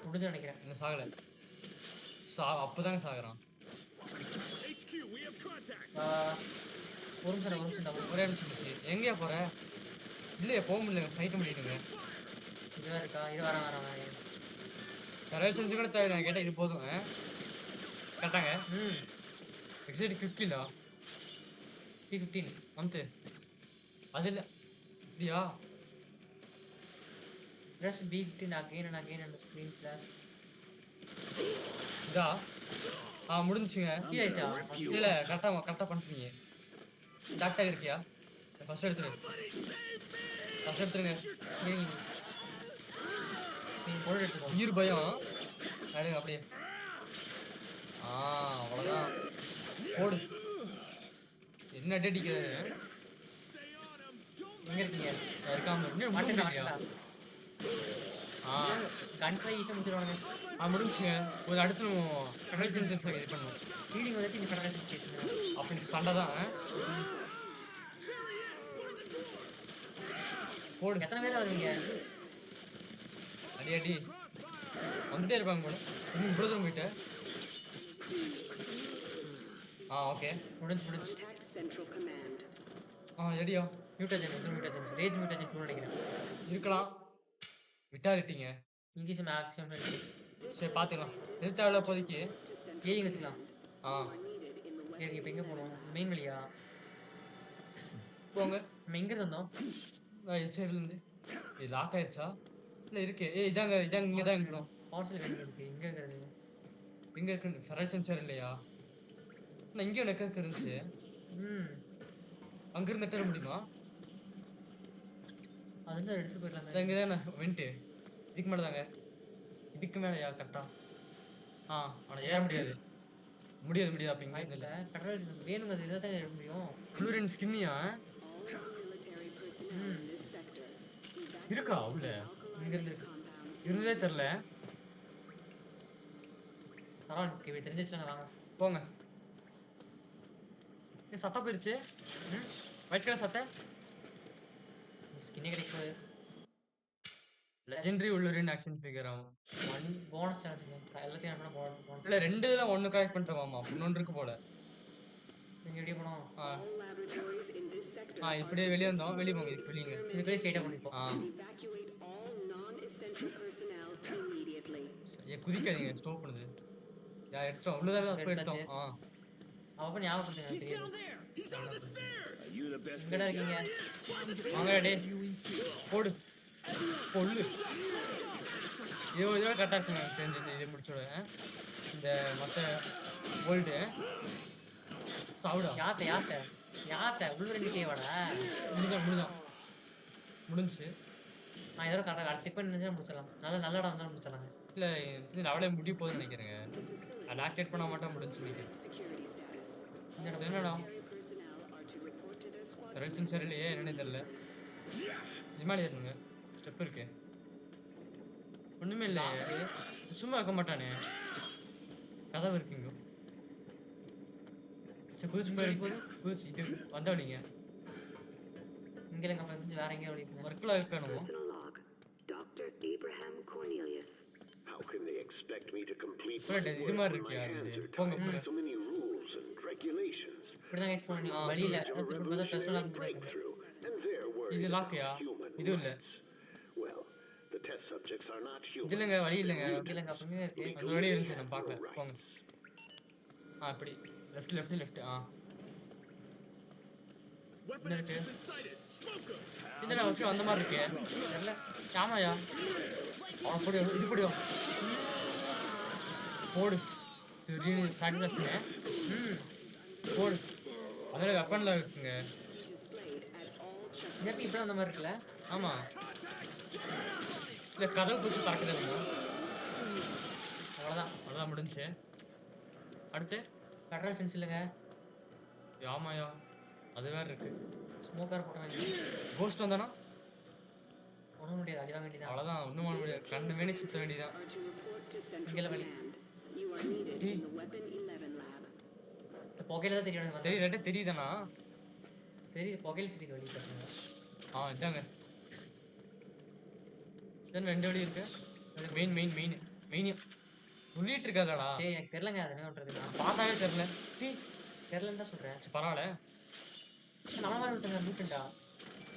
Speaker 2: முடிஞ்சு நினைக்கிறேன்.
Speaker 1: இன்னும் சாகல. அப்பதாங்க சாகுறான்.
Speaker 2: ஒரு நிமிஷம்
Speaker 1: ஒரே நிமிஷம். எங்கேயா போற? இல்லையா போக முடியல. ஃபைட் பண்ணிடுங்க.
Speaker 2: இதுவா இருக்கா? இது வரேன்.
Speaker 1: நிறைய செஞ்சு கூட தேவை. நான் கேட்டேன் இது போதும். கரெக்டாங்க. எக்ஸைட் 50 P15 மந்த்து. அது இல்லை இல்லையா?
Speaker 2: Press B15 again and again on the screen flash.
Speaker 1: இதா முடிஞ்சுங்க.
Speaker 2: ஆயிடுச்சா?
Speaker 1: இல்லை கரெக்டாக பண்ணிட்டீங்க. டாக்டர் இருக்கியா? ஃபர்ஸ்ட் எடுத்துருங்க. உயிர் பயம் அப்படியே. அவ்வளோதான். போடு. என்ன அடிக்கிறாரு?
Speaker 2: எங்க இருக்கீங்க?
Speaker 1: இருக்காம முடிஞ்சுங்க. ஒரு அடுத்து இது பண்ணுவோம்.
Speaker 2: ஃபீலிங் வந்துட்டு இந்த கடற்கரை
Speaker 1: அப்படி சண்டை தான். போடு.
Speaker 2: எத்தனை பேர் வருவீங்க?
Speaker 1: அடி வந்துட்டே இருப்பாங்க போல. இவ்வளோ தூரம் போயிட்டு. ஓகே
Speaker 2: முடிஞ்சு.
Speaker 1: எடியோ
Speaker 2: மியூட்டேஜன் ரேஜ் மியூட்டேஜன் கூட நினைக்கிறேன்.
Speaker 1: இருக்கலாம். விட்டாலிட்டிங்க.
Speaker 2: இங்கிலீஷ் மேக்ஸிமம்
Speaker 1: சரி பார்த்துக்கலாம். எது தேவையில்ல இப்போதைக்கு.
Speaker 2: ஏங்க வச்சுக்கலாம்.
Speaker 1: சரி
Speaker 2: இப்போ எங்கே போகணும்? மெயின் வழியா
Speaker 1: போங்க.
Speaker 2: நம்ம எங்கே இருந்தோம்?
Speaker 1: சைட்லேருந்து. இது லாக் ஆயிடுச்சா? இல்லை இருக்கு. இதாங்க இங்கே தான் இருக்கணும்.
Speaker 2: பார்சல் இருக்கு. எங்கே இருக்கிறது?
Speaker 1: எங்கே இருக்குன்னு ஃபெரல் சென்சார் இல்லையா? நான் இங்கேயும் நெக்க இருந்துச்சு. அங்கிருந்து எட்ட முடியுமா?
Speaker 2: அது எடுத்து போயிடலாம்.
Speaker 1: இங்கே தானே வெண்ட்டு. இதுக்கு மேலே தாங்க. இதுக்கு மேலேயா? கரெக்டாக. ஆனால் ஏற முடியாது. முடியாது அப்போ இங்கே இல்லை.
Speaker 2: கடல் வேணுங்க. அது இதை தான் எடுக்க முடியும்.
Speaker 1: ஃப்ளூரன் ஸ்கின்னியா? இருக்கா? அவ்வளோ
Speaker 2: இங்கேருந்து இருக்கு.
Speaker 1: இருந்ததே தெரில.
Speaker 2: பரவாயில்ல தெரிஞ்சிச்சுங்க. வாங்க
Speaker 1: போங்க. சட்டை போயிருச்சு. ஒயிட் கலர் சட்டை.
Speaker 2: ஸ்கின்னே கிடைக்காது.
Speaker 1: லெஜெண்டரி உள்ளூரின் ஆக்ஷன் ஃபிகர் ஆகும்.
Speaker 2: போனஸ் சேனல் எல்லாத்தையும் நம்ம போனஸ்.
Speaker 1: இல்லை 2 இதில் 1 கலெக்ட் பண்ணிட்டோமாம்மா. இன்னொன்று இருக்கு போல.
Speaker 2: நீங்கள் எப்படி போனோம்?
Speaker 1: இப்படியே வெளியே வந்தோம். வெளியே போங்க. இதுக்கு வெளியங்க.
Speaker 2: இதுக்குள்ளே ஸ்ட்ரெயிட்டாக பண்ணிப்போம்.
Speaker 1: குதிக்காதீங்க. ஸ்டோப் பண்ணுது. எடுத்துட்டோம். அவ்வளோதான் எடுத்தோம்.
Speaker 2: அப்போ ஞாபகப்படுத்துங்க. எங்கடா இருக்கீங்க?
Speaker 1: வாங்க டே. போடு. பொல்லு. இதோட கரெக்டாக இருக்குங்க. தெரிஞ்சது. இதை முடிச்சோட இந்த மற்ற கோல்டு சாப்பிடா.
Speaker 2: யார்கிட்ட உள்ள 2 கேவாடா?
Speaker 1: முடிஞ்சு.
Speaker 2: நான் இதோட கரெக்டாக செக் பண்ணி நினச்சா முடிச்சிடலாம். நல்ல இடம் வந்தாலும் முடிச்சிடலாங்க.
Speaker 1: இல்லை அவளே முடிய போகுதுன்னு நினைக்கிறேங்க. அதை ஆக்டிவேட் பண்ண மாட்டேன். முடிஞ்சு நினைக்கிறேன். என்னடா ரெல்சன் சரியில்லையே. என்னன்னு தெரியல. நிமாடி ஏறுங்க. ஸ்டெப் இருக்கு. ஒன்றுமே இல்லை. சும்மா வைக்க மாட்டானே. கதவு இருக்குங்க. சரி குதிச்சு போயிருக்கு. குதிச்சு இது வந்தவடிங்க.
Speaker 2: இங்கே நம்ம தெரிஞ்சு வேற எங்கேயோ ஓடிக்கணும்.
Speaker 1: ஒர்க்கில் இருக்கணுமோ?
Speaker 9: Dr. Abraham Cornelius.
Speaker 5: How can they expect me to complete
Speaker 1: இது மாதிரி இருக்கியா? போங்க போங்க.
Speaker 5: so many rules and regulations?
Speaker 2: இப்படிதான் கைஸ் பண்ணீங்க. வழியில பிரச்சனை
Speaker 1: இது லாக்கியா? இது இல்லை.
Speaker 5: Well, the test subjects are not human.
Speaker 1: இல்லைங்க. வழி இல்லைங்க.
Speaker 2: அப்படியே இருக்கு.
Speaker 1: அந்த வழி இருந்துச்சு. நான் பார்க்கல. போங்க. இப்படி லெஃப்ட். என்னடா வச்சு அந்த மாதிரி இருக்கே. தெரியல. ஆமாயா. போடு. இது போடியோ. போடு. சரி சாட்டிஸ்ஃபேக்ஷனு. போடு. அதில் வெப்பனில் இருக்குங்க.
Speaker 2: நேற்று இப்போ அந்த மாதிரி இருக்குல்ல?
Speaker 1: ஆமாம். இல்லை கதவு பூச்சி பார்க்குறது. அவ்வளோதான் முடிஞ்சு. அடுத்து
Speaker 2: பெட்ரோல் ஃபென்ஸ் இல்லைங்க.
Speaker 1: ஆமாயா. அது வேறு இருக்கு.
Speaker 2: ஸ்மோக்கர் போட்டாங்க.
Speaker 1: கோஸ்ட் வந்தானா
Speaker 2: ஒன்றும் முடியாது. அடி வாங்க வேண்டியதான்.
Speaker 1: அவ்வளோதான். ஒன்றும் பண்ண முடியாது. கண்ணு வேணி சுற்ற வேண்டியதான்.
Speaker 2: இங்கே வழி. புகையில தான் தெரியும்.
Speaker 1: தெரியுதாண்ணா?
Speaker 2: தெரியுது. புகையில தெரியுது வழி.
Speaker 1: இதாங்க. தென் 2 வழி இருக்கு. மெயின் சொல்லிட்டு இருக்காதடா.
Speaker 2: சரி எனக்கு தெரியலங்க அது என்ன பண்றது நான்
Speaker 1: பார்த்தாவே தெரியல. டேய்
Speaker 2: தெரியலன்னு தான் சொல்றேன்.
Speaker 1: சரி பரவாயில்ல.
Speaker 2: நம்ம மாதிரி விட்டுங்க மூட்டுண்டா.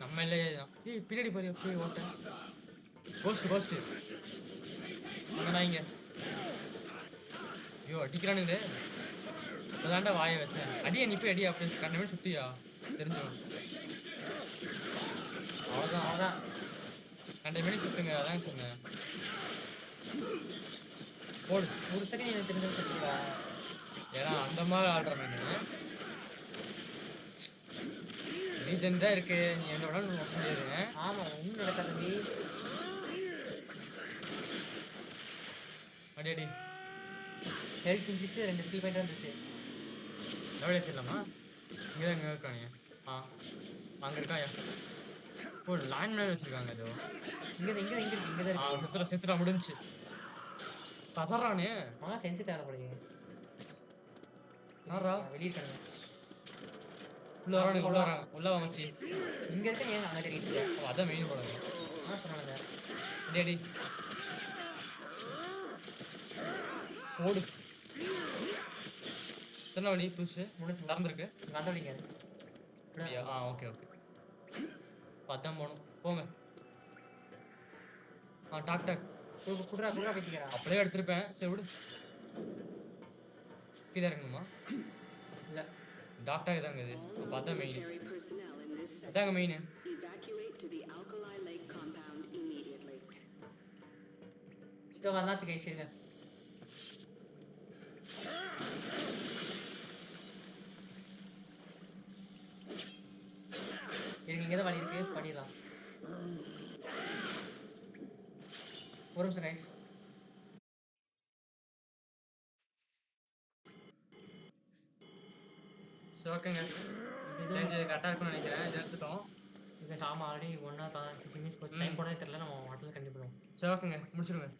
Speaker 1: நம்ம இல்ல. ஏய் பின்னாடி பாரு போய் ஓட்ட. கோஸ்ட். அங்கடா இங்க. ஐயோ அடிக்கிறானுங்களே. இப்பதான்டா வாயை வச்சேன். அடியா நீ போய் அடியா அப்படி கண்ணமே சுத்தியா தெரிஞ்சிடும்.
Speaker 2: அவ்வளோதான்.
Speaker 1: 2 மணி சுத்துங்க அதான் சொன்னேன். போடு.
Speaker 2: ஒரு செகண்ட் எனக்கு தெரிஞ்சது சொல்லுவா.
Speaker 1: ஏன்னா அந்த மாதிரி ஆடுறேன் நான். ரீசன் தான் இருக்கு. நீ என்ன வேணாலும் நோக்க முடியாது.
Speaker 2: ஆமா ஒன்றும் நடக்காது தம்பி.
Speaker 1: அடி
Speaker 2: ஹெல்த் இன்க்ரீஸ் 2 ஸ்கில் பாயிண்ட் வந்துச்சு.
Speaker 1: எவ்வளோ தெரியலாமா? இங்கே தான் இங்கே இருக்கானே. அங்கே இருக்காயா? ஓ லேண்ட் மேலே வச்சுருக்காங்க ஏதோ.
Speaker 2: இங்கே தான் இருக்கு.
Speaker 1: செத்துறா முடிஞ்சு. பதறானே.
Speaker 2: சென்சி தேவைப்படுங்க.
Speaker 1: யாரா
Speaker 2: வெளியே இருக்காங்க.
Speaker 1: உள்ள வாங்கச்சி.
Speaker 2: இங்கே இருக்க ஏன் அங்கே தெரியுது.
Speaker 1: அதான் மெயின் போடுங்க.
Speaker 2: சொன்னாங்க
Speaker 1: டேடி ஓடு. எத்தனை வழி புதுசு திறந்துருக்கு.
Speaker 2: வந்தவழிங்க.
Speaker 1: ஓகே அதான் போகணும். போங்க. டாக்
Speaker 2: குடுறா பேசிக்கிறா.
Speaker 1: அப்படியே எடுத்திருப்பேன். சரி விடு. கீழே இறங்கணுமா?
Speaker 2: இல்லை
Speaker 1: டாக்டர் இதாங்க இது. பார்த்தா மெயின் இதாங்க மெயின்.
Speaker 2: இங்கே வந்தாச்சு கைஸ் இருங்க. இங்கே தான் வழி இருக்கு பண்ணிடலாம். ஒரு நிமிஷம் கைஸ்.
Speaker 1: சரி ஓகேங்க. இது கரெக்டாக இருக்கும்னு நினைக்கிறேன். இது எடுத்துட்டோம்.
Speaker 2: இது ஆமாம் ஆல்ரெடி 1 hour 16 minutes போச்சு. டைம் போனதே தெரியல. நம்ம அடுத்தது கண்டிப்பாக.
Speaker 1: சரி ஓகேங்க முடிச்சிடுங்க.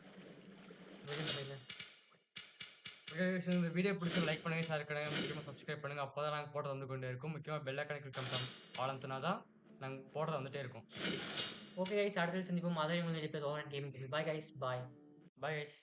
Speaker 1: இந்த வீடியோ பிடிச்சி லைக் பண்ணுங்க, ஷேர் பண்ணுங்க, முக்கியமாக சப்ஸ்கிரைப் பண்ணுங்க. அப்போ தான் நாங்கள் போடுறது வந்து கொண்டே இருக்கும். முக்கியமாக பெல் ஐகானை கிளிக் பண்ணி ஆரம்பித்தனா தான் நாங்கள் போடுறது வந்துட்டே இருக்கும்.
Speaker 2: ஓகே கைஸ் அடுத்த சந்திப்போம். அதே உங்களுக்கு gaming. Bye guys. Bye
Speaker 1: guys.